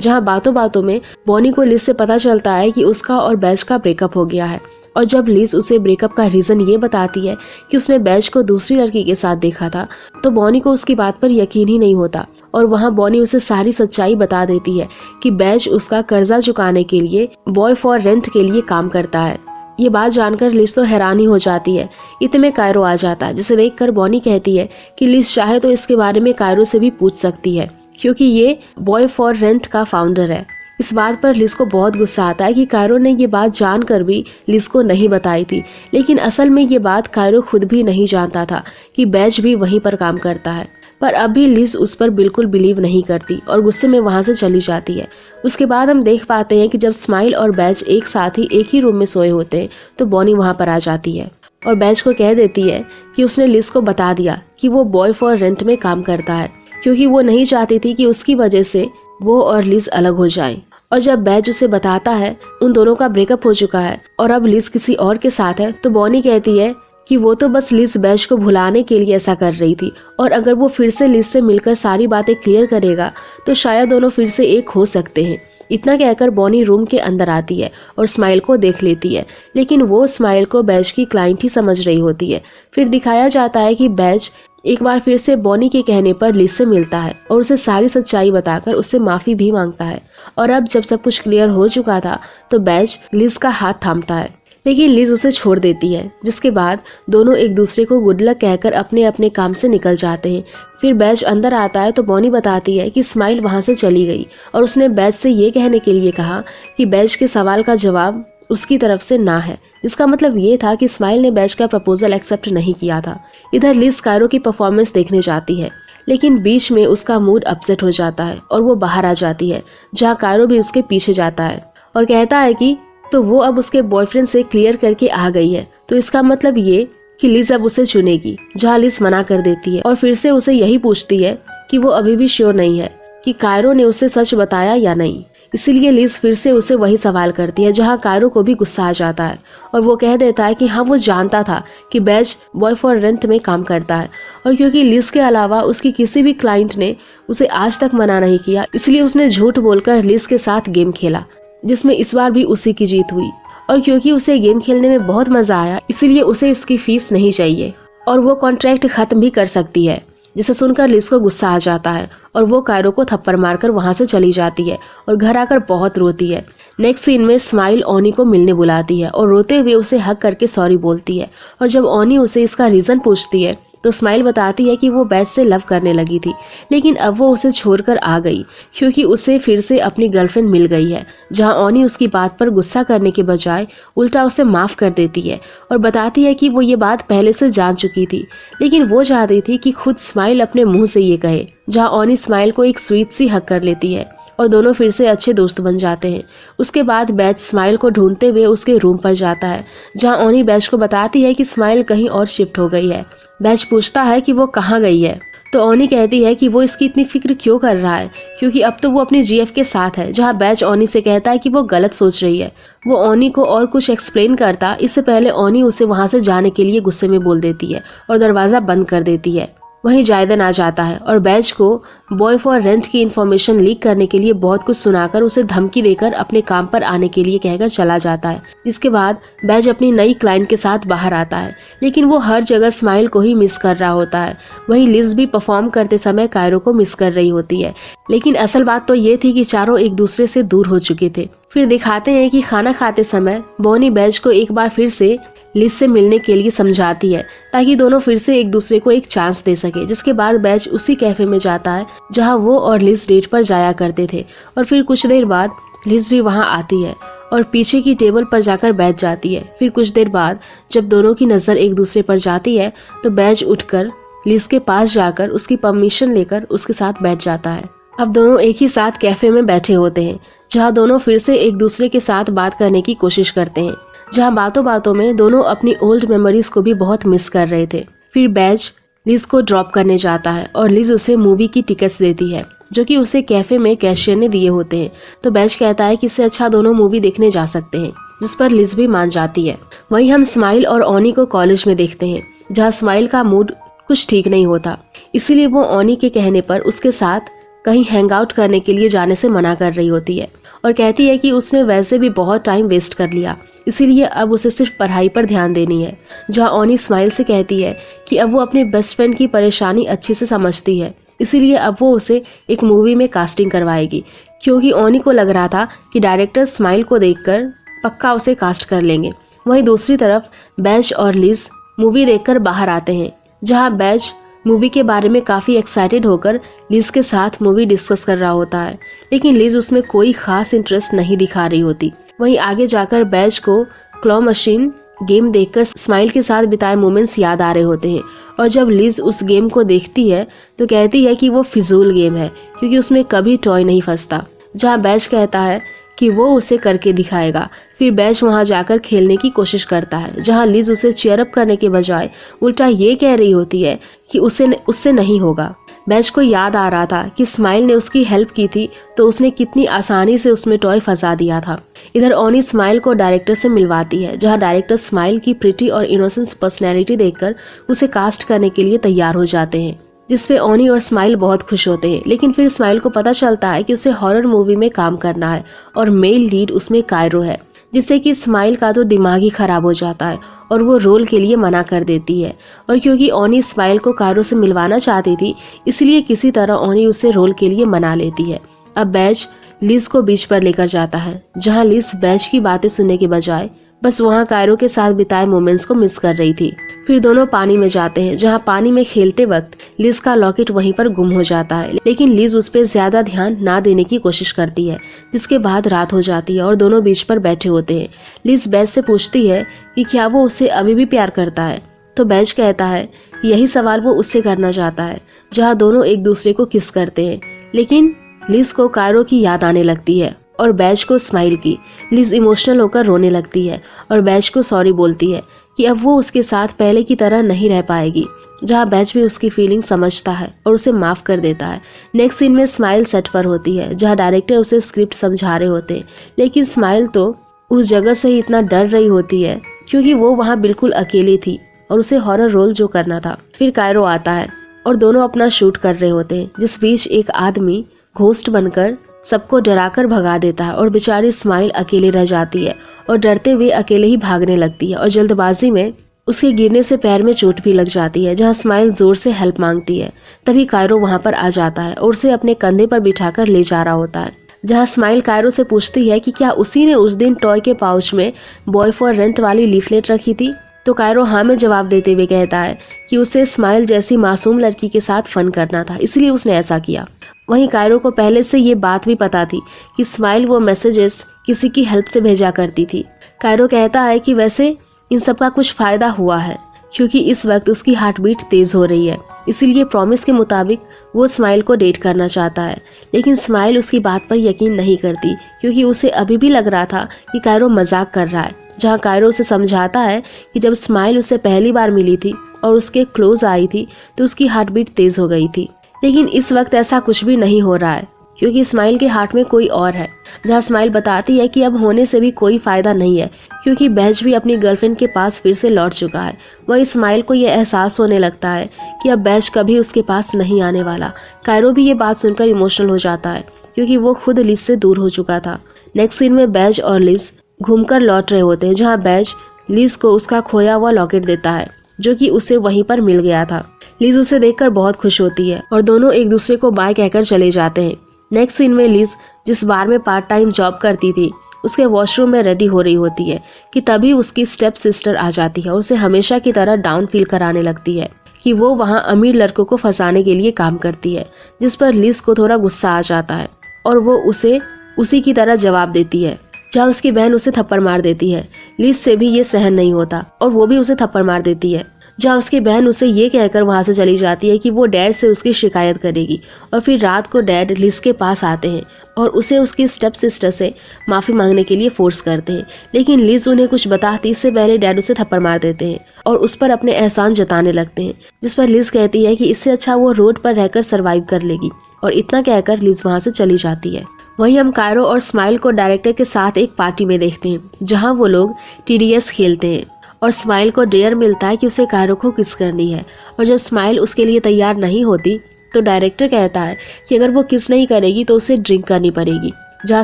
जहां बातों बातों में बॉनी को लिज से पता चलता है कि उसका और बैज का ब्रेकअप हो गया है। और जब लिज उसे ब्रेकअप का रीजन ये बताती है कि उसने बैज को दूसरी लड़की के साथ देखा था, तो बॉनी को उसकी बात पर यकीन ही नहीं होता और वहां बॉनी उसे सारी सच्चाई बता देती है कि बैज उसका कर्जा चुकाने के लिए बॉय फॉर रेंट के लिए काम करता है। ये बात जानकर लिज तो हैरान ही हो जाती है। इतने में कायरो आ जाता है, जिसे देखकर बॉनी कहती है कि लिज चाहे तो इसके बारे में कायरो से भी पूछ सकती है, क्योंकि ये बॉय फॉर रेंट का फाउंडर है। इस बात पर लिज को बहुत गुस्सा आता है कि कायरो ने ये बात जानकर भी लिज को नहीं बताई थी, लेकिन असल में ये बात कायरो खुद भी नहीं जानता था कि बैज भी वहीं पर काम करता है। पर अब भी लिज उस पर बिल्कुल बिलीव नहीं करती और गुस्से में वहां से चली जाती है। उसके बाद हम देख पाते हैं कि जब स्माइल और बैज एक साथ ही एक ही रूम में सोए होते हैं तो बॉनी वहां पर आ जाती है और बैज को कह देती है कि उसने लिज को बता दिया कि वो बॉय फॉर रेंट में काम करता है, क्योंकि वो नहीं चाहती थी कि उसकी वजह से वो और लिज अलग हो जाएं। और जब बैज उसे बताता है उन दोनों का ब्रेकअप हो चुका है और अब लिज किसी और के साथ है, तो बॉनी कहती है कि वो तो बस लिज बैज को भुलाने के लिए ऐसा कर रही थी, और अगर वो फिर से लिज से मिलकर सारी बातें क्लियर करेगा तो शायद दोनों फिर से एक हो सकते हैं। इतना कहकर बॉनी रूम के अंदर आती है और स्माइल को देख लेती है, लेकिन वो स्माइल को बैज की क्लाइंट ही समझ रही होती है। फिर दिखाया जाता है कि बैज एक बार फिर से बॉनी के कहने पर लिज से मिलता है और उसे सारी सच्चाई बताकर उससे माफी भी मांगता है। और अब जब सब कुछ क्लियर हो चुका था तो बैज लिज का हाथ थामता है, लेकिन लिज उसे छोड़ देती है, जिसके बाद दोनों एक दूसरे को गुड लक कहकर अपने अपने काम से निकल जाते हैं। फिर बैज अंदर आता है तो बॉनी बताती है कि स्माइल वहां से चली गई और उसने बैज से ये कहने के लिए कहा कि बैज के सवाल का जवाब उसकी तरफ से ना है, जिसका मतलब ये था कि स्माइल ने बैज का प्रपोजल एक्सेप्ट नहीं किया था। इधर लिज कायरो की परफॉर्मेंस देखने जाती है, लेकिन बीच में उसका मूड अपसेट हो जाता है और वो बाहर आ जाती है, जहाँ कायरो भी उसके पीछे जाता है और कहता है कि तो वो अब उसके बॉयफ्रेंड से क्लियर करके आ गई है, तो इसका मतलब ये कि लिज अब उसे चुनेगी, जहाँ लिज मना कर देती है और फिर से उसे यही पूछती है कि वो अभी भी श्योर नहीं है कि कायरो ने उसे सच बताया या नहीं। इसीलिए लिज फिर से उसे वही सवाल करती है, जहाँ कायरो को भी गुस्सा आ जाता है और वो कह देता है कि हाँ वो जानता था कि बैज बॉय फॉर रेंट में काम करता है, और क्योंकि लिज के अलावा उसकी किसी भी क्लाइंट ने उसे आज तक मना नहीं किया, इसलिए उसने झूठ बोलकर लिज के साथ गेम खेला, जिसमें इस बार भी उसी की जीत हुई। और क्योंकि उसे गेम खेलने में बहुत मजा आया, इसीलिए उसे इसकी फीस नहीं चाहिए और वो कॉन्ट्रैक्ट खत्म भी कर सकती है, जिसे सुनकर लिज को गुस्सा आ जाता है और वो कायरो को थप्पड़ मारकर वहां से चली जाती है और घर आकर बहुत रोती है। नेक्स्ट सीन में स्माइल ओनी को मिलने बुलाती है और रोते हुए उसे हक करके सॉरी बोलती है, और जब ओनी उसे इसका रीजन पूछती है तो स्माइल बताती है कि वो बैज से लव करने लगी थी, लेकिन अब वो उसे छोड़कर आ गई क्योंकि उसे फिर से अपनी गर्लफ्रेंड मिल गई है, जहां ओनी उसकी बात पर गुस्सा करने के बजाय उल्टा उसे माफ कर देती है और बताती है कि वो ये बात पहले से जान चुकी थी, लेकिन वो चाहती थी कि खुद स्माइल अपने मुंह से ये कहे, जहां ओनी स्माइल को एक स्वीट सी हक कर लेती है और दोनों फिर से अच्छे दोस्त बन जाते हैं। उसके बाद बैज स्माइल को ढूंढते हुए उसके रूम पर जाता है, जहां ओनी बैज को बताती है कि स्माइल कहीं और शिफ्ट हो गई है। बैज पूछता है कि वो कहाँ गई है, तो ओनी कहती है कि वो इसकी इतनी फिक्र क्यों कर रहा है, क्योंकि अब तो वो अपनी जीएफ के साथ है। जहां बैज ओनी से कहता है कि वो गलत सोच रही है। वो ओनी को और कुछ एक्सप्लेन करता, इससे पहले ओनी उसे वहां से जाने के लिए गुस्से में बोल देती है और दरवाजा बंद कर देती है। वहीं जायदन आ जाता है और बैज को बॉय फॉर रेंट की इन्फॉर्मेशन लीक करने के लिए बहुत कुछ सुनाकर उसे धमकी देकर अपने काम पर आने के लिए कहकर चला जाता है। जिसके बाद बैज अपनी नई क्लाइंट के साथ बाहर आता है, लेकिन वो हर जगह स्माइल को ही मिस कर रहा होता है। वहीं लिज भी परफॉर्म करते समय कायरो को मिस कर रही होती है, लेकिन असल बात तो ये थी कि चारों एक दूसरे से दूर हो चुके थे। फिर दिखाते हैं कि खाना खाते समय बॉनी बैज को एक बार फिर से लिज से मिलने के लिए समझाती है, ताकि दोनों फिर से एक दूसरे को एक चांस दे सके। जिसके बाद बैज उसी कैफे में जाता है जहां वो और लिज डेट पर जाया करते थे, और फिर कुछ देर बाद लिज भी वहां आती है और पीछे की टेबल पर जाकर बैठ जाती है। फिर कुछ देर बाद जब दोनों की नजर एक दूसरे पर जाती है तो बैज उठकर लिज के पास जाकर उसकी परमिशन लेकर उसके साथ बैठ जाता है। अब दोनों एक ही साथ कैफे में बैठे होते हैं, जहां दोनों फिर से एक दूसरे के साथ बात करने की कोशिश करते हैं, जहां बातों बातों में दोनों अपनी ओल्ड मेमोरीज को भी बहुत मिस कर रहे थे। फिर बैज लिज को ड्रॉप करने जाता है और लिज उसे मूवी की टिकट्स देती है, जो कि उसे कैफे में कैशियर ने दिए होते हैं। तो बैज कहता है कि इससे अच्छा दोनों मूवी देखने जा सकते हैं, जिस पर लिज भी मान जाती है। वहीं हम स्माइल और ओनी को कॉलेज में देखते हैं, जहाँ स्माइल का मूड कुछ ठीक नहीं होता, इसीलिए वो ओनी के कहने पर उसके साथ कहीं हैंग आउट करने के लिए जाने से मना कर रही होती है और कहती है कि उसने वैसे भी बहुत टाइम वेस्ट कर लिया, इसीलिए अब उसे सिर्फ पढ़ाई पर ध्यान देनी है। जहां ओनी स्माइल से कहती है कि अब वो अपने बेस्ट फ्रेंड की परेशानी अच्छे से समझती है, इसीलिए अब वो उसे एक मूवी में कास्टिंग करवाएगी, क्योंकि ओनी को लग रहा था कि डायरेक्टर स्माइल को देखकर पक्का उसे कास्ट कर लेंगे। वहीं दूसरी तरफ बैज और लिज मूवी देखकर बाहर आते हैं, जहां बैज मूवी के बारे में काफ़ी एक्साइटेड होकर लिज के साथ मूवी डिस्कस कर रहा होता है, लेकिन लिज उसमें कोई खास इंटरेस्ट नहीं दिखा रही होती। वहीं आगे जाकर बैज को क्लॉ मशीन गेम देखकर स्माइल के साथ बिताए मोमेंट्स याद आ रहे होते हैं, और जब लिज उस गेम को देखती है तो कहती है कि वो फिजूल गेम है क्योंकि उसमें कभी टॉय नहीं फंसता। जहाँ बैज कहता है कि वो उसे करके दिखाएगा। फिर बैज वहां जाकर खेलने की कोशिश करता है, जहां लिज उसे चीयर अप करने के बजाय उल्टा ये कह रही होती है कि उससे नहीं होगा। बैज को याद आ रहा था कि स्माइल ने उसकी हेल्प की थी तो उसने कितनी आसानी से उसमें टॉय फंसा दिया था। इधर ओनी स्माइल को डायरेक्टर से मिलवाती है, जहां डायरेक्टर स्माइल की प्रिटी और इनोसेंस पर्सनैलिटी देखकर उसे कास्ट करने के लिए तैयार हो जाते हैं, जिसपे ओनी और स्माइल बहुत खुश होते हैं। लेकिन फिर स्माइल को पता चलता है कि उसे हॉरर मूवी में काम करना है और मेल लीड उसमें कायरो है, जिससे कि स्माइल का तो दिमाग ही खराब हो जाता है और वो रोल के लिए मना कर देती है। और क्योंकि ओनी स्माइल को कायरो से मिलवाना चाहती थी, इसलिए किसी तरह ओनी उसे रोल के लिए मना लेती है। अब बैज लिज को बीच पर लेकर जाता है, जहां लिज बैज की बातें सुनने के बजाय बस वहां कायरो के साथ बिताए मोमेंट्स को मिस कर रही थी। फिर दोनों पानी में जाते हैं, जहां पानी में खेलते वक्त लिज का लॉकेट वहीं पर गुम हो जाता है, लेकिन लिज उस पर ज्यादा ध्यान ना देने की कोशिश करती है, जिसके बाद रात हो जाती है और दोनों बीच पर बैठे होते हैं। लिज बैज से पूछती है कि क्या वो उसे अभी भी प्यार करता है, तो बैज कहता है यही सवाल वो उससे करना चाहता है। जहाँ दोनों एक दूसरे को किस करते हैं, लेकिन लिज को कायरो की याद आने लगती है और बैज को स्माइल की। लिज इमोशनल होकर रोने लगती है और बैज को सॉरी बोलती है कि अब वो उसके साथ पहले की तरह नहीं रह पाएगी। जहाँ बैज भी उसकी फीलिंग समझता है और उसे माफ कर देता है। नेक्स्ट सीन में स्माइल सेट पर होती है, जहाँ डायरेक्टर उसे स्क्रिप्ट समझा रहे होते हैं, लेकिन स्माइल तो उस जगह से ही इतना डर रही होती है क्योंकि वो वहाँ बिल्कुल अकेली थी और उसे हॉरर रोल जो करना था। फिर कायरो आता है और दोनों अपना शूट कर रहे होते हैं, जिस बीच एक आदमी घोस्ट बनकर सबको डराकर भगा देता है और बेचारी स्माइल अकेले रह जाती है और डरते हुए अकेले ही भागने लगती है और जल्दबाजी में उसके गिरने से पैर में चोट भी लग जाती है। जहां स्माइल जोर से हेल्प मांगती है, तभी कायरो वहां पर आ जाता है और उसे अपने कंधे पर बिठाकर ले जा रहा होता है। जहां स्माइल कायरो से पूछती है कि क्या उसी ने उस दिन टॉय के पाउच में बॉय फॉर रेंट वाली लीफलेट रखी थी, तो कायरो हाँ में जवाब देते हुए कहता है कि उसे स्माइल जैसी मासूम लड़की के साथ फन करना था, इसलिए उसने ऐसा किया। वहीं कायरो को पहले से ये बात भी पता थी कि स्माइल वो मैसेजेस किसी की हेल्प से भेजा करती थी। कायरो कहता है कि वैसे इन सब का कुछ फायदा हुआ है क्योंकि इस वक्त उसकी हार्ट बीट तेज हो रही है, इसीलिए प्रॉमिस के मुताबिक वो स्माइल को डेट करना चाहता है। लेकिन स्माइल उसकी बात पर यकीन नहीं करती क्योंकि उसे अभी भी लग रहा था कि कायरो मजाक कर रहा है। जहाँ कायरो उसे समझाता है कि जब स्माइल उसे पहली बार मिली थी और उसके क्लोज आई थी तो उसकी हार्ट बीट तेज हो गई थी, लेकिन इस वक्त ऐसा कुछ भी नहीं हो रहा है क्योंकि स्माइल के हार्ट में कोई और है। जहाँ स्माइल बताती है कि अब होने से भी कोई फायदा नहीं है क्योंकि बैज भी अपनी गर्लफ्रेंड के पास फिर से लौट चुका है। वही स्माइल को यह एहसास होने लगता है कि अब बैज कभी उसके पास नहीं आने वाला। कायरो भी ये बात सुनकर इमोशनल हो जाता है क्योंकि वो खुद लिज से दूर हो चुका था। नेक्स्ट सीन में बैज और लिज घूमकर लौट रहे होते हैं, जहाँ बैज लिज को उसका खोया हुआ लॉकेट देता है जो कि उसे वहीं पर मिल गया था। लिज उसे देखकर बहुत खुश होती है और दोनों एक दूसरे को बाय कहकर चले जाते हैं। नेक्स्ट सीन में लिज जिस बार में पार्ट टाइम जॉब करती थी उसके वॉशरूम में रेडी हो रही होती है कि तभी उसकी स्टेप सिस्टर आ जाती है और उसे हमेशा की तरह डाउन फील कराने लगती है कि वो वहाँ अमीर लड़कों को फंसाने के लिए काम करती है, जिस पर लिज को थोड़ा गुस्सा आ जाता है और वो उसे उसी की तरह जवाब देती है। जहाँ उसकी बहन उसे थप्पड़ मार देती है। लिज से भी ये सहन नहीं होता और वो भी उसे थप्पड़ मार देती है। जहाँ उसकी बहन उसे ये कहकर वहाँ से चली जाती है कि वो डैड से उसकी शिकायत करेगी और फिर रात को डैड लिज के पास आते हैं और उसे उसकी स्टेप सिस्टर से माफ़ी मांगने के लिए फोर्स करते हैं। लेकिन लिज उन्हें कुछ बताती इससे पहले डैड उसे थप्पड़ मार देते हैं और उस पर अपने एहसान जताने लगते हैं, जिस पर लिज कहती है कि इससे अच्छा वो रोड पर रहकर सर्वाइव कर लेगी और इतना कहकर लिज वहाँ से चली जाती है। वहीं हम कायरो और स्माइल को डायरेक्टर के साथ एक पार्टी में देखते हैं, जहाँ वो लोग TDS खेलते हैं और स्माइल को डेयर मिलता है कि उसे कायरो को किस करनी है। और जब स्माइल उसके लिए तैयार नहीं होती तो डायरेक्टर कहता है कि अगर वो किस नहीं करेगी तो उसे ड्रिंक करनी पड़ेगी। जहाँ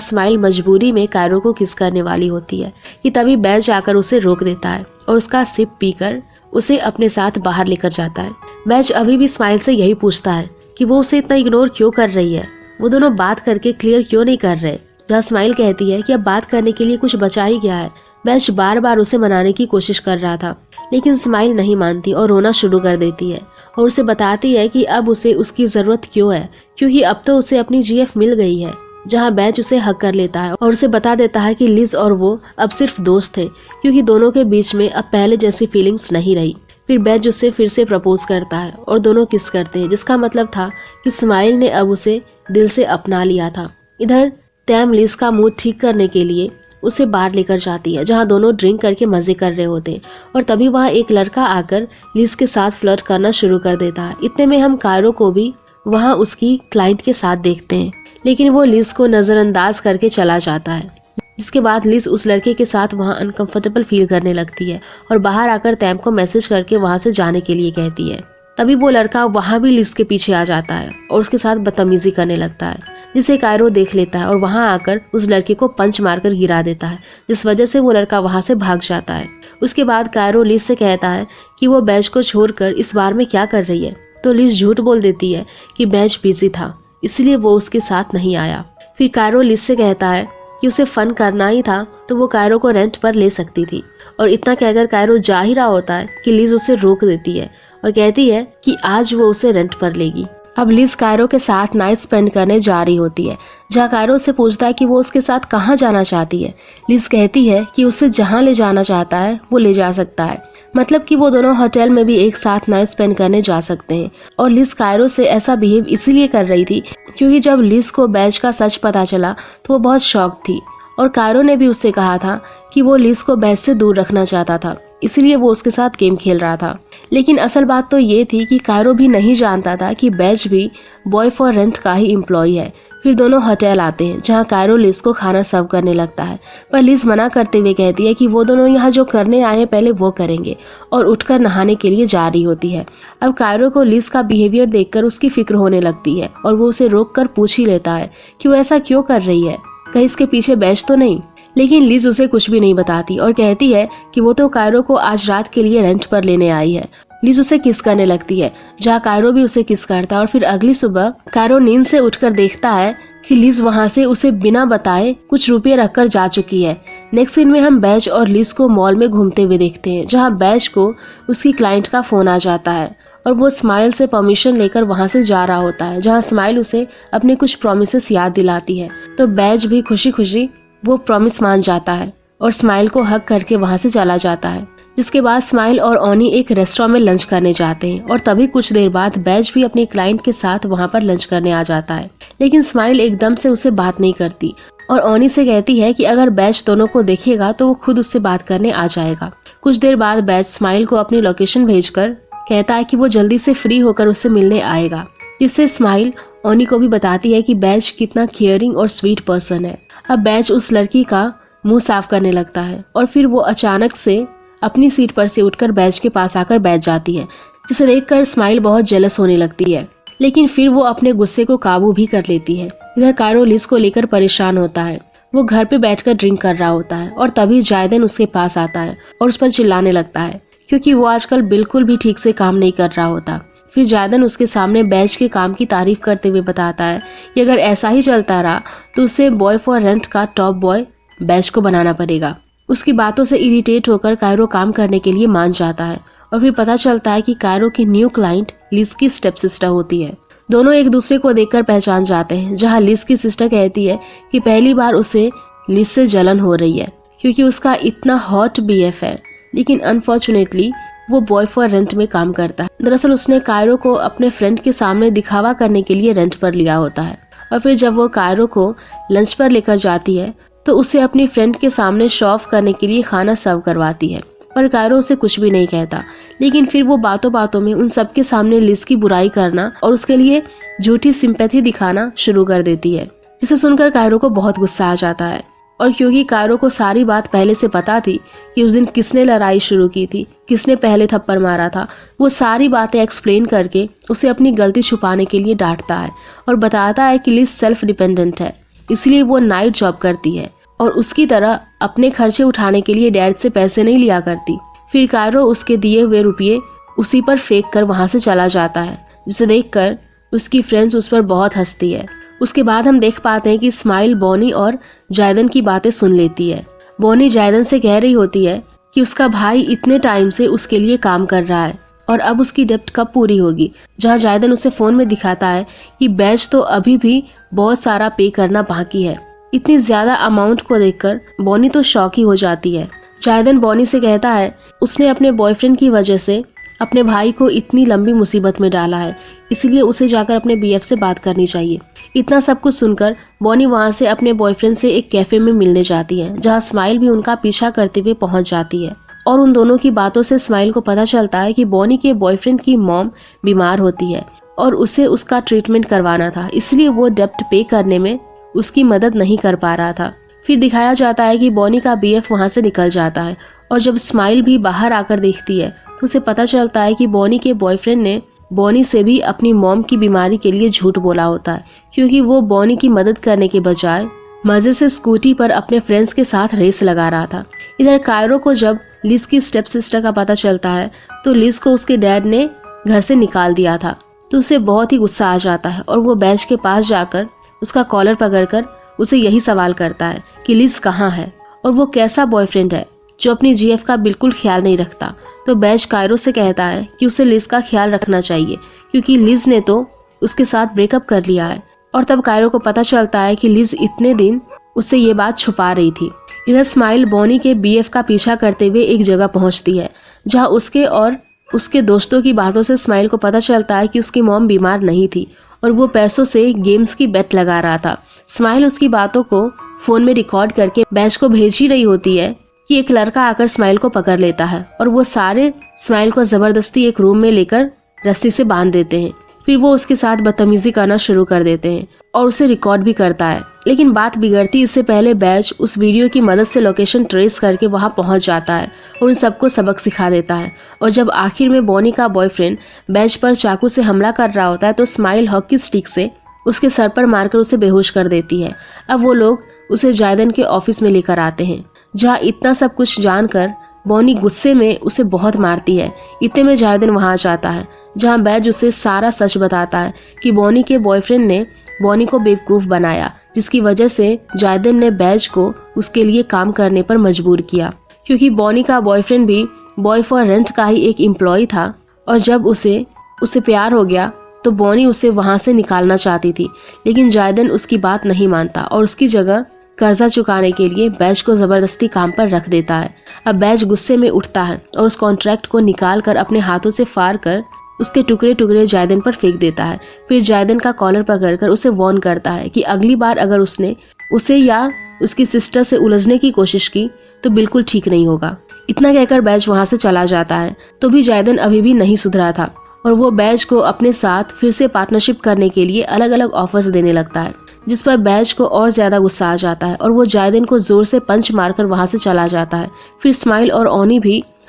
स्माइल मजबूरी में कायरो को किस करने वाली होती है कि तभी बैज आकर उसे रोक देता है और उसका सिप पीकर उसे अपने साथ बाहर लेकर जाता है। बैज अभी भी स्माइल से यही पूछता है कि वो उसे इतना इग्नोर क्यों कर रही है, वो दोनों बात करके क्लियर क्यों नहीं कर रहे। जहाँ स्माइल कहती है कि अब बात करने के लिए कुछ बचा ही गया है, बैच बार बार उसे मनाने की कोशिश कर रहा था, लेकिन स्माइल नहीं मानती और रोना शुरू कर देती है और उसे बताती है कि अब उसे उसकी ज़रूरत क्यों है, क्योंकि अब तो उसे अपनी जीएफ मिल गई है। जहां बैच उसे हक कर लेता है और उसे बता देता है कि लिज और वो अब सिर्फ दोस्त थे, क्योंकि दोनों के बीच में अब पहले जैसी फीलिंग्स नहीं रही। फिर बैच उससे फिर से प्रपोज करता है और दोनों किस करते हैं, जिसका मतलब था कि स्माइल ने अब उसे दिल से अपना लिया था। इधर तैम लिज का मूड ठीक करने के लिए उसे बाहर लेकर जाती है, जहां दोनों ड्रिंक करके मजे कर रहे होते हैं और तभी वहां एक लड़का आकर लिज के साथ फ्लर्ट करना शुरू कर देता है। इतने में हम कायरो को भी वहां उसकी क्लाइंट के साथ देखते हैं, लेकिन वो लिज को नजरअंदाज करके चला जाता है। जिसके बाद लिज उस लड़के के साथ वहां अनकंफर्टेबल फील करने लगती है और बाहर आकर तैम को मैसेज करके वहां से जाने के लिए कहती है। तभी वो लड़का वहां भी लिज के पीछे आ जाता है और उसके साथ बदतमीजी करने लगता है, जिसे कायरो देख लेता है और वहां आकर उस लड़के को पंच मारकर गिरा देता है, जिस वजह से वो लड़का वहां से भाग जाता है। उसके बाद कायरो लिज से कहता है कि वो बैच को छोड़कर इस बार में क्या कर रही है, तो लिज झूठ बोल देती है कि बैच बिजी था, इसलिए वो उसके साथ नहीं आया। फिर कायरो लिज से कहता है कि उसे फन करना ही था तो वो कायरो को रेंट पर ले सकती थी, और इतना कहकर कायरो जा ही रहा होता है कि लिज उसे रोक देती है और कहती है कि आज वो उसे रेंट पर लेगी। अब लिज कायरो के साथ नाइट स्पेंड करने जा रही होती है, जहाँ कायरो से पूछता है कि वो उसके साथ कहाँ जाना चाहती है। लिज कहती है कि उसे जहाँ ले जाना चाहता है वो ले जा सकता है, मतलब कि वो दोनों होटल में भी एक साथ नाइट स्पेंड करने जा सकते हैं। और लिज कायरो से ऐसा बिहेव इसलिए कर रही थी क्योंकि जब लिज को बैच का सच पता चला तो वो बहुत शॉक थी, और कायरो ने भी उससे कहा था कि वो लिज को बैच से दूर रखना चाहता था, इसलिए वो उसके साथ गेम खेल रहा था। लेकिन असल बात तो ये थी कि कायरो भी नहीं जानता था कि बैच भी बॉय फॉर रेंट का ही एम्प्लॉय है। फिर दोनों होटल आते हैं, जहाँ कायरो लिज को खाना सर्व करने लगता है, पर लिज मना करते हुए कहती है कि वो दोनों यहाँ जो करने आए हैं पहले वो करेंगे, और उठकर नहाने के लिए जा रही होती है। अब कायरो को लिज का बिहेवियर देखकर उसकी फिक्र होने लगती है और वो उसे रोककर पूछ ही लेता है कि वो ऐसा क्यों कर रही है, कहीं इसके पीछे बैच तो नहीं। लेकिन लिज उसे कुछ भी नहीं बताती और कहती है कि वो तो कायरो को आज रात के लिए रेंट पर लेने आई है। लिज उसे किस करने लगती है, जहाँ कायरो भी उसे किस करता है, और फिर अगली सुबह कायरो नींद से उठकर देखता है कि लिज वहाँ से उसे बिना बताए कुछ रुपये रखकर जा चुकी है। नेक्स्ट सीन में हम बैच और लिज को मॉल में घूमते हुए देखते हैं, जहाँ बैच को उसकी क्लाइंट का फोन आ जाता है और वो स्माइल से परमिशन लेकर वहाँ से जा रहा होता है, जहाँ स्माइल उसे अपने कुछ प्रॉमिसेस याद दिलाती है। तो बैच भी खुशी खुशी वो प्रॉमिस मान जाता है और स्माइल को हक करके वहाँ से चला जाता है। जिसके बाद स्माइल और ओनी एक रेस्टोरेंट में लंच करने जाते हैं, और तभी कुछ देर बाद बैच भी अपने क्लाइंट के साथ वहाँ पर लंच करने आ जाता है। लेकिन स्माइल एकदम से उससे बात नहीं करती और ओनी से कहती है कि अगर बैच दोनों को देखेगा तो वो खुद उससे बात करने आ जाएगा। कुछ देर बाद बैच स्माइल को अपनी लोकेशन भेजकर कहता है कि वो जल्दी से फ्री होकर उससे मिलने आएगा, जिससे स्माइल ओनी को भी बताती है कि बैच कितना केयरिंग और स्वीट पर्सन है। अब बैच उस लड़की का मुंह साफ करने लगता है और फिर वो अचानक से अपनी सीट पर से उठकर बैच के पास आकर बैठ जाती है, जिसे देखकर स्माइल बहुत जेलस होने लगती है, लेकिन फिर वो अपने गुस्से को काबू भी कर लेती है। इधर कायरो लिज को लेकर परेशान होता है। वो घर पे बैठकर ड्रिंक कर रहा होता है और तभी जायदन उसके पास आता है और उस पर चिल्लाने लगता है, क्योंकि वो आजकल बिल्कुल भी ठीक से काम नहीं कर रहा होता। फिर जायदन उसके सामने बैच के काम की तारीफ करते हुए बताता है कि अगर ऐसा ही चलता रहा तो उसे बॉय फॉर रेंट का टॉप बॉय बैच को बनाना पड़ेगा। उसकी बातों से इरिटेट होकर कायरो काम करने के लिए मान जाता है और फिर पता चलता है कि कायरो की न्यू क्लाइंट लिज की स्टेप सिस्टर होती है। दोनों एक दूसरे को देखकर पहचान जाते हैं, जहां लिज की सिस्टर कहती है कि पहली बार उसे लिज से जलन हो रही है क्योंकि उसका इतना हॉट बीएफ है, लेकिन अनफॉर्चुनेटली वो बॉय फॉर रेंट में काम करता है। दरअसल उसने कायरो को अपने फ्रेंड के सामने दिखावा करने के लिए रेंट पर लिया होता है, और फिर जब वो कायरो को लंच पर लेकर जाती है तो उसे अपनी फ्रेंड के सामने शो ऑफ करने के लिए खाना सर्व करवाती है, पर कायरो उसे कुछ भी नहीं कहता। लेकिन फिर वो बातों बातों में उन सबके सामने लिज की बुराई करना और उसके लिए झूठी सिंपैथी दिखाना शुरू कर देती है, जिसे सुनकर कायरो को बहुत गुस्सा आ जाता है। और क्योंकि कायरो को सारी बात पहले से पता थी कि उस दिन किसने लड़ाई शुरू की थी, किसने पहले थप्पड़ मारा था, वो सारी बातें एक्सप्लेन करके उसे अपनी गलती छुपाने के लिए डांटता है और बताता है कि लिज सेल्फ डिपेंडेंट है, इसलिए वो नाइट जॉब करती है और उसकी तरह अपने खर्चे उठाने के लिए डैड से पैसे नहीं लिया करती। फिर कायरो उसके दिए हुए रुपये उसी पर फेंक कर वहाँ से चला जाता है, जिसे देखकर उसकी फ्रेंड्स उस पर बहुत हंसती है। उसके बाद हम देख पाते हैं कि स्माइल बॉनी और जायदन की बातें सुन लेती है। बॉनी जायदन से कह रही होती है कि उसका भाई इतने टाइम से उसके लिए काम कर रहा है और अब उसकी डेब्ट कब पूरी होगी। जहाँ जायदन उसे फोन में दिखाता है कि बैच तो अभी भी बहुत सारा पे करना बाकी है। इतनी ज्यादा अमाउंट को देखकर बॉनी तो शॉक ही हो जाती है। जायदन बॉनी से कहता है उसने अपने बॉयफ्रेंड की वजह से अपने भाई को इतनी लंबी मुसीबत में डाला है, इसलिए उसे जाकर अपने बीएफ से बात करनी चाहिए। इतना सब कुछ सुनकर बॉनी वहाँ से अपने बॉयफ्रेंड से एक कैफे में मिलने जाती है, जहाँ स्माइल भी उनका पीछा करते हुए पहुँच जाती है। और उन दोनों की बातों से स्माइल को पता चलता है कि बॉनी के बॉयफ्रेंड की मॉम बीमार होती है और उसे उसका ट्रीटमेंट करवाना था, इसलिए वो डेब्ट पे करने में उसकी मदद नहीं कर पा रहा था। फिर दिखाया जाता है कि बॉनी का बीएफ वहाँ से निकल जाता है और जब स्माइल भी बाहर आकर देखती है तो उसे पता चलता है कि बॉनी के बॉयफ्रेंड ने बॉनी से भी अपनी मॉम की बीमारी के लिए झूठ बोला होता है, क्योंकि वो बॉनी की मदद करने के बजाय मजे से स्कूटी पर अपने फ्रेंड्स के साथ रेस लगा रहा था। इधर कायरो को जब लिज की स्टेप सिस्टर का पता चलता है तो लिज को उसके डैड ने घर से निकाल दिया था, तो उसे बहुत ही गुस्सा आ जाता है और वो बैच के पास जाकर उसका कॉलर पकड़कर उसे यही सवाल करता है कि लिज कहाँ है और वो कैसा बॉयफ्रेंड है जो अपनी जीएफ का बिल्कुल ख्याल नहीं रखता। तो बैच कायरो से कहता है कि उसे लिज का ख्याल रखना चाहिए क्योंकि लिज ने तो उसके साथ ब्रेकअप कर लिया है। और तब कायरो को पता चलता है कि लिज इतने दिन उससे ये बात छुपा रही थी। इधर स्माइल बॉनी के बीएफ का पीछा करते हुए एक जगह पहुंचती है जहां उसके और उसके दोस्तों की बातों से स्माइल को पता चलता है कि उसकी मॉम बीमार नहीं थी और वो पैसों से गेम्स की बेट लगा रहा था। स्माइल उसकी बातों को फोन में रिकॉर्ड करके बैच को भेज ही रही होती है कि एक लड़का आकर स्माइल को पकड़ लेता है और वो सारे स्माइल को जबरदस्ती एक रूम में लेकर रस्सी से बांध देते हैं। फिर वो उसके साथ बदतमीजी करना शुरू कर देते हैं और उसे रिकॉर्ड भी करता है। लेकिन बात बिगड़ती इससे पहले बैच उस वीडियो की मदद से लोकेशन ट्रेस करके वहां पहुंच जाता है और उन सबको सबक सिखा देता है। और जब आखिर में बॉनी का बॉयफ्रेंड बैच पर चाकू से हमला कर रहा होता है तो स्माइल हॉकी स्टिक से उसके सर पर मारकर उसे बेहोश कर देती है। अब वो लोग उसे जायदन के ऑफिस में लेकर आते हैं, जहाँ इतना सब कुछ जानकर बॉनी गुस्से में उसे बहुत मारती है। इतने में जायदन वहां जाता है, जहां बैज उसे सारा सच बताता है कि बॉनी के बॉयफ्रेंड ने बॉनी को बेवकूफ़ बनाया, जिसकी वजह से जायदन ने बैज को उसके लिए काम करने पर मजबूर किया, क्योंकि बॉनी का बॉयफ्रेंड भी बॉय फॉर रेंट का ही एक एम्प्लॉय था। और जब उसे प्यार हो गया तो बॉनी उसे वहां से निकालना चाहती थी, लेकिन जायदन उसकी बात नहीं मानता और उसकी जगह कर्जा चुकाने के लिए बैज को जबरदस्ती काम पर रख देता है। अब बैज गुस्से में उठता है और उस कॉन्ट्रैक्ट को निकाल कर अपने हाथों से फाड़ कर उसके टुकड़े टुकड़े जायदन पर फेंक देता है। फिर जायदन का कॉलर पकड़कर उसे वार्न करता है कि अगली बार अगर उसने उसे या उसकी सिस्टर से उलझने की कोशिश की तो बिल्कुल ठीक नहीं होगा। इतना कहकर बैज वहां से चला जाता है, तो भी जायदन अभी भी नहीं सुधरा था और वो बैज को अपने साथ फिर से पार्टनरशिप करने के लिए अलग अलग ऑफर्स देने लगता है, जिस पर बैज को और ज्यादा गुस्सा आ जाता है और वो जायदन को जोर से पंच मारकर वहां से चला जाता है। फिर स्माइल और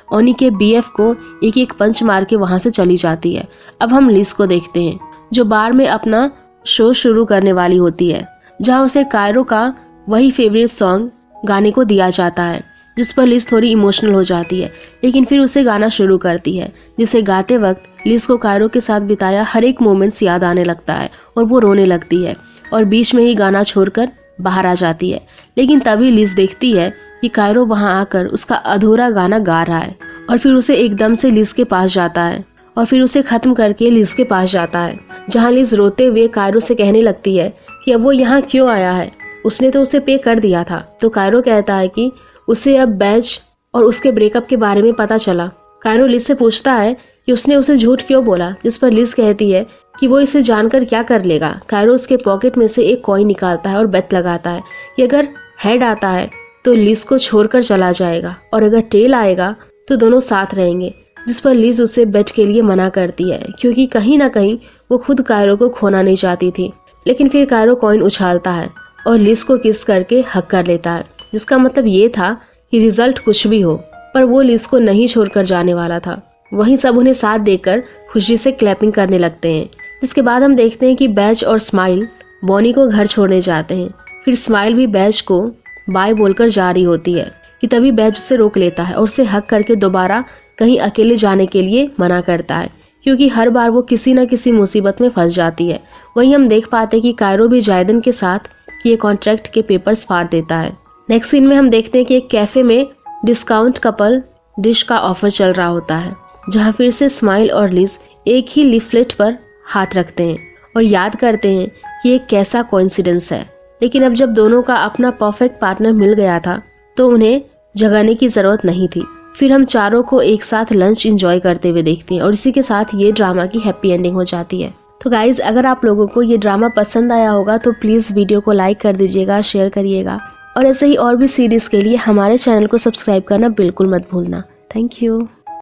ओनी के बीएफ को एक एक पंच मार के वहां से चली जाती है। अब हम लिज को देखते हैं, जो बार में अपना शो शुरू करने वाली होती है, जहाँ उसे कायरो का वही फेवरेट सॉन्ग गाने को दिया जाता है, जिस पर लिज थोड़ी इमोशनल हो जाती है, लेकिन फिर उसे गाना शुरू करती है, जिसे गाते वक्त लिज को कायरो के साथ बिताया हर एक मोमेंट्स याद आने लगता है और वो रोने लगती है और बीच में ही गाना छोड़कर बाहर आ जाती है। लेकिन तभी लिज देखती है कि कायरो वहां आकर उसका अधूरा गाना गा रहा है और फिर उसे एकदम से लिज के पास जाता है और फिर उसे खत्म करके लिज के पास जाता है, जहां लिज रोते हुए कायरो से कहने लगती है कि अब वो यहाँ क्यों आया है, उसने तो उसे पे कर दिया था। तो कायरो कहता है कि उसे अब बैज और उसके ब्रेकअप के बारे में पता चला। कायरो लिज से पूछता है कि उसने उसे झूठ क्यों बोला, जिस पर लिज कहती है कि वो इसे जानकर क्या कर लेगा। कायरो उसके पॉकेट में से एक कॉइन निकालता है और बेट लगाता है कि अगर हेड आता है तो लिज को छोड़कर चला जाएगा और अगर टेल आएगा तो दोनों साथ रहेंगे, जिस पर लिज उसे बेट के लिए मना करती है, क्योंकि कहीं ना कहीं वो खुद कायरो को खोना नहीं चाहती थी। लेकिन फिर कायरो कॉइन उछालता है और लिज को किस करके हक कर लेता है, जिसका मतलब ये था कि रिजल्ट कुछ भी हो पर वो लिज को नहीं छोड़कर जाने वाला था। वहीं सब उन्हें साथ देकर खुशी से क्लैपिंग करने लगते हैं। जिसके बाद हम देखते हैं कि बैज और स्माइल बॉनी को घर छोड़ने जाते हैं। फिर स्माइल भी बैज को बाय बोलकर जा रही होती है कि तभी बैज उसे रोक लेता है और उसे हक करके दोबारा कहीं अकेले जाने के लिए मना करता है, क्योंकि हर बार वो किसी न किसी मुसीबत में फंस जाती है। वहीं हम देख पाते हैं कि कायरो भी जायदन के साथ किए कॉन्ट्रैक्ट के पेपर्स फाड़ देता है। नेक्स्ट सीन में हम देखते हैं कि एक कैफे में डिस्काउंट कपल डिश का ऑफर चल रहा होता है, जहाँ फिर से स्माइल और लिज एक ही लीफलेट पर हाथ रखते हैं और याद करते हैं कि ये कैसा कोइंसिडेंस है। लेकिन अब जब दोनों का अपना परफेक्ट पार्टनर मिल गया था तो उन्हें जगाने की जरूरत नहीं थी। फिर हम चारों को एक साथ लंच एंजॉय करते हुए देखते हैं और इसी के साथ ये ड्रामा की हैप्पी एंडिंग हो जाती है। तो गाइज, अगर आप लोगों को ये ड्रामा पसंद आया होगा तो प्लीज़ वीडियो को लाइक कर दीजिएगा, शेयर करिएगा और ऐसे ही और भी सीरीज़ के लिए हमारे चैनल को सब्सक्राइब करना बिल्कुल मत भूलना। Thank you.